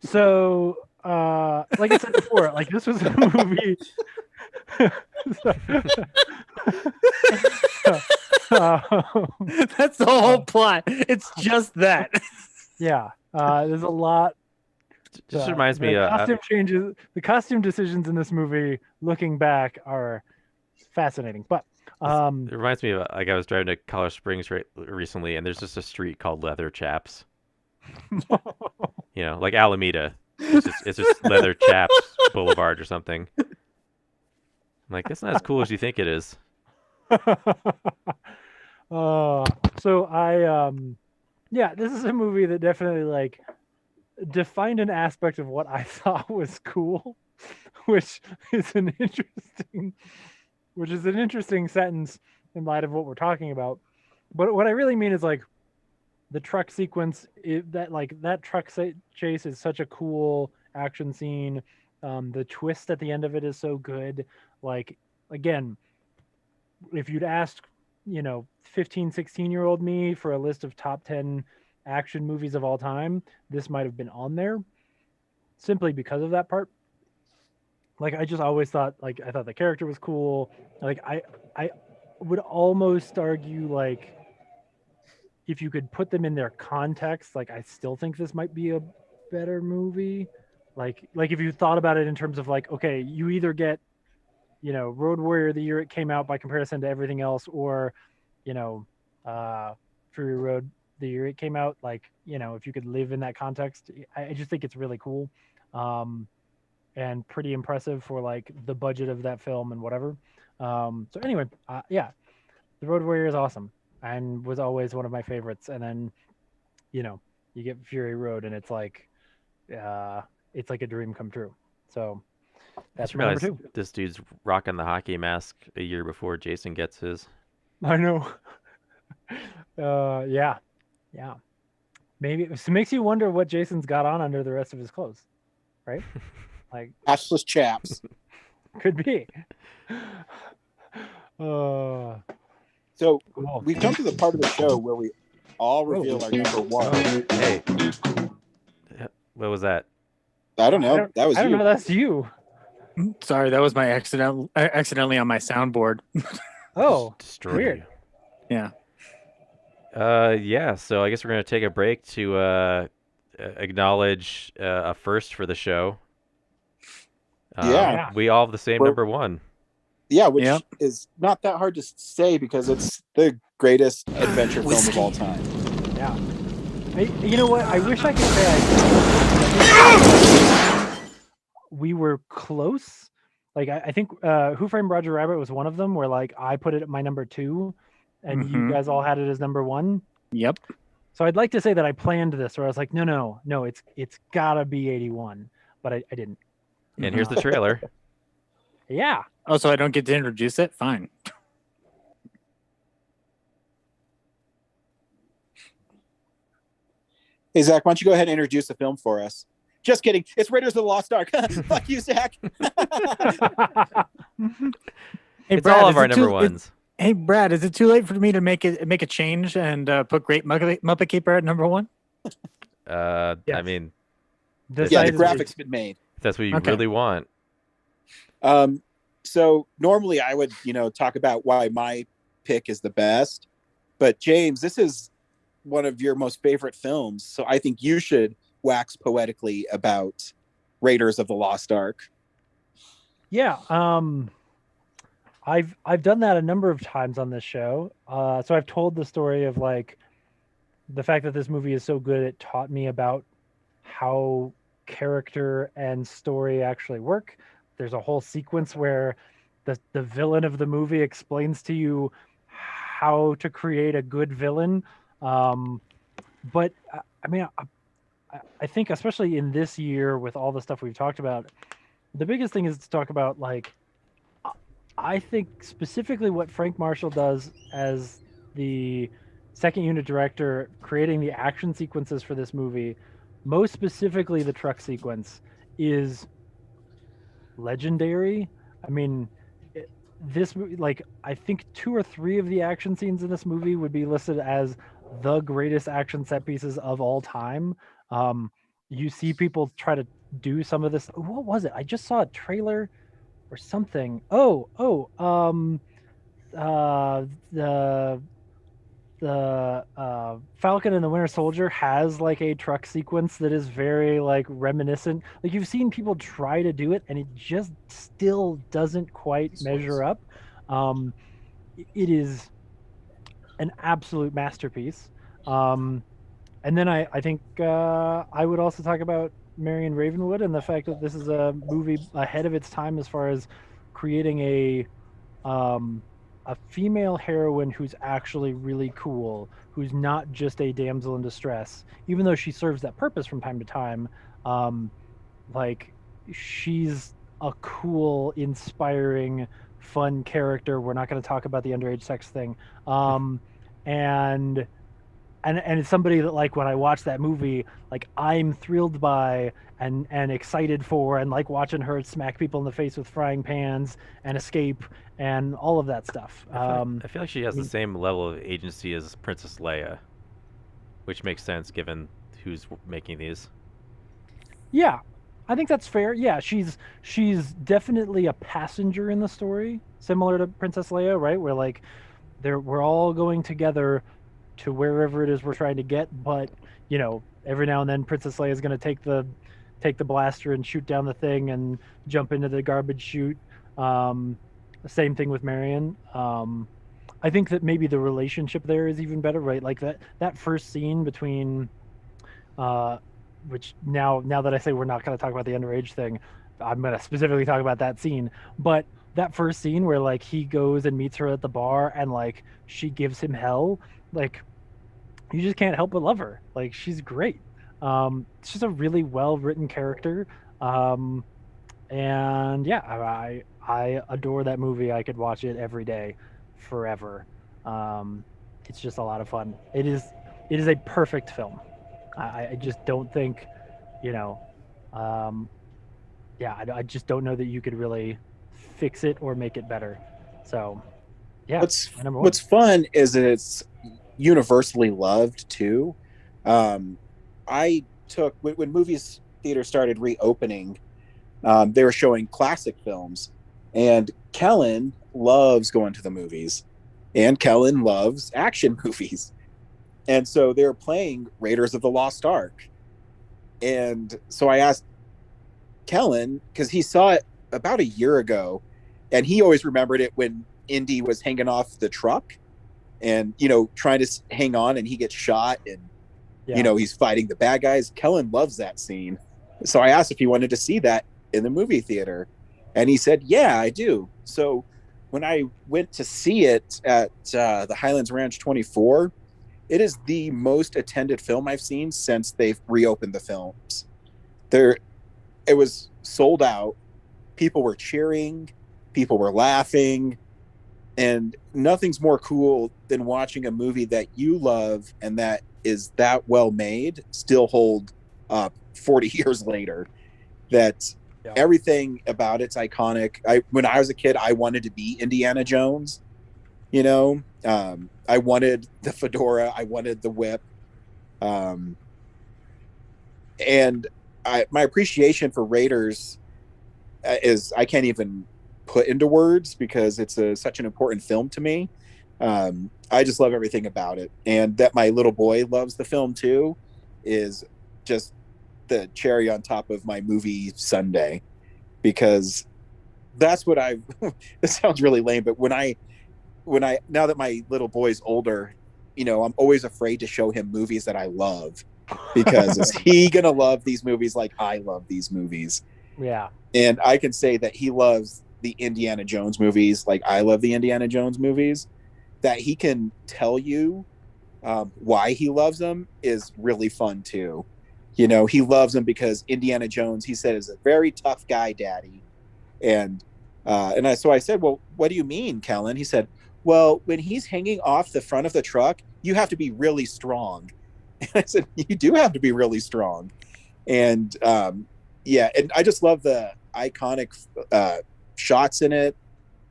So, like I said before, like this was a movie. That's the whole plot. It's just that. Yeah, there's a lot. Just reminds me. Costume changes. The costume decisions in this movie, looking back, are fascinating. But it reminds me of like I was driving to Colorado Springs recently, and there's just a street called Leather Chaps. You know, like Alameda. It's just Leather Chaps Boulevard or something. I'm like, that's not as cool as you think it is. So I yeah, this is a movie that definitely like defined an aspect of what I thought was cool, which is an interesting sentence in light of what we're talking about. But what I really mean is like the truck sequence, that truck chase is such a cool action scene. The twist at the end of it is so good. Like, again, if you'd asked, 15, 16-year-old me for a list of top 10 action movies of all time, this might have been on there simply because of that part. Like, I just always thought, like, I thought the character was cool. Like, I would almost argue, like, if you could put them in their context, like, I still think this might be a better movie. Like if you thought about it in terms of like, okay, you either get, Road Warrior the year it came out by comparison to everything else, or, Fury Road the year it came out. Like, if you could live in that context, I just think it's really cool, and pretty impressive for like the budget of that film and whatever. So anyway, yeah, The Road Warrior is awesome and was always one of my favorites. And then, you get Fury Road, and it's like a dream come true. So that's my number 2. This dude's rocking the hockey mask a year before Jason gets his. I know. Yeah. Maybe it makes you wonder what Jason's got on under the rest of his clothes, right? Like Ashless chaps. Could be. So Cool. we've come to the part of the show where we all reveal our number one. Hey, what was that? I don't know. That was I don't you. know. That's you. Sorry, that was my accidentally on my soundboard. Oh, Destroy weird. Yeah. Yeah. So I guess we're gonna take a break to acknowledge a first for the show. Yeah. We all have the same number one. Yeah, which is not that hard to say because it's the greatest adventure film of all time. Yeah. You know what? I wish I could say we were close. Like I think Who Framed Roger Rabbit was one of them where like I put it at my number 2 and you guys all had it as number 1. Yep. So I'd like to say that I planned this where I was like, no, it's gotta be 81, but I didn't. And here's the trailer. Yeah. Oh, so I don't get to introduce it? Fine. Hey, Zach, why don't you go ahead and introduce the film for us? Just kidding. It's Raiders of the Lost Ark. Fuck you, Zach. Hey, It's Brad, all is of our it number too- ones. Hey, Brad, is it too late for me to make a change and put Great Muppet Keeper at number 1? I Yes. mean, Yeah, the Decidedly. graphics been made. if that's what you Okay. really want. So normally I would, talk about why my pick is the best. But James, this is one of your most favorite films. So I think you should wax poetically about Raiders of the Lost Ark. Yeah. I've done that a number of times on this show. So I've told the story of like the fact that this movie is so good, it taught me about how character and story actually work. There's a whole sequence where the villain of the movie explains to you how to create a good villain. but I mean, I think especially in this year with all the stuff we've talked about, the biggest thing is to talk about like I think specifically what Frank Marshall does as the second unit director, creating the action sequences for this movie, most specifically the truck sequence, is legendary. I mean, this movie, like, I think 2 or 3 of the action scenes in this movie would be listed as the greatest action set pieces of all time. You see people try to do some of this. What was it? I just saw a trailer or something. Uh, the Falcon and the Winter Soldier has like a truck sequence that is very like reminiscent. Like you've seen people try to do it, and it just still doesn't quite measure up. It is an absolute masterpiece. And then I think I would also talk about Marion Ravenwood and the fact that this is a movie ahead of its time as far as creating a female heroine who's actually really cool, who's not just a damsel in distress, even though she serves that purpose from time to time. Like she's a cool, inspiring, fun character. We're not going to talk about the underage sex thing. And it's somebody that like when I watch that movie, like I'm thrilled by and excited for, and like watching her smack people in the face with frying pans and escape and all of that stuff. I feel like she has the same level of agency as Princess Leia, which makes sense given who's making these. Yeah, I think that's fair. Yeah, she's definitely a passenger in the story, similar to Princess Leia, right? Where like we're all going together to wherever it is we're trying to get, but you know, every now and then Princess Leia is going to take the blaster and shoot down the thing and jump into the garbage chute. Same thing with Marion. I think that maybe the relationship there is even better, right? Like that first scene between which now that I say we're not going to talk about the underage thing, I'm going to specifically talk about that scene. But that first scene where like he goes and meets her at the bar and like she gives him hell, like you just can't help but love her. Like she's great. It's just a really well written character. And yeah, I adore that movie. I could watch it every day forever. It's just a lot of fun. It is a perfect film. I just don't think, you know, I just don't know that you could really fix it or make it better. So, yeah. What's fun is that it's universally loved too. I took when movies theaters started reopening, they were showing classic films, and Kellen loves going to the movies, and Kellen loves action movies. And so they were playing Raiders of the Lost Ark. And so I asked Kellen, because he saw it about a year ago, and he always remembered it when Indy was hanging off the truck and, you know, trying to hang on, and he gets shot, and, you know, he's fighting the bad guys. Kellen loves that scene. So I asked if he wanted to see that in the movie theater. And he said, yeah, I do. So when I went to see it at the Highlands Ranch 24, it is the most attended film I've seen since they've reopened the films. It was sold out. People were cheering. People were laughing. And nothing's more cool than watching a movie that you love and that is that well made still hold up 40 years later. That everything about it's iconic. When I was a kid, I wanted to be Indiana Jones. You know, I wanted the fedora. I wanted the whip. And my appreciation for Raiders is I can't even put into words because it's such an important film to me. I just love everything about it. And that my little boy loves the film too is just the cherry on top of my movie Sunday, because that's what this sounds really lame, but when I now that my little boy's older, you know, I'm always afraid to show him movies that I love, because is he gonna love these movies like I love these movies? Yeah. And I can say that he loves the Indiana Jones movies like I love the Indiana Jones movies, that he can tell you why he loves them is really fun too. You know, he loves them because Indiana Jones, he said, is a very tough guy, Daddy. So I said, well, what do you mean, Kellen? He said, well, when he's hanging off the front of the truck, you have to be really strong. And I said, you do have to be really strong. And and I just love the iconic shots in it.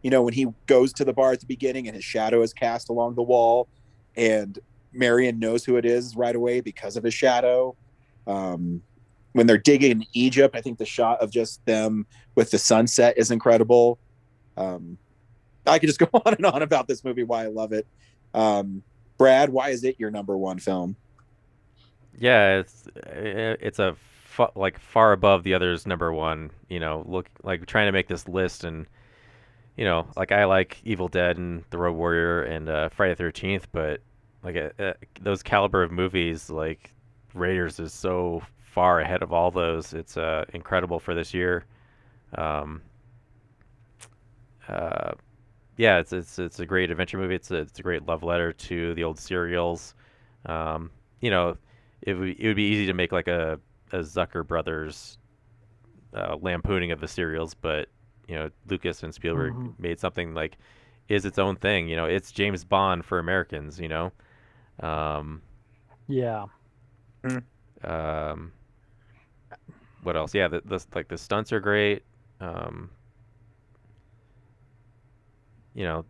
You know, when he goes to the bar at the beginning and his shadow is cast along the wall, and Marion knows who it is right away because of his shadow. When they're digging in Egypt, I think the shot of just them with the sunset is incredible. I could just go on and on about this movie, why I love it. Brad, why is it your number one film? Yeah, it's a far above the others number one. You know, look, like trying to make this list, and you know, like I like Evil Dead and The Road Warrior and Friday the 13th, but like those caliber of movies, like Raiders is so far ahead of all those. It's incredible for this year. Yeah, it's a great adventure movie. It's a great love letter to the old serials. You know, it would be easy to make like a Zucker brothers lampooning of the serials, but you know, Lucas and Spielberg made something like is its own thing. You know, it's James Bond for Americans. You know. Yeah. What else? Yeah, the stunts are great. You know,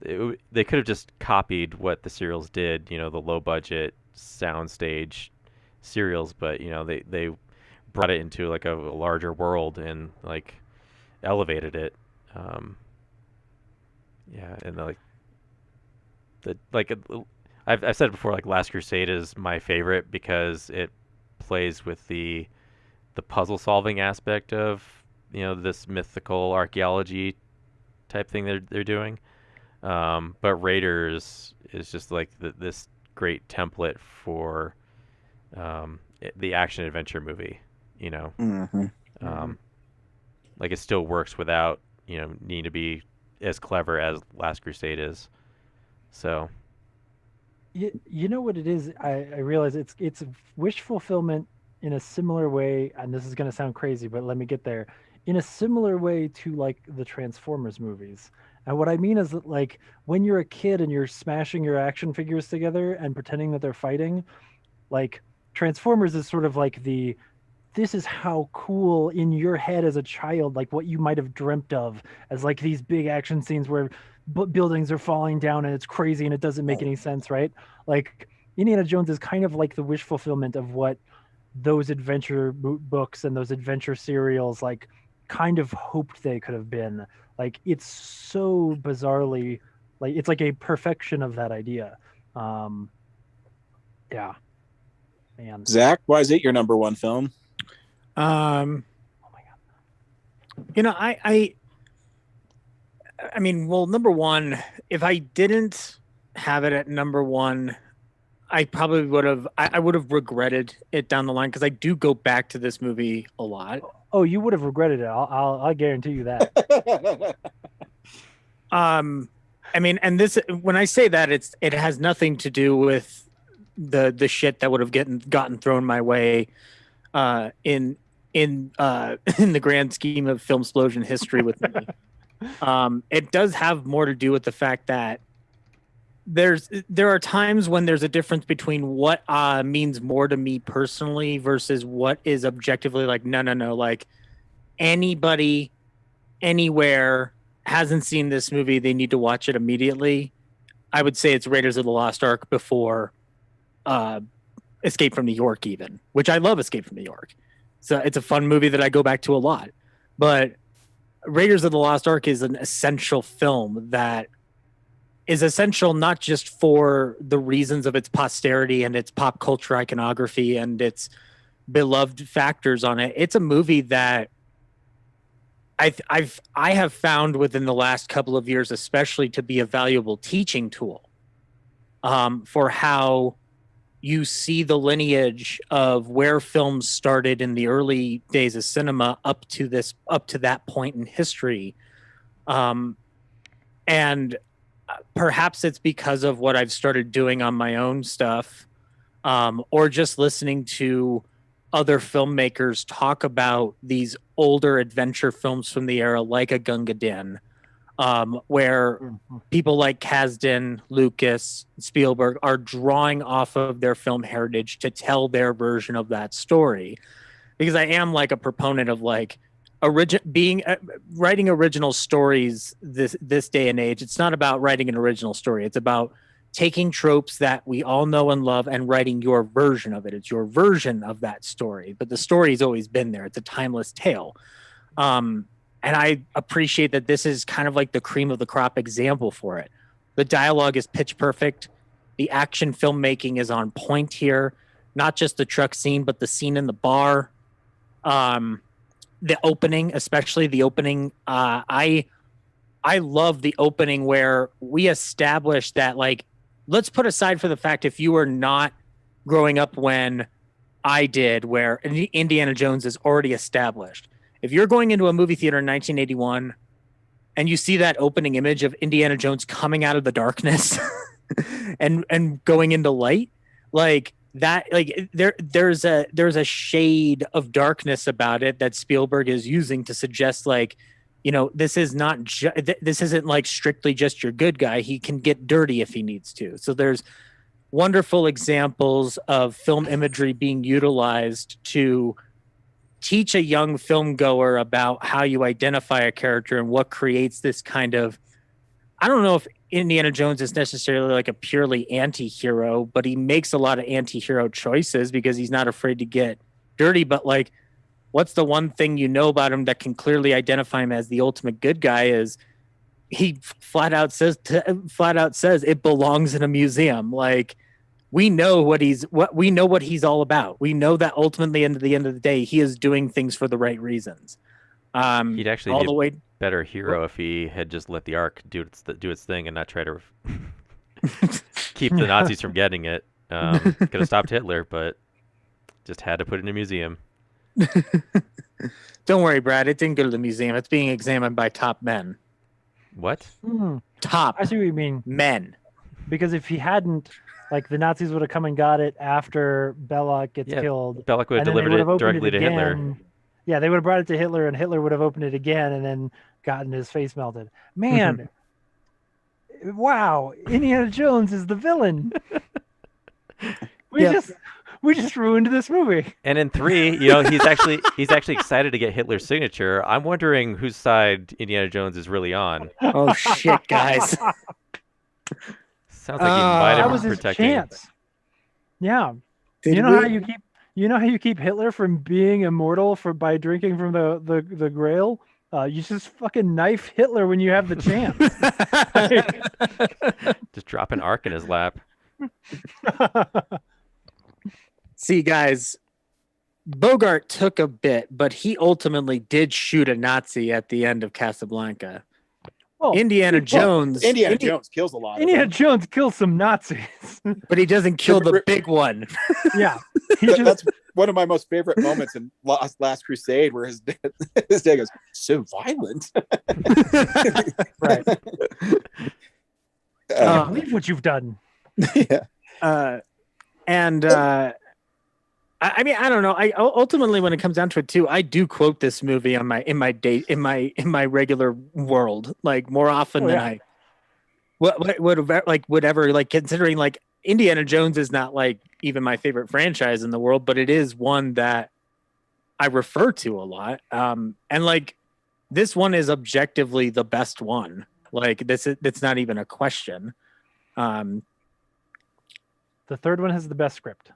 they could have just copied what the serials did. You know, the low budget soundstage serials, but you know, they brought it into like a larger world and like elevated it. Yeah, and I've said it before, like Last Crusade is my favorite because it plays with the puzzle solving aspect of, you know, this mythical archaeology type thing they're doing. But Raiders is just like this great template for the action adventure movie, you know. Like it still works without, you know, needing to be as clever as Last Crusade is. So you know what it is? I realize it's wish fulfillment in a similar way, and this is going to sound crazy, but let me get there. In a similar way to like the Transformers movies. And what I mean is that like when you're a kid and you're smashing your action figures together and pretending that they're fighting, like Transformers is sort of like this is how cool in your head as a child, like what you might have dreamt of as like these big action scenes where buildings are falling down and it's crazy and it doesn't make any sense, right? Like Indiana Jones is kind of like the wish fulfillment of what those adventure books and those adventure serials like kind of hoped they could have been. Like it's so bizarrely, like it's like a perfection of that idea. Yeah, man. Zach, why is it your number one film? Oh my god. You know, I mean, well, number one, if I didn't have it at number one, I probably would have. I would have regretted it down the line because I do go back to this movie a lot. Oh, you would have regretted it. I'll guarantee you that. I mean, and this when I say that it has nothing to do with the shit that would have gotten thrown my way in the grand scheme of Filmsplosion history with me. It does have more to do with the fact that there are times when there's a difference between what means more to me personally versus what is objectively like no, like anybody anywhere hasn't seen this movie, they need to watch it immediately. I would say it's Raiders of the Lost Ark before Escape from New York, even, which I love Escape from New York. So it's a fun movie that I go back to a lot. But Raiders of the Lost Ark is an essential film that is essential not just for the reasons of its posterity and its pop culture iconography and its beloved factors on it. It's a movie that I have found within the last couple of years, especially, to be a valuable teaching tool for how you see the lineage of where films started in the early days of cinema up to that point in history. And perhaps it's because of what I've started doing on my own stuff or just listening to other filmmakers talk about these older adventure films from the era, like a Gunga Din, where people like Kasdan, Lucas, Spielberg are drawing off of their film heritage to tell their version of that story. Because I am like a proponent of like writing original stories this day and age. It's not about writing an original story. It's about taking tropes that we all know and love and writing your version of it. It's your version of that story, but the story's always been there. It's a timeless tale. And I appreciate that this is kind of like the cream of the crop example for it. The dialogue is pitch perfect. The action filmmaking is on point here. Not just the truck scene, but the scene in the bar. The opening, especially the opening. I love the opening where we establish that, like, let's put aside for the fact if you were not growing up when I did, where Indiana Jones is already established. If you're going into a movie theater in 1981 and you see that opening image of Indiana Jones coming out of the darkness and going into light, like that, like there's a shade of darkness about it that Spielberg is using to suggest, like, you know, this is not this isn't like strictly just your good guy. He can get dirty if he needs to. So there's wonderful examples of film imagery being utilized to teach a young film goer about how you identify a character and what creates this kind of, I don't know if Indiana Jones is necessarily like a purely anti-hero, but he makes a lot of anti-hero choices because he's not afraid to get dirty. But like, what's the one thing you know about him that can clearly identify him as the ultimate good guy is he flat out says it belongs in a museum. Like, we know what he's all about. We know that ultimately at the end of the day, he is doing things for the right reasons. He'd actually all be the way a better hero if he had just let the Ark do its thing and not try to keep the Nazis from getting it. Could have stopped Hitler, but just had to put it in a museum. Don't worry, Brad. It didn't go to the museum. It's being examined by top men. What? Top I see what you mean. men. Because if he hadn't, like, the Nazis would have come and got it after Belloc gets killed. Belloc would have delivered it directly to Hitler. Yeah, they would have brought it to Hitler, and Hitler would have opened it again and then gotten his face melted. Man, wow, Indiana Jones is the villain. We just ruined this movie. And in 3, you know, he's actually excited to get Hitler's signature. I'm wondering whose side Indiana Jones is really on. Oh shit, guys. Sounds like he might have that been was his protecting. chance. Yeah. You know how you keep Hitler from being immortal by drinking from the Grail? You just fucking knife Hitler when you have the chance. Just drop an Ark in his lap. See, guys, Bogart took a bit, but he ultimately did shoot a Nazi at the end of Casablanca. Well, Indiana Jones kills a lot. Indiana Jones kills some Nazis, but he doesn't kill the big one. Yeah, that's one of my most favorite moments in Last Crusade, where his dad goes, "So violent." Right. I can't believe what you've done. Yeah. I mean, I don't know. I ultimately, when it comes down to it, too, I do quote this movie in my regular world, like, more often than I whatever. Like, considering, like, Indiana Jones is not like even my favorite franchise in the world, but it is one that I refer to a lot. And like, this one is objectively the best one. Like, it's not even a question. The third one has the best script.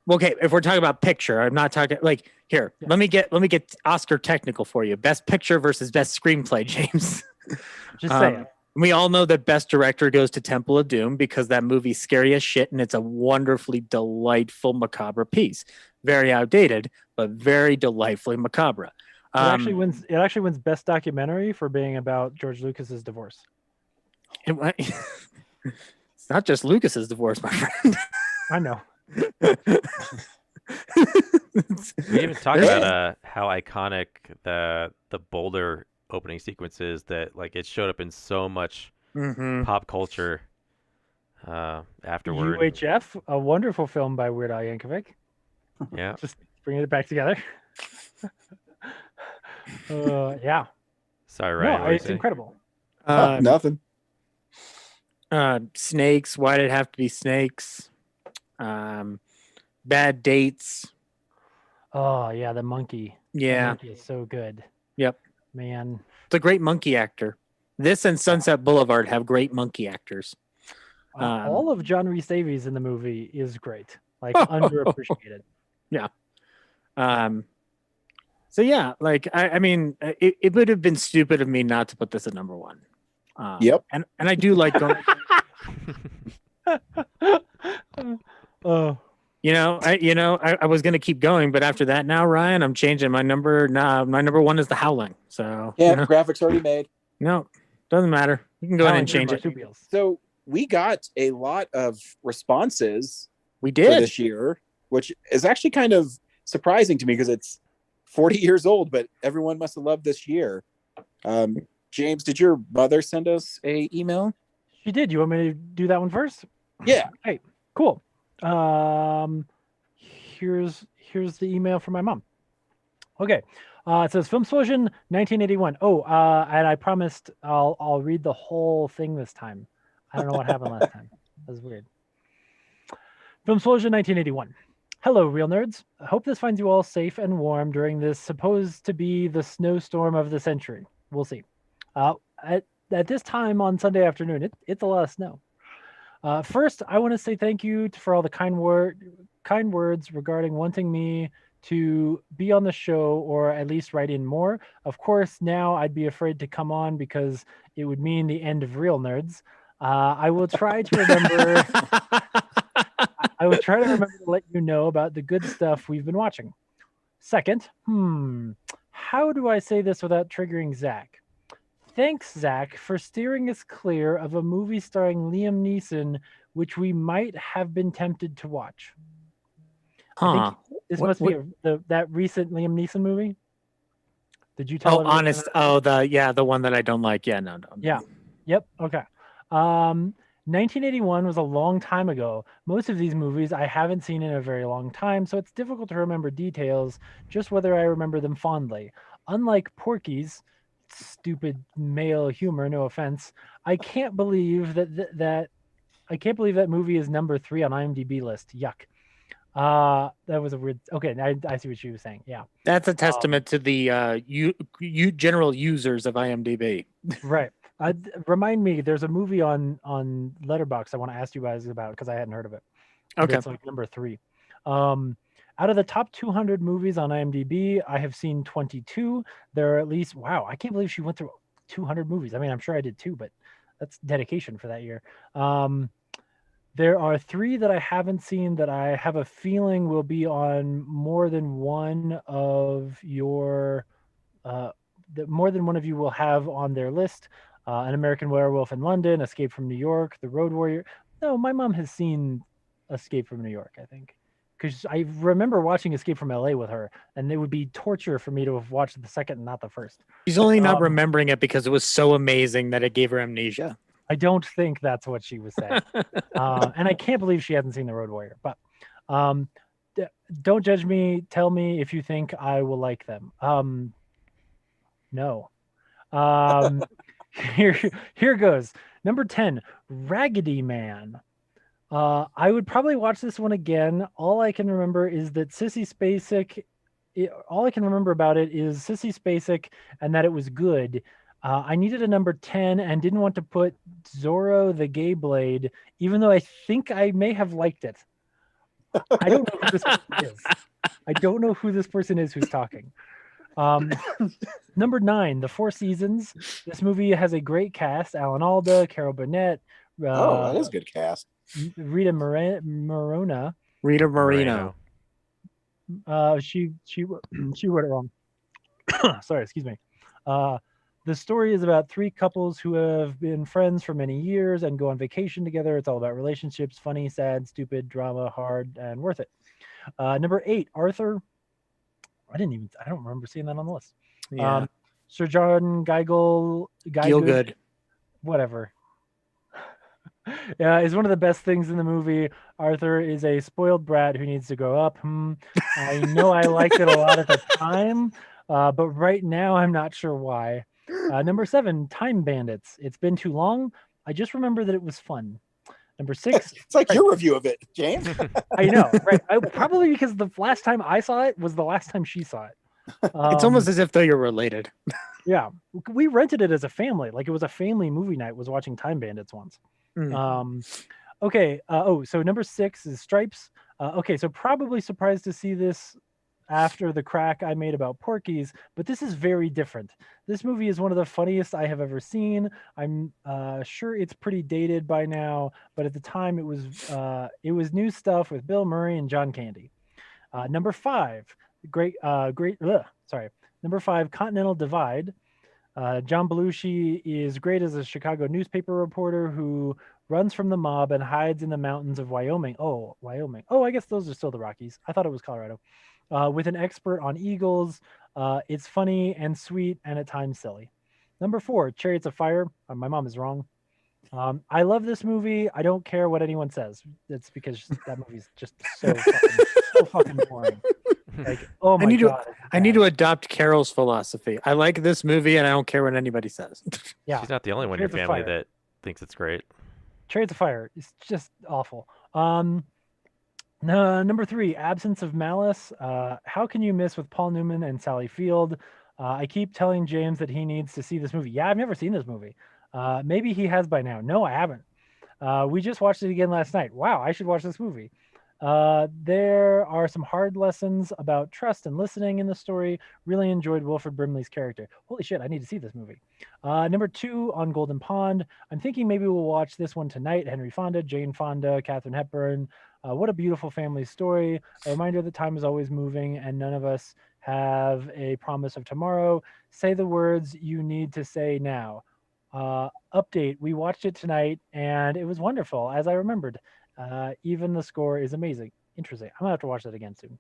Okay, if we're talking about picture, I'm not talking like here. Yeah. Let me get Oscar technical for you. Best picture versus best screenplay, James. Just saying. We all know that best director goes to Temple of Doom because that movie's scary as shit and it's a wonderfully delightful macabre piece. Very outdated, but very delightfully macabre. It actually wins best documentary for being about George Lucas's divorce. It's not just Lucas's divorce, my friend. I know. We even talked about how iconic the Boulder opening sequence is, that like it showed up in so much pop culture. afterward. UHF, a wonderful film by Weird Al Yankovic. Yeah. Just bringing it back together. Yeah. Sorry, No, Ryan. What it's incredible. Nothing. Snakes. Why did it have to be snakes? Bad Dates. Oh yeah, the monkey. The Yeah, monkey is so good. Yep. Man. it's a great monkey actor. This and Sunset Boulevard have great monkey actors. All of John Rhys Davies in the movie is great. Like underappreciated. Yeah. So yeah, like I mean, it would have been stupid of me not to put this at number one. Yep. And I do like going. Oh. I was gonna keep going, but after that, now Ryan, I'm changing my number. Nah, my number one is The Howling. So Yeah, graphics already made. no, doesn't matter. You can go ahead and change it. So we got a lot of responses We for did. this year, which is actually kind of surprising to me because it's 40 years old, but everyone must have loved this year. James, did your mother send us a email? She did. You want me to do that one first? Yeah. Hey, cool. Here's the email from my mom. Okay. It says Filmsplosion 1981. Oh, and I promised I'll read the whole thing this time. I don't know what happened last time. That was weird. Filmsplosion 1981. Hello, real nerds. I hope this finds you all safe and warm during this supposed to be the snowstorm of the century. We'll see. At this time on Sunday afternoon, it's a lot of snow. First, I want to say thank you for all the kind words regarding wanting me to be on the show or at least write in more. Of course, now I'd be afraid to come on because it would mean the end of real nerds. I will try to remember. I will try to remember to let you know about the good stuff we've been watching. Second, how do I say this without triggering Zach? Thanks, Zach, for steering us clear of a movie starring Liam Neeson, which we might have been tempted to watch. I think this must be that recent Liam Neeson movie. Did you tell? Oh, honest. Oh, the one that I don't like. Yeah, no. Yeah. Yep. Okay. 1981 was a long time ago. Most of these movies I haven't seen in a very long time, so it's difficult to remember details, just whether I remember them fondly. Unlike Porky's stupid male humor, no offense, I can't believe that movie is number 3 on IMDb list. Yuck. That was a weird. Okay, I see what she was saying. Yeah, that's a testament to the general users of IMDb. Right. Remind me, there's a movie on Letterboxd I want to ask you guys about because I hadn't heard of it. Okay, it's like number 3. Out of the top 200 movies on IMDb, I have seen 22. There are at least, wow, I can't believe she went through 200 movies. I mean, I'm sure I did too, but that's dedication for that year. There are 3 that I haven't seen that I have a feeling will be on more than one of your, that more than one of you will have on their list. An American Werewolf in London, Escape from New York, The Road Warrior. No, my mom has seen Escape from New York, I think. Because I remember watching Escape from LA with her, and it would be torture for me to have watched the second and not the first. She's only not remembering it because it was so amazing that it gave her amnesia. I don't think that's what she was saying. And I can't believe she hasn't seen The Road Warrior. But don't judge me. Tell me if you think I will like them. No. Here goes. Number 10, Raggedy Man. I would probably watch this one again. All I can remember is that Sissy Spacek. All I can remember about it is Sissy Spacek and that it was good. I needed a number 10 and didn't want to put Zorro the Gay Blade, even though I think I may have liked it. I don't know who this person is. I don't know who this person is who's talking. Number 9, The Four Seasons. This movie has a great cast: Alan Alda, Carol Burnett. That is a good cast. Rita Moreno. Rita Moreno. She wrote it wrong. Sorry, excuse me. The story is about 3 couples who have been friends for many years and go on vacation together. It's all about relationships: funny, sad, stupid, drama, hard, and worth it. Number 8, Arthur. I don't remember seeing that on the list. Yeah. Sir John Gielgud. Gielgud. Whatever. Yeah, is one of the best things in the movie. Arthur is a spoiled brat who needs to grow up. I know I liked it a lot at the time, but right now I'm not sure why. Number 7, Time Bandits. It's been too long. I just remember that it was fun. Number 6, It's like your review of it, James. I know, right? Probably because the last time I saw it was the last time she saw it. It's almost as if though you're related. Yeah, we rented it as a family. Like it was a family movie night. Was watching Time Bandits once. Okay. So number 6 is Stripes. Okay, so probably surprised to see this after the crack I made about Porky's, but this is very different. This movie is one of the funniest I have ever seen. I'm sure it's pretty dated by now, but at the time it was new stuff with Bill Murray and John Candy. Number 5, Number 5, Continental Divide. John Belushi is great as a Chicago newspaper reporter who runs from the mob and hides in the mountains of Wyoming. Oh, Wyoming. Oh, I guess those are still the Rockies. I thought it was Colorado. With an expert on eagles. It's funny and sweet and at times silly. Number 4, Chariots of Fire. My mom is wrong. I love this movie. I don't care what anyone says. It's because that movie's just so fucking boring. Like, oh my God. I need to adopt Carol's philosophy. I like this movie and I don't care what anybody says. Yeah. She's not the only one in your family that thinks it's great. Chariots of Fire is just awful. No, number 3, Absence of Malice. How can you miss with Paul Newman and Sally Field? I keep telling James that he needs to see this movie. Yeah, I've never seen this movie. Maybe he has by now. No, I haven't. We just watched it again last night. Wow, I should watch this movie. There are some hard lessons about trust and listening in the story. Really enjoyed Wilford Brimley's character. Holy shit, I need to see this movie. Number 2, On Golden Pond. I'm thinking maybe we'll watch this one tonight. Henry Fonda, Jane Fonda, Katharine Hepburn. What a beautiful family story. A reminder that time is always moving and none of us have a promise of tomorrow. Say the words you need to say now. Update, we watched it tonight and it was wonderful as I remembered. Even the score is amazing. Interesting. I'm gonna have to watch that again soon.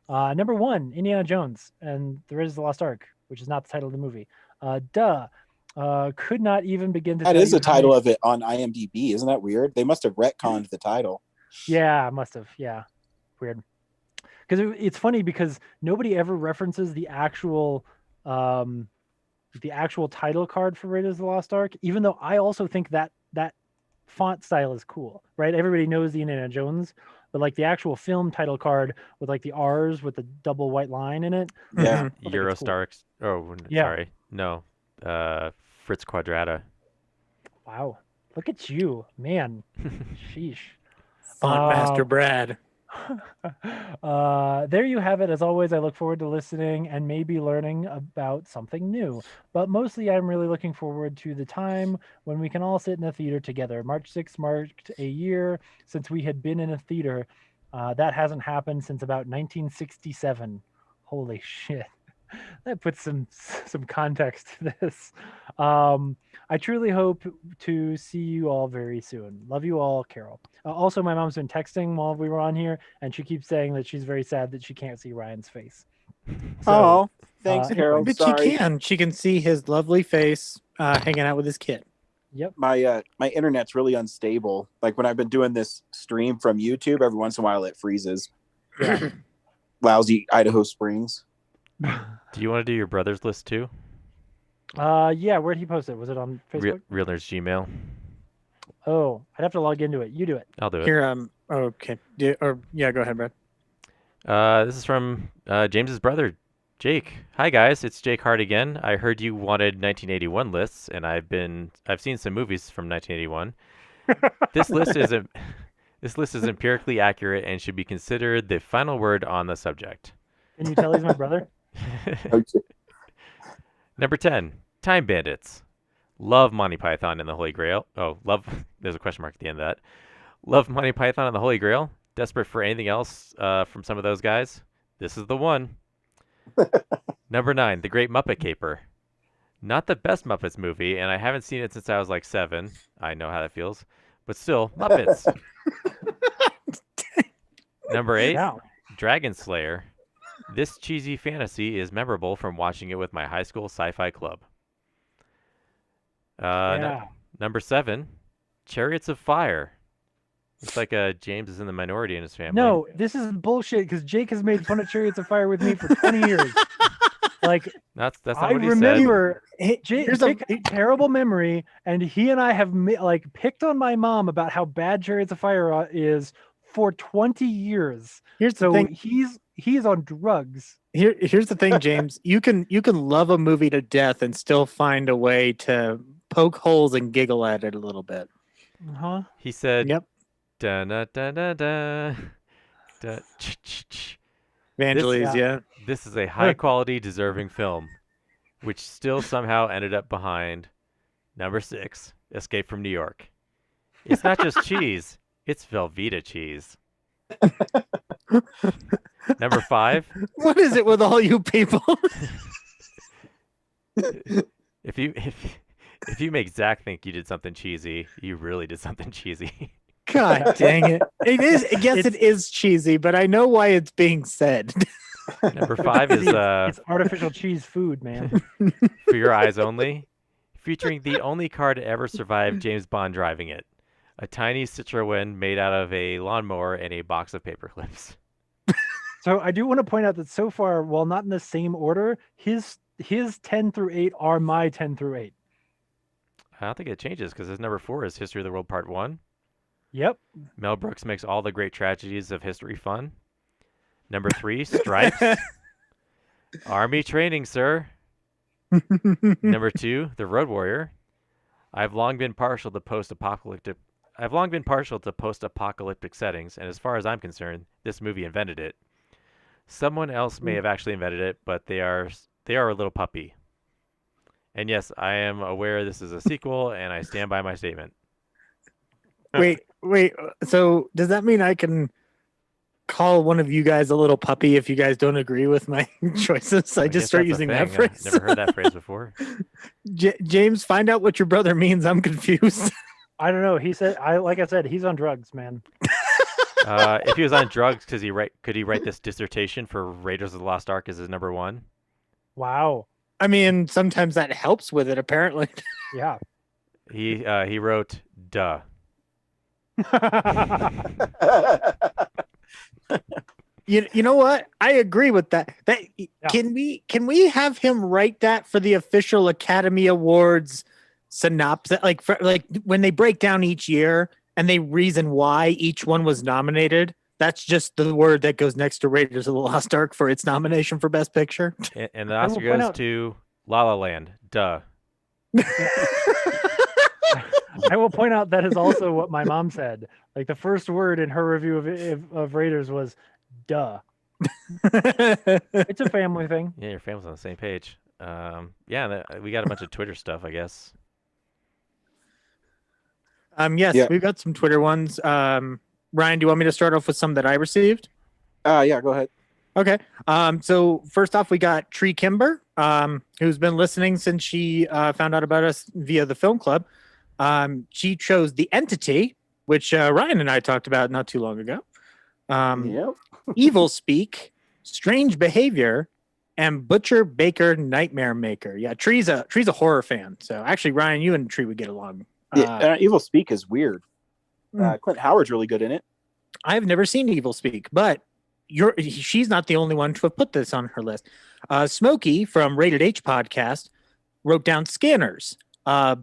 Number 1, Indiana Jones and the Raiders of the Lost Ark, which is not the title of the movie. Could not even begin to. That is the title of it on IMDb. Isn't that weird? They must have retconned the title. Yeah, must have. Yeah, weird. Because it's funny because nobody ever references the actual title card for Raiders of the Lost Ark. Even though I also think that font style is cool, right? Everybody knows the Indiana Jones, but like the actual film title card with like the R's with the double white line in it. Yeah. Eurostar. Cool. Oh, yeah. Sorry. No. Fritz Quadrata. Wow. Look at you, man. Sheesh. Font Master Brad. There you have it. As always, I look forward to listening and maybe learning about something new. But mostly, I'm really looking forward to the time when we can all sit in a theater together. March 6th marked a year since we had been in a theater. That hasn't happened since about 1967. Holy shit. That puts some context to this. I truly hope to see you all very soon. Love you all, Carol. Also, my mom's been texting while we were on here, and she keeps saying that she's very sad that she can't see Ryan's face. So, thanks, Carol. But sorry. She can see his lovely face hanging out with his kid. Yep. My internet's really unstable. Like when I've been doing this stream from YouTube, every once in a while it freezes. Yeah. Lousy Idaho Springs. Do you want to do your brother's list too? Yeah, where'd he post it? Was it on Facebook? Real Nerds Gmail. Oh, I'd have to log into it. You do it. I'll do it. Here, okay. Go ahead, Brad. This is from James's brother, Jake. Hi guys, it's Jake Hart again. I heard you wanted 1981 lists, and I've seen some movies from 1981. This list is empirically accurate and should be considered the final word on the subject. Can you tell he's my brother? Number 10, Time Bandits. Love Monty Python and the Holy Grail. Oh, there's a question mark at the end of that. Love Monty Python and the Holy Grail. Desperate for anything else from some of those guys. This is the one. Number 9, The Great Muppet Caper. Not the best Muppets movie, and I haven't seen it since I was like 7. I know how that feels. But still, Muppets. Number 8, Dragon Slayer. This cheesy fantasy is memorable from watching it with my high school sci-fi club. Number 7, Chariots of Fire. It's like James is in the minority in his family. No, this is bullshit because Jake has made fun of Chariots of Fire with me for 20 years. Like, that's not I what he remember Here's Jake had a terrible memory, and he and I have picked on my mom about how bad Chariots of Fire is for 20 years. Here's the thing. He's on drugs. Here's the thing, James. You can love a movie to death and still find a way to poke holes and giggle at it a little bit. Huh? He said, "Yep, da da da da da da." Vangelis, yeah. This is a high quality, deserving film, which still somehow ended up behind number 6, Escape from New York. It's not just cheese; it's Velveeta cheese. Number 5. What is it with all you people? If you make Zach think you did something cheesy, you really did something cheesy. God dang it! It is cheesy, but I know why it's being said. Number 5 is it's artificial cheese food, man. For Your Eyes Only, featuring the only car to ever survive James Bond driving it, a tiny Citroen made out of a lawnmower and a box of paper clips. So I do want to point out that so far, while not in the same order, his 10 through 8 are my 10 through 8. I don't think it changes because his number 4 is History of the World Part 1. Yep. Mel Brooks makes all the great tragedies of history fun. Number 3, Stripes. Army training, sir. Number 2, The Road Warrior. I've long been partial to post-apocalyptic settings, and as far as I'm concerned, this movie invented it. Someone else may have actually invented it, but they are a little puppy. And yes, I am aware this is a sequel, and I stand by my statement. Wait. So does that mean I can call one of you guys a little puppy if you guys don't agree with my choices? I just start using that phrase. I've never heard that phrase before. James, find out what your brother means. I'm confused. I don't know. He said, like I said, he's on drugs, man. If he was on drugs, could he write this dissertation for Raiders of the Lost Ark as his number 1? Wow. I mean, sometimes that helps with it, apparently. Yeah. He wrote, duh. You know what? I agree with that. Yeah. Can we have him write that for the official Academy Awards synopsis? Like when they break down each year and they reason why each one was nominated. That's just the word that goes next to Raiders of the Lost Ark for its nomination for Best Picture. And the Oscar goes to La La Land. Duh. I will point out that is also what my mom said. Like the first word in her review of Raiders was duh. It's a family thing. Yeah, your family's on the same page. Yeah, we got a bunch of Twitter stuff, I guess. Yes, Yeah. we've got some Twitter ones. Ryan, do you want me to start off with some that I received? Yeah, go ahead. Okay. So first off, we got Tree Kimber, who's been listening since she found out about us via the Film Club. She chose The Entity, which Ryan and I talked about not too long ago. Yep. Evil Speak, Strange Behavior, and Butcher Baker Nightmare Maker. Yeah, Tree's a horror fan. So actually, Ryan, you and Tree would get along. Evil Speak is weird. Clint Howard's really good in it. I've never seen Evil Speak, but she's not the only one to have put this on her list. Smokey from Rated H Podcast wrote down Scanners,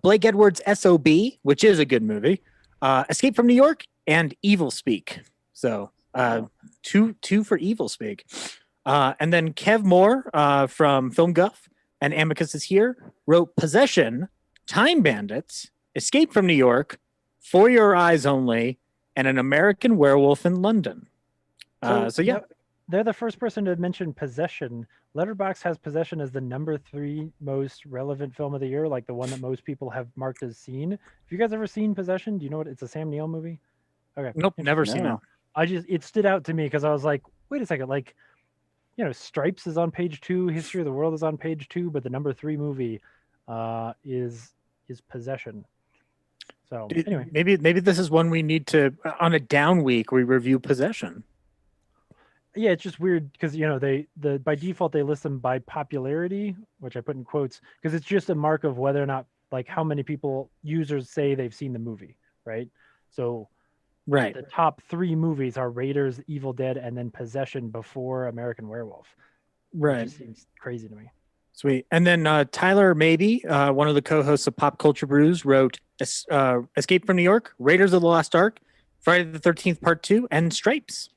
Blake Edwards' S.O.B., which is a good movie, Escape from New York, and Evil Speak. So two for Evil Speak. And then Kev Moore from Film Guff and Amicus is here wrote Possession, Time Bandits, Escape from New York, For Your Eyes Only, and An American Werewolf in London. So yeah. They're the first person to mention Possession. Letterboxd has Possession as the number 3 most relevant film of the year, like the one that most people have marked as seen. Have you guys ever seen Possession? Do you know what it's a Sam Neill movie? Okay. Nope, never seen it. It stood out to me because I was like, wait a second, like, Stripes is on page 2, History of the World is on page 2, but the number 3 movie is Possession. So anyway, maybe this is one we need to, on a down week, we review Possession. Yeah, it's just weird because by default they list them by popularity, which I put in quotes because it's just a mark of whether or not, like, how many users say they've seen the movie, right? So Right. the top 3 movies are Raiders, Evil Dead, and then Possession before American Werewolf. It Right. just seems crazy to me. Sweet. And then Tyler Maybe, one of the co-hosts of Pop Culture Brews, wrote Escape from New York, Raiders of the Lost Ark, Friday the 13th Part 2, and Stripes.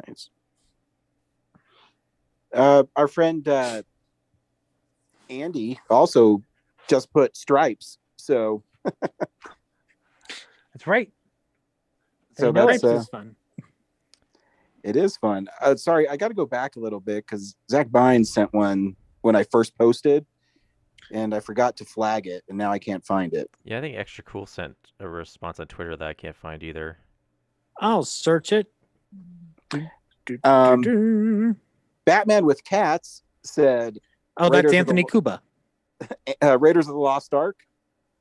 Nice. Our friend Andy also just put Stripes. So That's right. so know that's Stripes is fun. it is fun. Sorry, I got to go back a little bit because Zach Bynes sent one when I first posted, and I forgot to flag it, and now I can't find it. Yeah, I think Extra Cool sent a response on Twitter that I can't find either. I'll search it. Batman with Cats said, Oh, Raiders that's of Anthony the- Kuba. Raiders of the Lost Ark,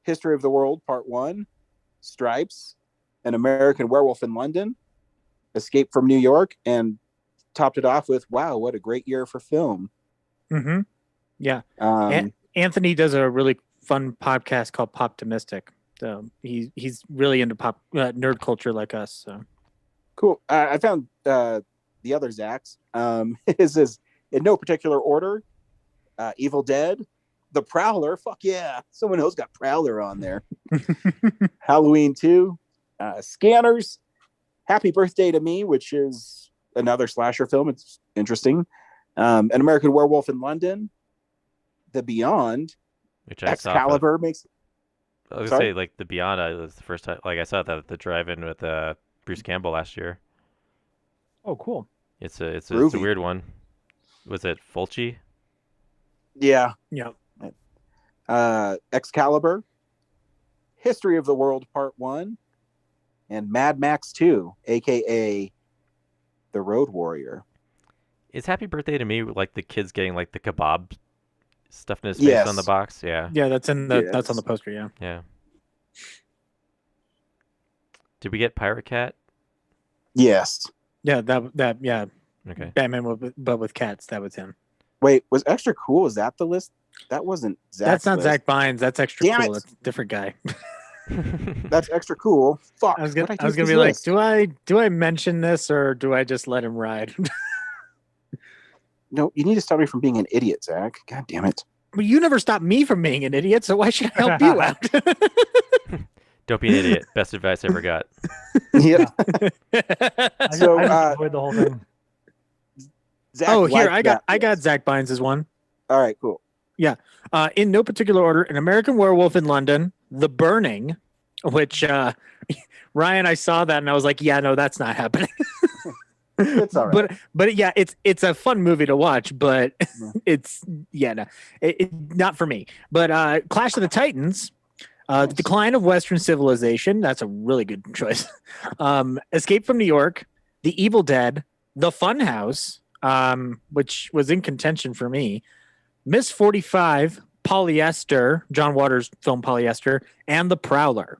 History of the World Part 1, Stripes, An American Werewolf in London, Escape from New York, and topped it off with, wow, what a great year for film. Mm-hmm. Yeah. Um, Anthony does a really fun podcast called Poptimistic. So he's really into pop nerd culture like us. So cool. I found the other Zach's. Is in no particular order. Evil Dead, The Prowler. Fuck yeah. Someone else got Prowler on there. Halloween 2, Scanners, Happy Birthday to Me, which is another slasher film. It's interesting. An American Werewolf in London, The Beyond, Which I saw. Excalibur makes. I was gonna Sorry? say, like, The Beyond was the first time. Like, I saw that at the drive-in with Bruce Campbell last year. Oh, cool. It's a Groovy. weird one. Was it Fulci? Yeah. yeah. Excalibur, History of the World Part 1, and Mad Max 2, aka The Road Warrior. Is Happy Birthday to Me like the kids getting like the kebab stuffed in his face Yes. on the box? Yeah. Yeah, that's in the Yes. that's on the poster, yeah. Yeah. Did we get Pirate Cat? Yes. Yeah, that yeah. Okay. Batman but with cats, that was him. Wait, was Extra Cool? Is that the list? That wasn't Zach's That's not list. Zach Bynes, that's Extra Damn Cool. it. That's a different guy. That's Extra Cool. Fuck. I was What'd gonna do with be his like, list? do I mention this or do I just let him ride? No, you need to stop me from being an idiot, Zach. God damn it. Well, you never stopped me from being an idiot, so why should I help you out? Don't be an idiot. Best advice I ever got. Yeah. I So, just enjoyed the whole thing. Zach Oh, here liked I got that Zach Bynes' one. list. All right, cool. In no particular order, An American Werewolf in London, The Burning, which Ryan, I saw that and I was like, yeah, no, that's not happening. It's all right. But yeah, it's a fun movie to watch, but Yeah. it's not for me. But Clash of the Titans, The Decline of Western Civilization, that's a really good choice. Escape from New York, The Evil Dead, The Funhouse, which was in contention for me, Miss 45, Polyester, John Waters' film Polyester, and The Prowler.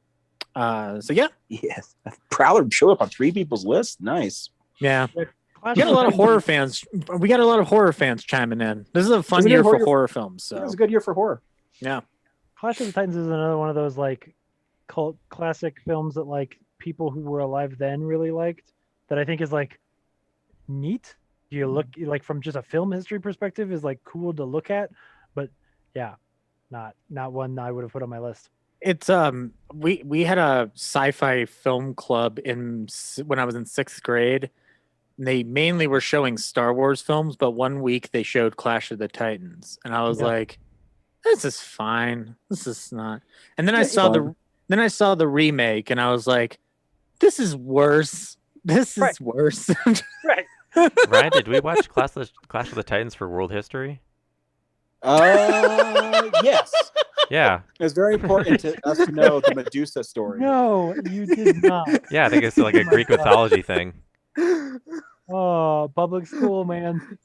So yeah, Yes. Prowler showed up on 3 people's list. Nice. yeah. Clash We got a of lot of the horror fans. We got a lot of horror fans chiming in. This is a fun It's a good year for horror- horror films. It So was a good year for horror. yeah, Clash of the Titans is another one of those like cult classic films that like people who were alive then really liked. That I think is like neat. You look like from just a film history perspective is like cool to look at, but yeah, not one I would have put on my list. it's we had a sci-fi film club when I was in 6th grade. And they mainly were showing Star Wars films, but one week they showed Clash of the Titans, and I was Yeah. like, "This is fine. This is not." And then I Yeah, saw the remake, and I was like, "This is worse. This is Right. worse." Right. Ryan, did we watch Clash of the Titans for world history? Yes. Yeah. It's very important to us to know the Medusa story. No, you did not. Yeah, I think it's like a my Greek God. mythology thing. Oh, public school, man.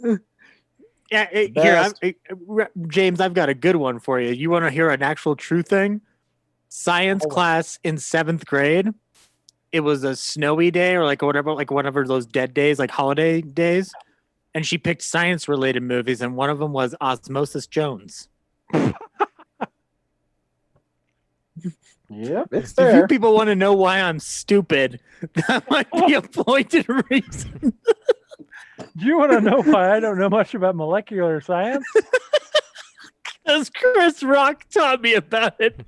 Yeah, here, Best. James, I've got a good one for you. You want to hear an actual true thing? Science Hold on. class in 7th grade. It was a snowy day or like whatever those dead days, like holiday days. And she picked science related movies, and one of them was Osmosis Jones. Yep, it's If you there. people want to know why I'm stupid, that might be a pointed reason. Do you want to know why I don't know much about molecular science? Because Chris Rock taught me about it.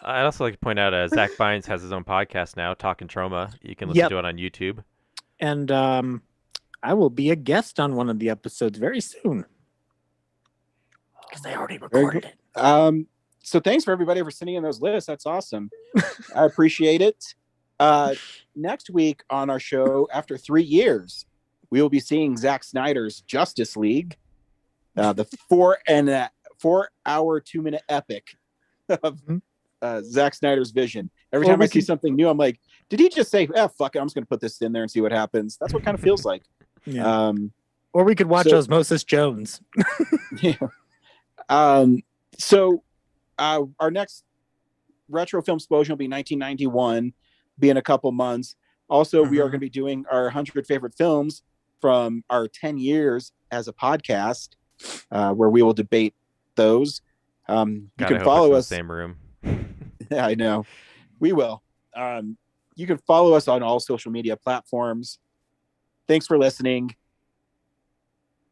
I'd also like to point out Zach Bynes has his own podcast now, Talking Trauma. You can listen Yep. to it on YouTube. And I will be a guest on one of the episodes very soon. Because they already recorded it. So thanks for everybody for sending in those lists. That's awesome. I appreciate it. Next week on our show, after 3 years, we will be seeing Zack Snyder's Justice League, the 4 hour 2-minute epic of Zack Snyder's vision. Every time I see something new, I'm like, did he just say, fuck it, I'm just going to put this in there and see what happens? That's what kind of feels like. Yeah. Or we could watch Osmosis Jones. Yeah. Our next retro film explosion will be 1991, be in a couple months. Also, we are going to be doing our 100 favorite films from our 10 years as a podcast, where we will debate those. You can follow us. In the same room. Yeah, I know. We will. You can follow us on all social media platforms. Thanks for listening.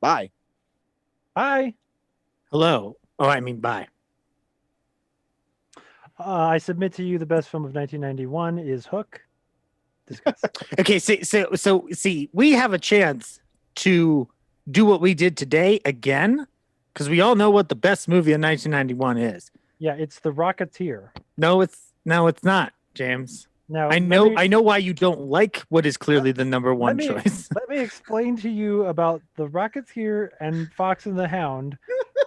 Bye. Bye. Hello. Oh, I mean, bye. I submit to you the best film of 1991 is Hook. Discuss. Okay, see, we have a chance to do what we did today again, because we all know what the best movie of 1991 is. Yeah, it's The Rocketeer. No, it's not, James. Now I know why you don't like what is clearly the number one choice. Let me explain to you about The Rocketeer and Fox and the Hound,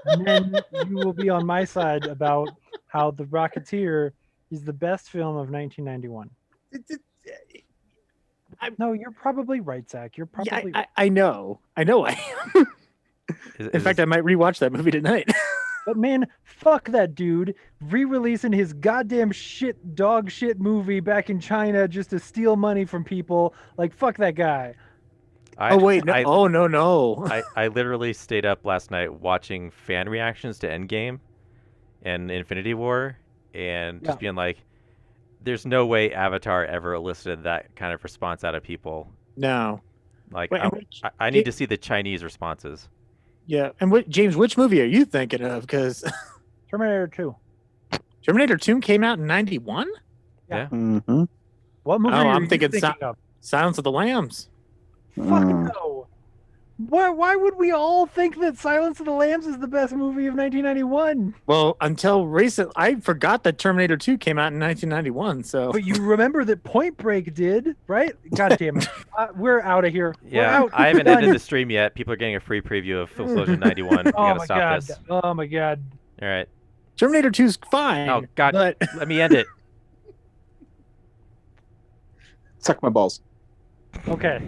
and then you will be on my side about how The Rocketeer is the best film of 1991. No, you're probably right, Zach. You're probably right. I know I am. In fact, I might rewatch that movie tonight. But man, fuck that dude re-releasing his goddamn dog shit movie back in China just to steal money from people. Like, fuck that guy. No. I literally stayed up last night watching fan reactions to Endgame and Infinity War and just being like, there's no way Avatar ever elicited that kind of response out of people. No. Like, I need to see the Chinese responses. Yeah. And James, which movie are you thinking of? Because Terminator 2. Terminator 2 came out in 91? Yeah. Mm-hmm. What movie are I'm you thinking of? Silence of the Lambs. Fuck no. Why would we all think that Silence of the Lambs is the best movie of 1991? Well, until recent, I forgot that Terminator 2 came out in 1991. So, but you remember that Point Break did, right? God damn it. We're out of here. Yeah, I haven't ended the stream yet. People are getting a free preview of Filmsplosion 91. We gotta stop this. Oh my god. All right. Terminator 2's fine. Oh god, but... let me end it. Suck my balls. Okay.